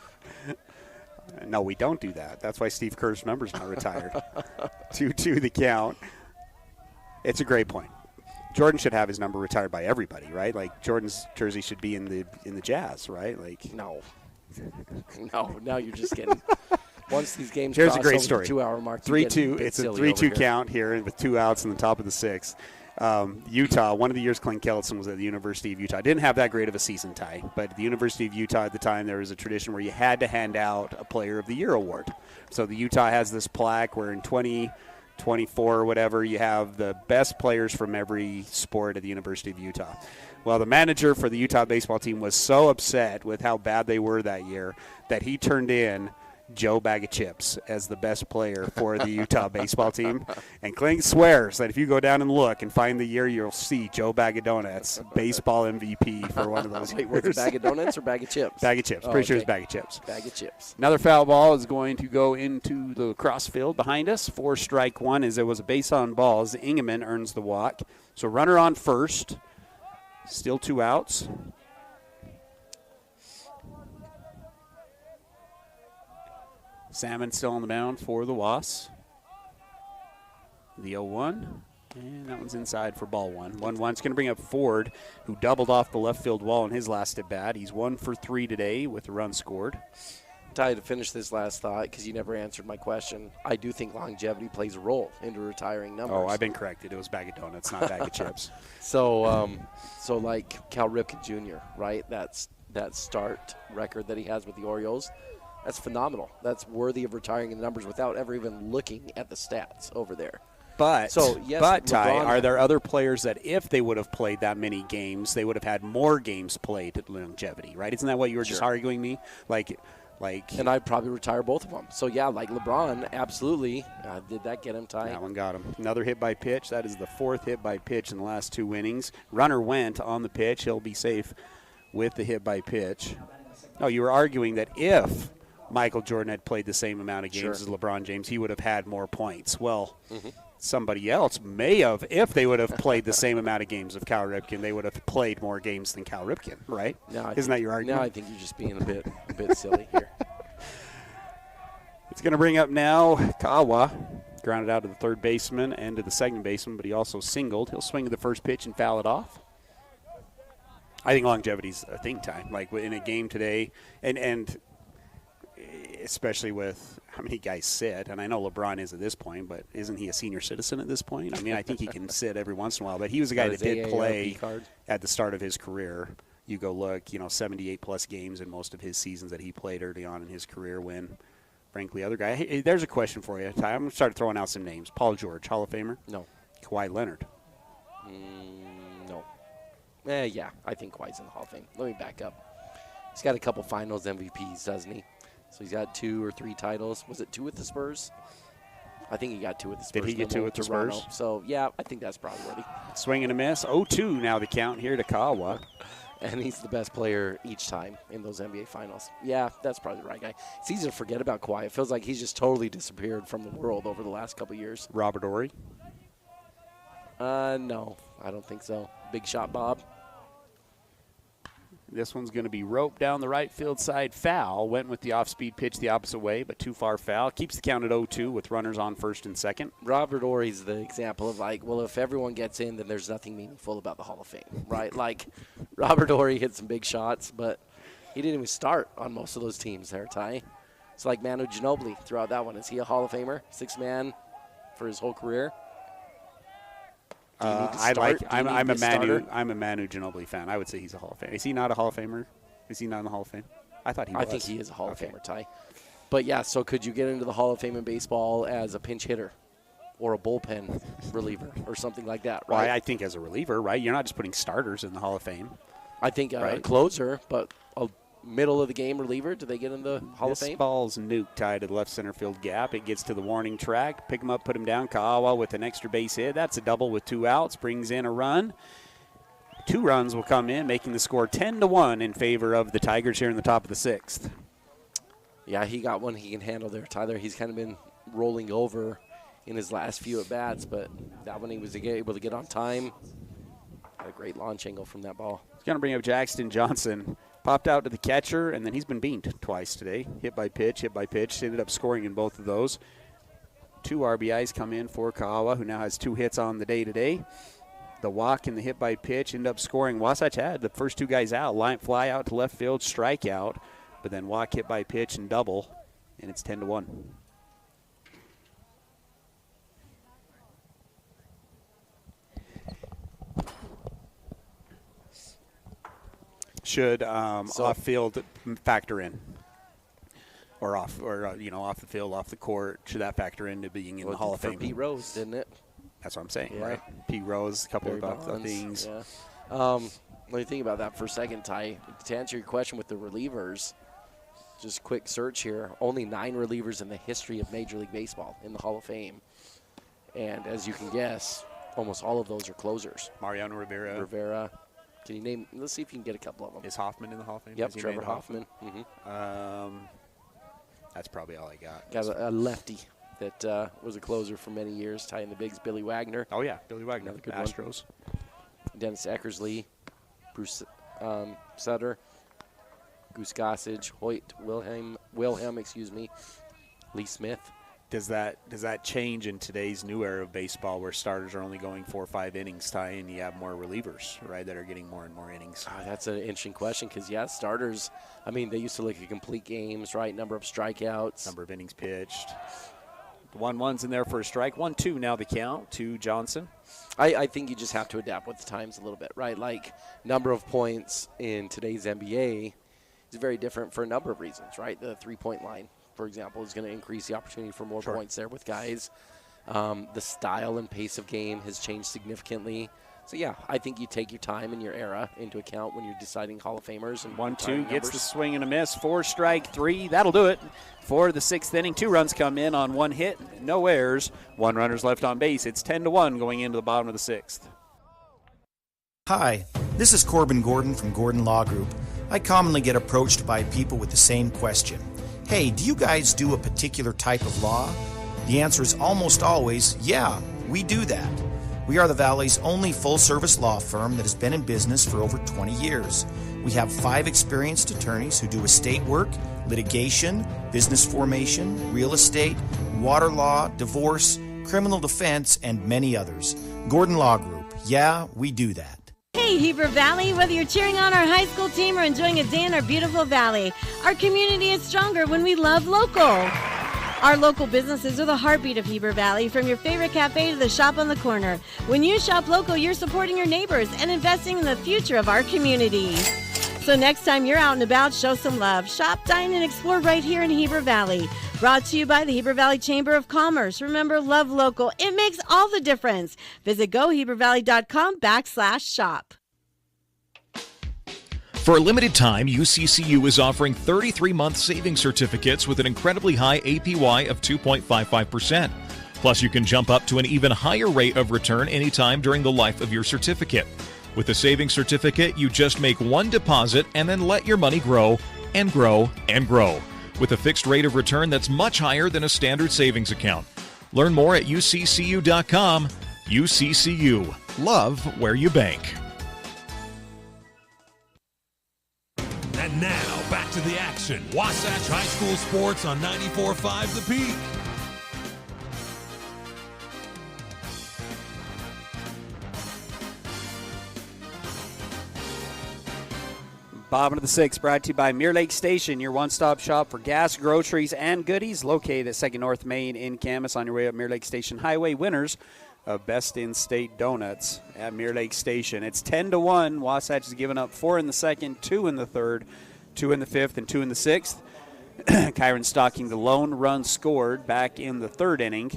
No, we don't do that. That's why Steve Kerr's number's not retired. 2-2 the count. It's a great point. Jordan should have his number retired by everybody, right? Like Jordan's jersey should be in the Jazz, right? Like no, now you're just kidding. Once these games here's cross a great over story. The 2-hour mark, 3-2. It's a 3-2 count here with 2 outs in the top of the 6th. Utah, one of the years Clint Kelson was at the University of Utah. Didn't have that great of a season, Ty, but at the University of Utah at the time, there was a tradition where you had to hand out a Player of the Year award. So the Utah has this plaque where in 2024 or whatever, you have the best players from every sport at the University of Utah. Well, the manager for the Utah baseball team was so upset with how bad they were that year that he turned in Joe Bag of Chips as the best player for the Utah baseball team. And Clint swears that if you go down and look and find the year, you'll see Joe Bag of Donuts, baseball MVP for one of those Wait, was it Bag of Donuts or Bag of Chips? Bag of Chips. Pretty sure it's Bag of Chips. Bag of Chips. Another foul ball is going to go into the cross field behind us. 4 strike 1 as it was a base on ball as Ingeman earns the walk. So runner on first. Still 2 outs. Salmon still on the mound for the Wasps. The 0-1. And that one's inside for ball 1. 1-1. It's going to bring up Ford, who doubled off the left field wall in his last at bat. He's 1 for 3 today with a run scored. Ty, to finish this last thought, because you never answered my question, I do think longevity plays a role into retiring numbers. Oh, I've been corrected. It was Bag of Donuts, not Bag of Chips. So like Cal Ripken Jr., right? That start record that he has with the Orioles, that's phenomenal. That's worthy of retiring the numbers without ever even looking at the stats over there. But, Ty, are there other players that if they would have played that many games, they would have had more games played at longevity, right? Isn't that what you were just arguing me? And I'd probably retire both of them. So, yeah, like LeBron, absolutely. Did that get him, Ty? That one got him. Another hit by pitch. That is the 4th hit by pitch in the last 2 innings. Runner went on the pitch. He'll be safe with the hit by pitch. No, you were arguing that if Michael Jordan had played the same amount of games as LeBron James, he would have had more points. Well, somebody else may have. If they would have played the same amount of games of Cal Ripken, they would have played more games than Cal Ripken, right? Isn't that your argument? No, I think you're just being a bit silly here. It's going to bring up now Kawa. Grounded out to the third baseman and to the second baseman, but he also singled. He'll swing at the first pitch and foul it off. I think longevity's a thing, Ty. Like in a game today, and especially with how many guys sit, and I know LeBron is at this point, but isn't he a senior citizen at this point? I mean, I think he can sit every once in a while, but he was a guy that did play at the start of his career. You go look, 78-plus games in most of his seasons that he played early on in his career when, frankly, other guy. Hey, there's a question for you, Ty. I'm going to start throwing out some names. Paul George, Hall of Famer? No. Kawhi Leonard? No. Yeah, I think Kawhi's in the Hall of Fame. Let me back up. He's got a couple finals MVPs, doesn't he? So he's got 2 or 3 titles. Was it 2 with the Spurs? I think he got 2 with the Spurs. Did he get 2 with the Spurs? So, yeah, I think that's probably worthy. Swing and a miss. 0-2 now the count here to Kawa. And he's the best player each time in those NBA Finals. Yeah, that's probably the right guy. It's easy to forget about Kawhi. It feels like he's just totally disappeared from the world over the last couple years. Robert Horry? No, I don't think so. Big Shot Bob? This one's going to be roped down the right field side, foul. Went with the off-speed pitch the opposite way, but too far foul. Keeps the count at 0-2 with runners on first and second. Robert Ory's the example of if everyone gets in, then there's nothing meaningful about the Hall of Fame, right? Robert Ory hit some big shots, but he didn't even start on most of those teams there, Ty. It's like Manu Ginobili throughout that one. Is he a Hall of Famer? 6-man for his whole career? I'm a Manu Ginobili fan. I would say he's a Hall of Famer. Is he not a Hall of Famer? Is he not in the Hall of Fame? I thought he was. I think he is a Hall of Famer, Ty. But yeah, so could you get into the Hall of Fame in baseball as a pinch hitter or a bullpen reliever or something like that, right? Well, I think as a reliever, right? You're not just putting starters in the Hall of Fame. I think a closer, but a middle of the game reliever, do they get in the Hall of Fame? This ball's nuked tied to the left center field gap. It gets to the warning track. Pick him up, put him down. Kaawa with an extra base hit. That's a double with 2 outs. Brings in a run. 2 runs will come in, making the score 10-1 in favor of the Tigers here in the top of the 6th. Yeah, he got one he can handle there, Tyler. He's kind of been rolling over in his last few at-bats, but that one he was able to get on time. Got a great launch angle from that ball. He's going to bring up Jackson Johnson. Popped out to the catcher, and then he's been beamed twice today. Hit by pitch. Ended up scoring in both of those. 2 RBIs come in for Kaawa, who now has 2 hits on the day today. The walk and the hit by pitch end up scoring. Wasatch had the first 2 guys out. Line fly out to left field, strikeout. But then walk, hit by pitch, and double. And it's 10-1. Should off-field factor in, or off the field, off the court? Should that factor into being in the Hall of Fame? Pete Rose, didn't it? That's what I'm saying, right? Pete Rose, a couple of other things. Yeah. Let me think about that for a second, Ty. To answer your question with the relievers, just quick search here. Only 9 relievers in the history of Major League Baseball in the Hall of Fame, and as you can guess, almost all of those are closers. Mariano Rivera. Can you name? Let's see if you can get a couple of them. Is Hoffman in the Hall of Fame? Yep, Trevor Hoffman. Mm-hmm. That's probably all I got. Got a lefty that was a closer for many years, tying the bigs. Billy Wagner. Oh yeah, Billy Wagner. Another good Astros. One. Dennis Eckersley, Bruce Sutter, Goose Gossage, Hoyt Wilhelm, Lee Smith. Does that change in today's new era of baseball where starters are only going 4 or 5 innings, Ty, and you have more relievers, right, that are getting more and more innings? That's an interesting question because, starters, they used to look at complete games, right, number of strikeouts. Number of innings pitched. The 1-1's in there for a strike. 1-2 now the count to Johnson. I think you just have to adapt with the times a little bit, right? Like number of points in today's NBA is very different for a number of reasons, right? The 3-point line, for example, is going to increase the opportunity for more points there with guys. The style and pace of game has changed significantly. So, I think you take your time and your era into account when you're deciding Hall of Famers. And 1-2 gets the swing and a miss. 4 strike, 3. That'll do it for the 6th inning. 2 runs come in on 1 hit. No errors. 1 runner's left on base. It's 10-1 going into the bottom of the 6th. Hi, this is Corbin Gordon from Gordon Law Group. I commonly get approached by people with the same question. Hey, do you guys do a particular type of law? The answer is almost always, yeah, we do that. We are the Valley's only full-service law firm that has been in business for over 20 years. We have 5 experienced attorneys who do estate work, litigation, business formation, real estate, water law, divorce, criminal defense, and many others. Gordon Law Group, yeah, we do that. Hey, Heber Valley, whether you're cheering on our high school team or enjoying a day in our beautiful valley, our community is stronger when we love local. Our local businesses are the heartbeat of Heber Valley, from your favorite cafe to the shop on the corner. When you shop local, you're supporting your neighbors and investing in the future of our community. So next time you're out and about, show some love. Shop, dine, and explore right here in Heber Valley. Brought to you by the Heber Valley Chamber of Commerce. Remember, love local. It makes all the difference. Visit gohebervalley.com/shop. For a limited time, UCCU is offering 33-month savings certificates with an incredibly high APY of 2.55%. Plus, you can jump up to an even higher rate of return anytime during the life of your certificate. With a savings certificate, you just make one deposit and then let your money grow and grow and grow, with a fixed rate of return that's much higher than a standard savings account. Learn more at uccu.com. UCCU. Love where you bank. And now, back to the action. Wasatch High School Sports on 94.5 The Peak. Bottom of the sixth, brought to you by Mirror Lake Station, your one-stop shop for gas, groceries, and goodies. Located at 2nd North Main in Camas on your way up Mirror Lake Station Highway. Winners of Best in-State Donuts at Mirror Lake Station. It's 10-1. Wasatch has given up 4 in the second, 2 in the third, 2 in the fifth, and 2 in the sixth. Kyron Stocking, the lone run scored back in the third inning,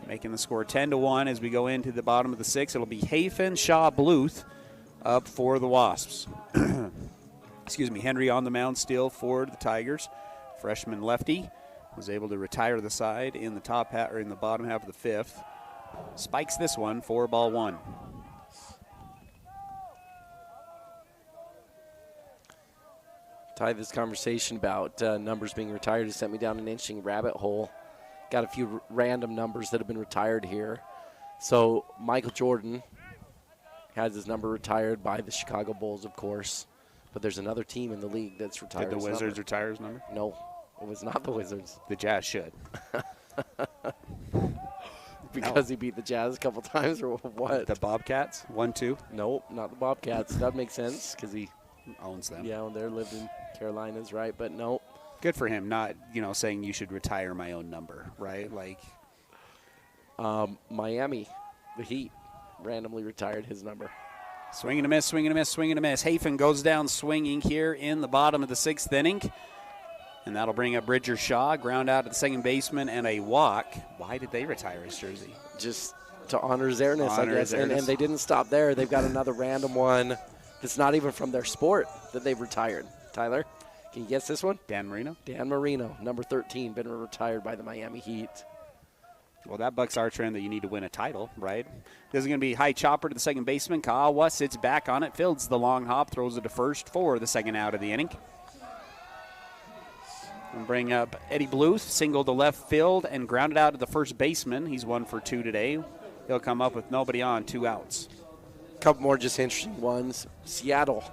making the score 10-1 as we go into the bottom of the sixth. It'll be Hafen, Shaw, Bluth up for the Wasps. Henry on the mound still for the Tigers. Freshman lefty was able to retire the side in the in the bottom half of the fifth. Spikes this one for ball one. Ty, this conversation about numbers being retired has sent me down an interesting rabbit hole. Got a few random numbers that have been retired here. So Michael Jordan has his number retired by the Chicago Bulls, of course. But there's another team in the league that's retired. Did the Wizards retire his number? No, it was not the Wizards. The Jazz should. Because he beat the Jazz a couple times, or what? The Bobcats? 1-2? Nope, not the Bobcats. That makes sense because he owns them. Yeah, they're lived in Carolinas, right? But no. Good for him. Not, saying you should retire my own number, right? Like, Miami, the Heat, randomly retired his number. Swing and a miss, swing and a miss, swing and a miss. Hafen goes down swinging here in the bottom of the sixth inning. And that'll bring up Bridger Shaw, ground out to the second baseman, and a walk. Why did they retire his jersey? Just to honor his airness, I guess. And they didn't stop there. They've got another random one that's not even from their sport that they've retired. Tyler, can you guess this one? Dan Marino? Dan Marino, number 13, been retired by the Miami Heat. Well, that bucks our trend that you need to win a title, right? This is going to be high chopper to the second baseman. Ka'awa sits back on it, fields the long hop, throws it to first for the second out of the inning. And bring up Eddie Bluth, single to left field and grounded out to the first baseman. He's 1 for 2 today. He'll come up with nobody on, 2 outs. A couple more just interesting ones. Seattle.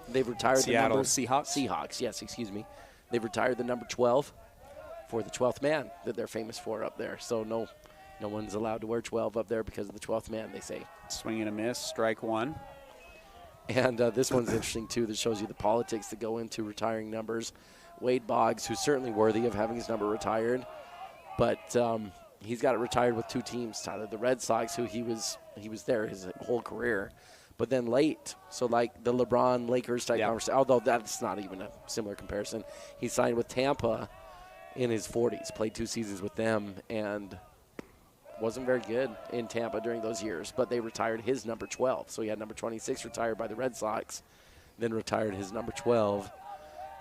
They've retired the number. Seahawks? Seahawks, yes, excuse me. They've retired the number 12 for the 12th man that they're famous for up there. So no one's allowed to wear 12 up there because of the 12th man, they say. Swing and a miss, strike one. And this one's interesting, too, that shows you the politics that go into retiring numbers. Wade Boggs, who's certainly worthy of having his number retired, but he's got it retired with 2 teams, Tyler. The Red Sox, who he was there his whole career, but then late. So like the LeBron Lakers type conversation, although that's not even a similar comparison. He signed with Tampa in his 40s, played 2 seasons with them, and wasn't very good in Tampa during those years. But they retired his number 12. So he had number 26 retired by the Red Sox, then retired his number 12.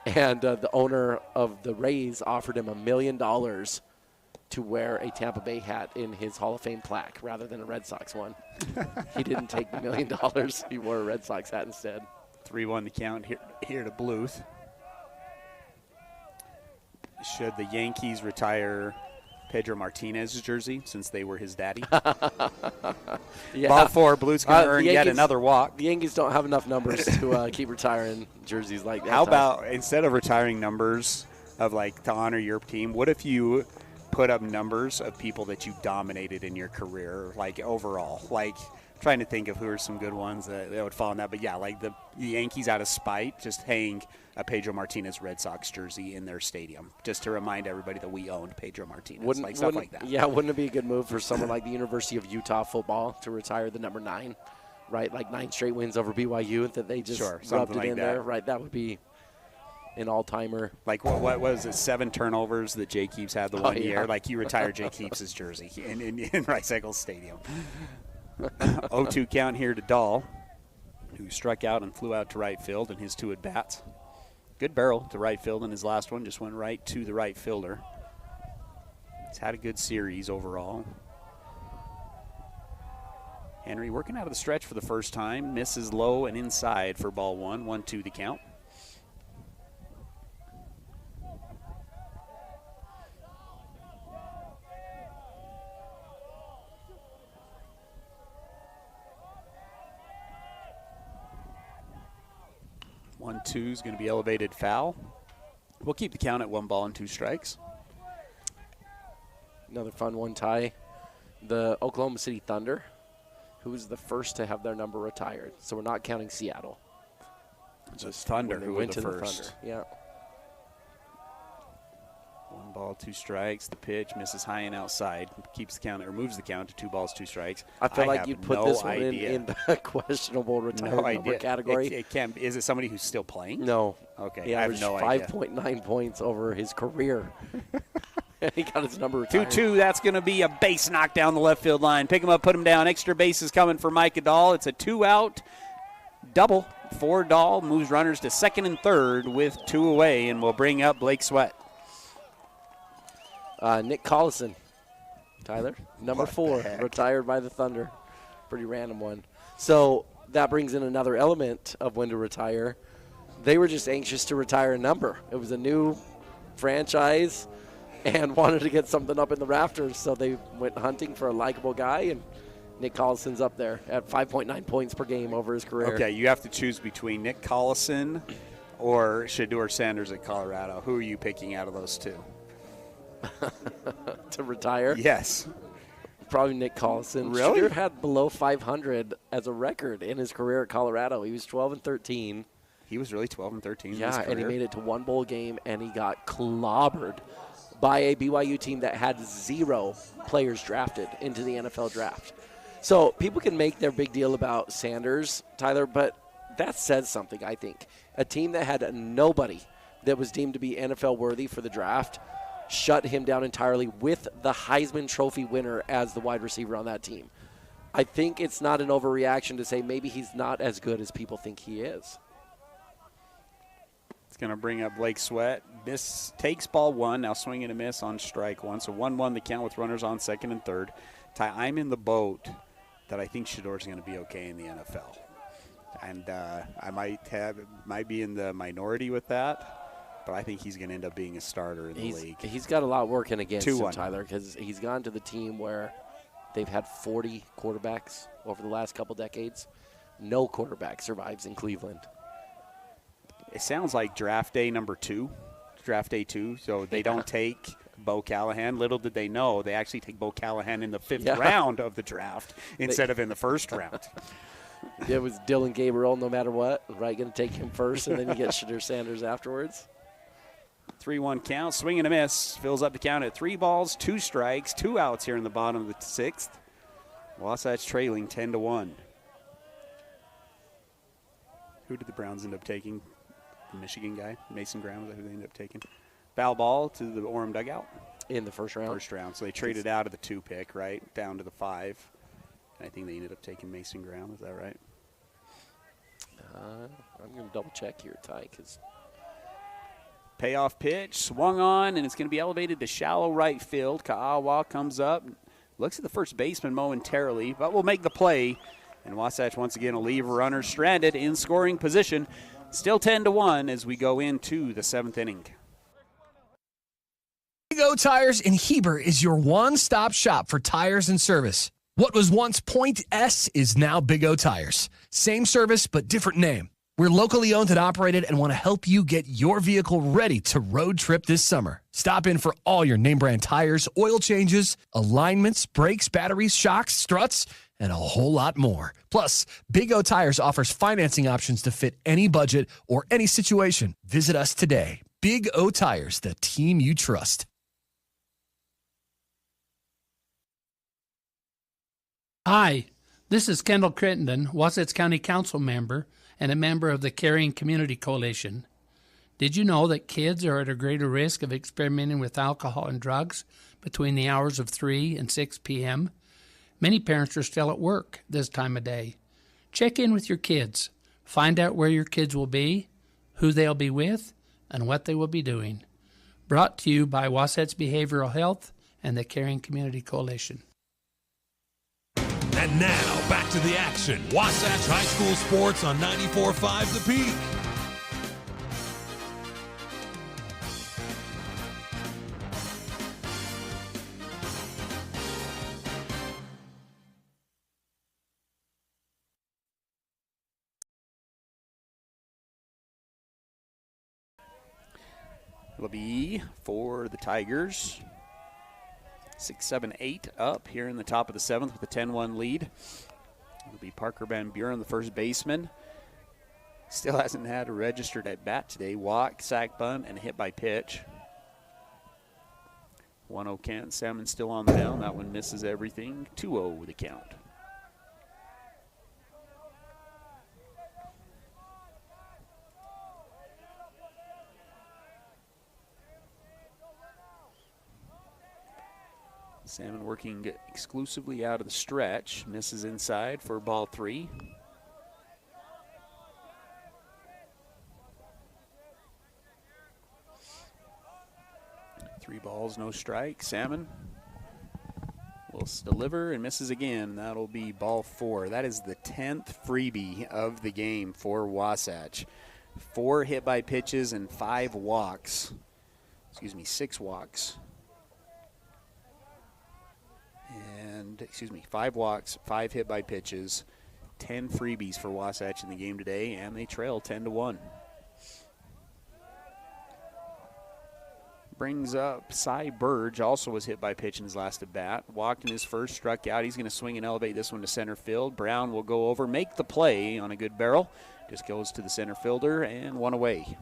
And the owner of the Rays offered him $1 million to wear a Tampa Bay hat in his Hall of Fame plaque rather than a Red Sox one. He didn't take the $1 million. He wore a Red Sox hat instead. 3-1 the count here to Bluth. Should the Yankees retire Pedro Martinez's jersey since they were his daddy? Yeah. Ball 4, Bluth's going to earn yet another walk. The Yankees don't have enough numbers to keep retiring jerseys like that. How about instead of retiring numbers of to honor your team, what if you put up numbers of people that you dominated in your career, overall? Trying to think of who are some good ones that would fall in that. But yeah, the Yankees out of spite just hang a Pedro Martinez Red Sox jersey in their stadium just to remind everybody that we owned Pedro Martinez. Stuff like that. Yeah, wouldn't it be a good move for someone like the University of Utah football to retire the number 9, right? 9 straight wins over BYU that they just rubbed it in there, right? That would be an all-timer. What was it, 7 turnovers that Jake Heaps had the one year? You retired Jake Heaps' jersey in Rice Eccles Stadium. 0-2 count here to Dahl, who struck out and flew out to right field in his 2 at-bats. Good barrel to right field in his last one, just went right to the right fielder. He's had a good series overall. Henry working out of the stretch for the first time, misses low and inside for ball 1, 1-2 the count. 1-2 is going to be elevated foul. We'll keep the count at 1 ball and 2 strikes. Another fun one, Ty. The Oklahoma City Thunder, who was the first to have their number retired. So we're not counting Seattle. Just Thunder, who went to the first. Yeah. 1 ball, 2 strikes. The pitch misses high and outside. Keeps the count, or moves the count to 2 balls, 2 strikes. I feel like you'd put this one idea. in the questionable retired number category. It can. Is it somebody who's still playing? No. Okay. He I have averaged no idea. 5.9 points over his career. He got his number retired. 2-2. That's going to be a base knock down the left field line. Pick him up, put him down. Extra base is coming for Micah Dahl. It's a 2-out double for Dahl. Moves runners to second and third with 2 away, and will bring up Blake Sweat. Nick Collison, Tyler, number 4, retired by the Thunder. Pretty random one. So that brings in another element of when to retire. They were just anxious to retire a number. It was a new franchise and wanted to get something up in the rafters, so they went hunting for a likable guy, and Nick Collison's up there at 5.9 points per game over his career. Okay, you have to choose between Nick Collison or Shedeur Sanders at Colorado. Who are you picking out of those 2? To retire? Yes. Probably Nick Collison. Really? Shedeur had below 500 as a record in his career at Colorado. He was 12-13. He was really 12-13 in his Yeah, career. and he made it to 1 bowl game, and he got clobbered by a BYU team that had 0 players drafted into the NFL draft. So people can make their big deal about Sanders, Tyler, but that says something, I think. A team that had nobody that was deemed to be NFL worthy for the draft shut him down entirely with the Heisman Trophy winner as the wide receiver on that team. I think it's not an overreaction to say maybe he's not as good as people think he is. It's going to bring up Blake Sweat. Takes ball 1, now swing and a miss on strike 1. So 1-1 the count with runners on second and third. Ty, I'm in the boat that I think Shedeur's going to be okay in the NFL. And I might be in the minority with that. But I think he's going to end up being a starter in the league. He's got a lot working against him, 2-1. Tyler, because he's gone to the team where they've had 40 quarterbacks over the last couple decades. No quarterback survives in Cleveland. It sounds like draft day 2. Draft day 2. So they don't take Bo Callahan. Little did they know, they actually take Bo Callahan in the 5th round of the draft instead of in the first round. It was Dylan Gabriel no matter what. Right, going to take him first, and then you get Shedeur Sanders afterwards. 3-1 count, swing and a miss. Fills up the count at 3 balls, 2 strikes, 2 outs here in the bottom of the 6th. Wasatch trailing 10-1. Who did the Browns end up taking? The Michigan guy, Mason Graham, is that who they ended up taking? Foul ball to the Orem dugout. In the first round. First round. So they traded out of the 2 pick, right, down to the 5. And I think they ended up taking Mason Graham. Is that right? I'm going to double check here, Ty, because payoff pitch, swung on, and it's going to be elevated to shallow right field. Ka'awa comes up, looks at the first baseman momentarily, but will make the play. And Wasatch once again will leave runners stranded in scoring position. Still 10-1 as we go into the 7th inning. Big O Tires in Heber is your one-stop shop for tires and service. What was once Point S is now Big O Tires. Same service, but different name. We're locally owned and operated and want to help you get your vehicle ready to road trip this summer. Stop in for all your name brand tires, oil changes, alignments, brakes, batteries, shocks, struts, and a whole lot more. Plus, Big O Tires offers financing options to fit any budget or any situation. Visit us today. Big O Tires, the team you trust. Hi, this is Kendall Crittenden, Wasatch County Council member and a member of the Caring Community Coalition. Did you know that kids are at a greater risk of experimenting with alcohol and drugs between the hours of 3 and 6 p.m.? Many parents are still at work this time of day. Check in with your kids. Find out where your kids will be, who they'll be with, and what they will be doing. Brought to you by Wasatch Behavioral Health and the Caring Community Coalition. And now, back to the action. Wasatch High School Sports on 94.5 The Peak. It'll be for the Tigers. 6-7-8 up here in the top of the 7th with a 10-1 lead. It'll be Parker Van Buren, the first baseman. Still hasn't had a registered at bat today. Walk, sack bunt, and hit by pitch. 1-0 count. Salmon still on the mound. That one misses everything. 2-0 with the count. Salmon working exclusively out of the stretch. Misses inside for ball 3. Three balls, no strike. Salmon will deliver and misses again. That'll be ball 4. That is the 10th freebie of the game for Wasatch. 4 hit by pitches and 5 walks. 6 walks. And, 5 walks, 5 hit by pitches, 10 freebies for Wasatch in the game today, and they trail 10-1. Brings up Cy Burge, also was hit by pitch in his last at bat. Walked in his first, struck out. He's going to swing and elevate this one to center field. Brown will go over, make the play on a good barrel. Just goes to the center fielder and 1 away.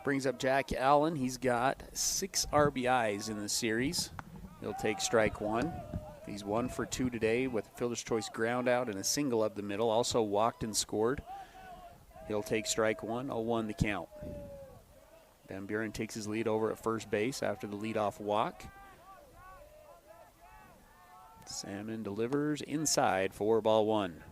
Brings up Jack Allen. He's got 6 RBIs in the series. He'll take strike 1. He's 1 for 2 today with a fielder's choice ground out and a single up the middle. Also walked and scored. He'll take strike 1. 0-1 the count. Van Buren takes his lead over at first base after the leadoff walk. Salmon delivers inside for ball 1.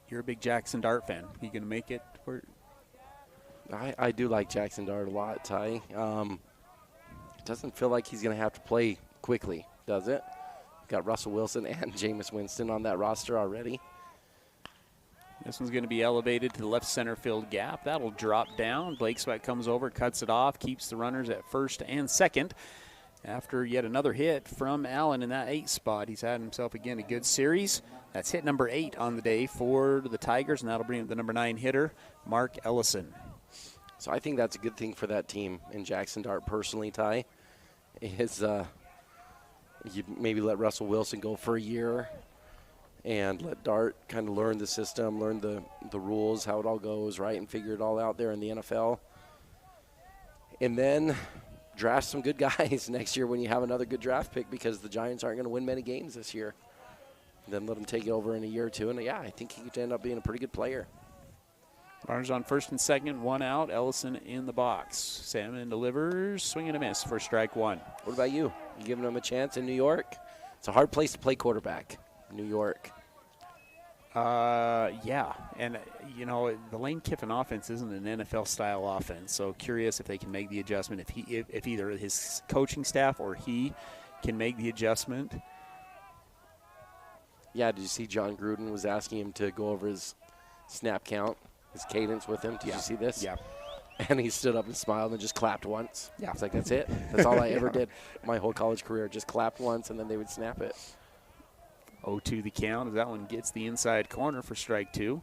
You're a big Jackson Dart fan. You going to make it? I do like Jackson Dart a lot, Ty. It doesn't feel like he's going to have to play quickly, does it? Got Russell Wilson and Jameis Winston on that roster already. This one's going to be elevated to the left center field gap. That'll drop down. Blake Sweat comes over, cuts it off, keeps the runners at first and second. After yet another hit from Allen in that 8 spot. He's had himself, again, a good series. That's hit number 8 on the day for the Tigers, and that'll bring up the number 9 hitter, Mark Ellison. So I think that's a good thing for that team in Jackson Dart personally, Ty, is you maybe let Russell Wilson go for a year and let Dart kind of learn the system, learn the rules, how it all goes, right, and figure it all out there in the NFL. And then draft some good guys next year when you have another good draft pick, because the Giants aren't going to win many games this year. Then let him take it over in a year or two, and yeah, I think he could end up being a pretty good player. Runners on first and second, 1 out. Ellison in the box. Salmon delivers, swing and a miss for strike 1. What about you? You giving him a chance in New York? It's a hard place to play quarterback, New York. Yeah, and the Lane Kiffin offense isn't an NFL-style offense, so curious if they can make the adjustment, if either his coaching staff or he can make the adjustment. Yeah, did you see John Gruden was asking him to go over his snap count, his cadence with him? Did you see this? Yeah. And he stood up and smiled and just clapped once. Yeah. It's like, that's it. That's all I ever did my whole college career, just clapped once, and then they would snap it. 0-2 the count as that one gets the inside corner for strike 2.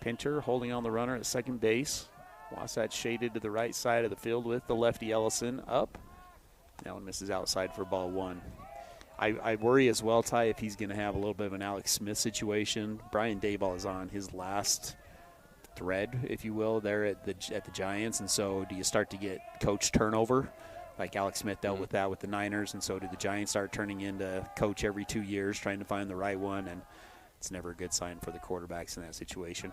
Pinter holding on the runner at second base. Wasatch shaded to the right side of the field with the lefty Ellison up. That one misses outside for ball 1. I worry as well, Ty, if he's going to have a little bit of an Alex Smith situation. Brian Dayball is on his last thread, if you will, there at the Giants, and so do you start to get coach turnover? Like Alex Smith dealt with that with the Niners, and so did the Giants start turning into coach every 2 years, trying to find the right one, and it's never a good sign for the quarterbacks in that situation.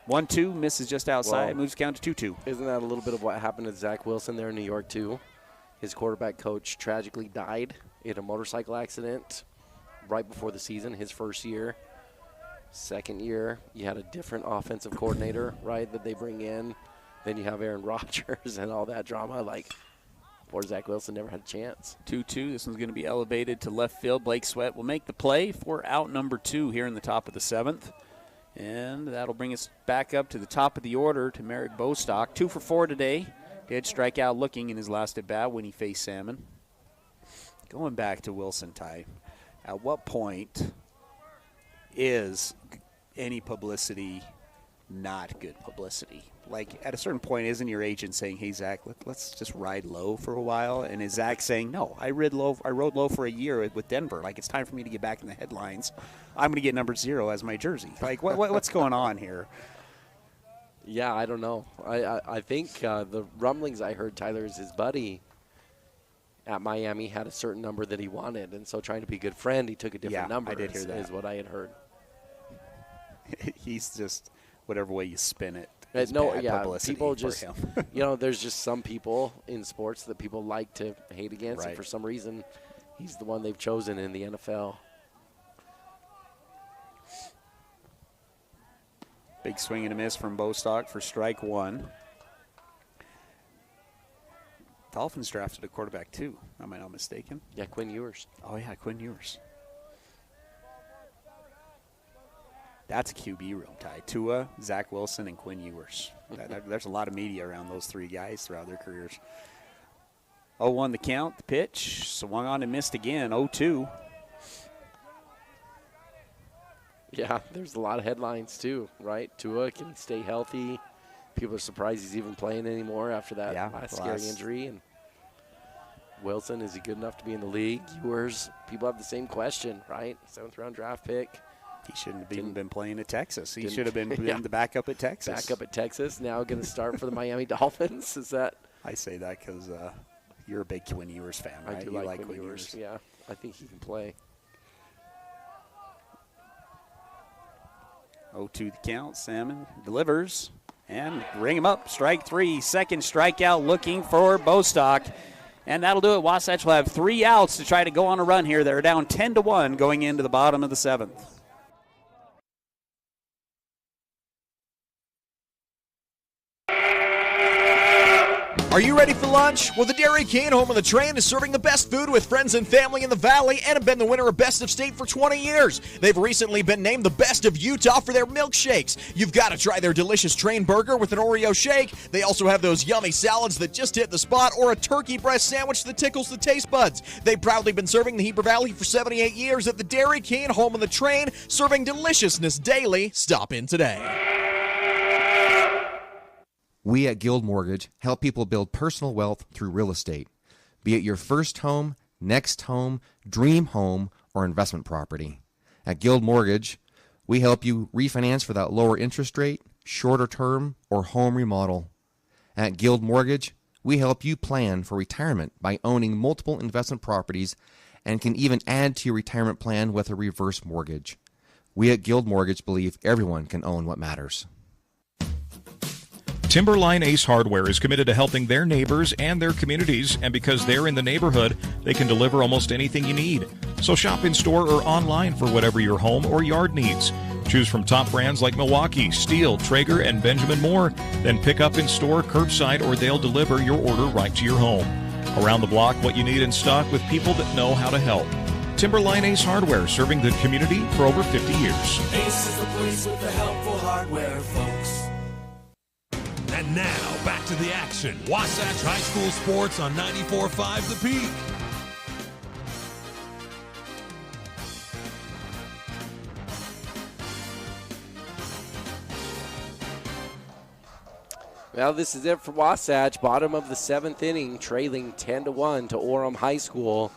1-2, misses just outside, moves count to 2-2. Isn't that a little bit of what happened to Zach Wilson there in New York, too? His quarterback coach tragically died in a motorcycle accident right before the season, his first year. Second year, you had a different offensive coordinator, right, that they bring in. Then you have Aaron Rodgers and all that drama. Like, Poor Zach Wilson never had a chance. 2-2. This one's going to be elevated to left field. Blake Sweat will make the play for out number 2 here in the top of the 7th. And that'll bring us back up to the top of the order to Merrick Bostock. 2 for 4 today. Did strike out looking in his last at bat when he faced Salmon. Going back to Wilson, Ty, at what point is any publicity not good publicity? Like, at a certain point, isn't your agent saying, hey, Zach, let's just ride low for a while? And is Zach saying, no, I rode low for a year with Denver. Like, it's time for me to get back in the headlines. I'm going to get number 0 as my jersey. Like, what's going on here? Yeah, I don't know. I think the rumblings I heard, Tyler, is his buddy at Miami had a certain number that he wanted. And so trying to be a good friend, he took a different number. I did hear that. Is what I had heard. He's just, whatever way you spin it. People just, there's just some people in sports that people like to hate against, and for some reason, he's the one they've chosen in the NFL. Big swing and a miss from Bostock for strike 1. Dolphins drafted a quarterback too, am I not mistaken? Yeah, Quinn Ewers. Oh yeah, Quinn Ewers. That's a QB room, Ty. Tua, Zach Wilson, and Quinn Ewers. There's a lot of media around those 3 guys throughout their careers. 0-1 the count, the pitch. Swung on and missed again, 0-2. Yeah, there's a lot of headlines too, right? Tua, can he stay healthy? People are surprised he's even playing anymore after that last scary injury. And Wilson, is he good enough to be in the league? Ewers, people have the same question, right? 7th-round draft pick. He shouldn't have even been playing at Texas. He should have been the backup at Texas. Backup at Texas, now going to start for the Miami Dolphins. Is that? I say that because you're a big Quinn Ewers fan, right? I do like Quinn Ewers. Yeah, I think he can play. 0-2 the count. Salmon delivers and ring him up. Strike 3. Second strikeout looking for Bostock. And that'll do it. Wasatch will have 3 outs to try to go on a run here. They're down 10-1 going into the bottom of the 7th. Are you ready for lunch? Well, the Dairy King, home of the train, is serving the best food with friends and family in the Valley and have been the winner of Best of State for 20 years. They've recently been named the best of Utah for their milkshakes. You've got to try their delicious train burger with an Oreo shake. They also have those yummy salads that just hit the spot, or a turkey breast sandwich that tickles the taste buds. They've proudly been serving the Heber Valley for 78 years at the Dairy King, home of the train, serving deliciousness daily. Stop in today. We at Guild Mortgage help people build personal wealth through real estate, be it your first home, next home, dream home, or investment property. At Guild Mortgage, we help you refinance for that lower interest rate, shorter term, or home remodel. At Guild Mortgage, we help you plan for retirement by owning multiple investment properties and can even add to your retirement plan with a reverse mortgage. We at Guild Mortgage believe everyone can own what matters. Timberline Ace Hardware is committed to helping their neighbors and their communities, and because they're in the neighborhood, they can deliver almost anything you need. So shop in store or online for whatever your home or yard needs. Choose from top brands like Milwaukee, Stihl, Traeger, and Benjamin Moore. Then pick up in store, curbside, or they'll deliver your order right to your home. Around the block, what you need in stock with people that know how to help. Timberline Ace Hardware, serving the community for over 50 years. Ace is the place with the helpful hardware, folks. And now, back to the action. Wasatch High School Sports on 94.5 The Peak. Well, this is it for Wasatch. Bottom of the 7th inning, trailing 10-1 to Orem High School.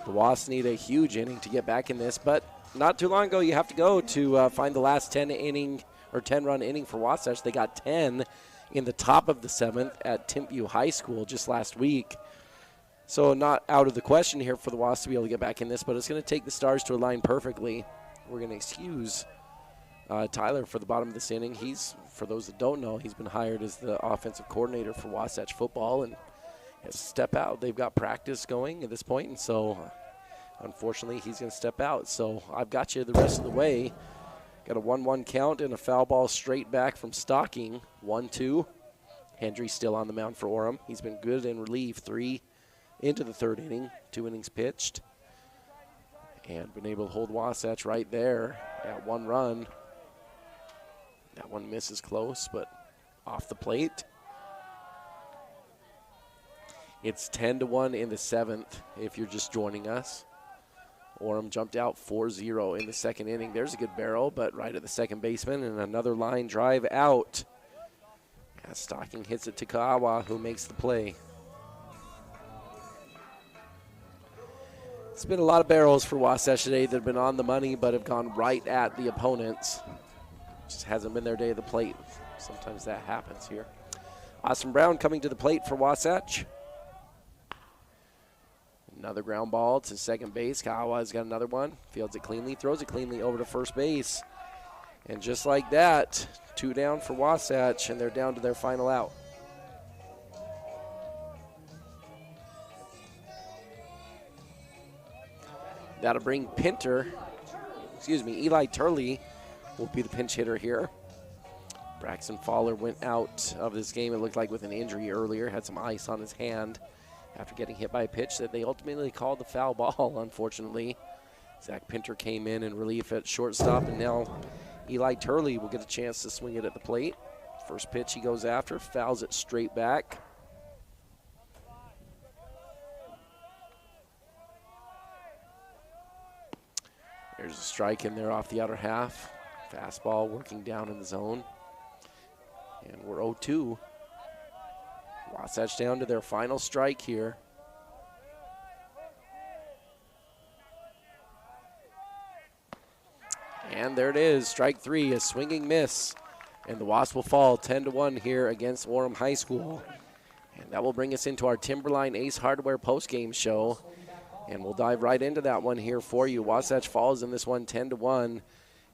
The Wasps need a huge inning to get back in this, but not too long ago, you have to go to find the last 10-run inning for Wasatch. They got 10 in the top of the 7th at Timpview High School just last week. So not out of the question here for the Wasps to be able to get back in this, but it's going to take the Stars to align perfectly. We're going to excuse Tyler for the bottom of this inning. He's, for those that don't know, he's been hired as the offensive coordinator for Wasatch football and has to step out. They've got practice going at this point, and so unfortunately he's going to step out. So I've got you the rest of the way. Got a 1-1 count and a foul ball straight back from Stocking. 1-2. Hendry still on the mound for Orem. He's been good in relief. 3 into the third inning. 2 innings pitched. And been able to hold Wasatch right there at 1 run. That one misses close, but off the plate. It's 10-1 in the 7th if you're just joining us. Orem jumped out 4-0 in the second inning. There's a good barrel, but right at the second baseman, and another line drive out. As Stocking hits it to Kawa, who makes the play. It's been a lot of barrels for Wasatch today that have been on the money but have gone right at the opponents. Just hasn't been their day of the plate. Sometimes that happens here. Austin Brown coming to the plate for Wasatch. Another ground ball to second base. Kawa's got another one. Fields it cleanly, throws it cleanly over to first base. And just like that, 2 down for Wasatch, and they're down to their final out. That'll bring Eli Turley will be the pinch hitter here. Braxton Fowler went out of this game, it looked like, with an injury earlier, had some ice on his hand after getting hit by a pitch that they ultimately called the foul ball, unfortunately. Zach Pinter came in relief at shortstop, and now Eli Turley will get a chance to swing it at the plate. First pitch he goes after, fouls it straight back. There's a strike in there off the outer half. Fastball working down in the zone. And we're 0-2. Wasatch down to their final strike here. And there it is, strike 3, a swinging miss. And the Wasps will fall 10-1 here against Orem High School. And that will bring us into our Timberline Ace Hardware postgame show. And we'll dive right into that one here for you. Wasatch falls in this one 10-1.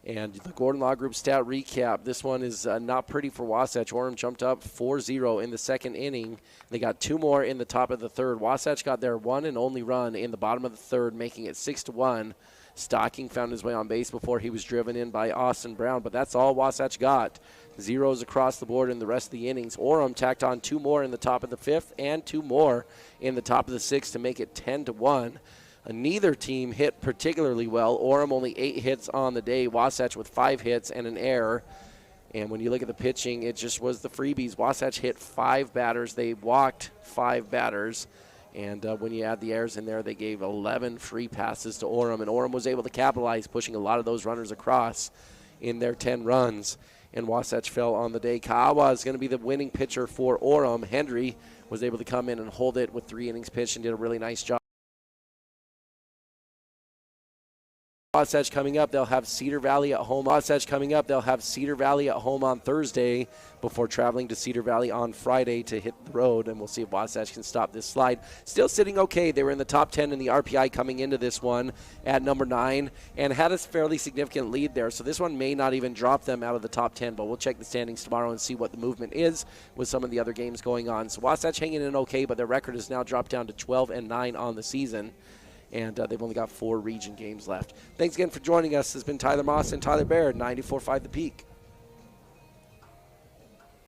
And the Gordon Law Group stat recap. This one is not pretty for Wasatch. Orem jumped up 4-0 in the second inning. They got 2 more in the top of the third. Wasatch got their one and only run in the bottom of the third, making it 6-1. Stocking found his way on base before he was driven in by Austin Brown, but that's all Wasatch got. Zeros across the board in the rest of the innings. Orem tacked on 2 more in the top of the 5th and 2 more in the top of the 6th to make it 10-1. Neither team hit particularly well. Orem only 8 hits on the day. Wasatch with 5 hits and an error. And when you look at the pitching, it just was the freebies. Wasatch hit 5 batters. They walked 5 batters. And when you add the errors in there, they gave 11 free passes to Orem. And Orem was able to capitalize, pushing a lot of those runners across in their 10 runs. And Wasatch fell on the day. Kaawa is going to be the winning pitcher for Orem. Hendry was able to come in and hold it with 3 innings pitched and did a really nice job. Wasatch coming up, they'll have Cedar Valley at home. Wasatch coming up, they'll have Cedar Valley at home on Thursday before traveling to Cedar Valley on Friday to hit the road, and we'll see if Wasatch can stop this slide. Still sitting okay. They were in the top 10 in the RPI coming into this one at number 9 and had a fairly significant lead there, so this one may not even drop them out of the top 10, but we'll check the standings tomorrow and see what the movement is with some of the other games going on. So Wasatch hanging in okay, but their record has now dropped down to 12-9 on the season. And they've only got 4 region games left. Thanks again for joining us. This has been Tyler Moss and Tyler Baird, 94.5 The Peak.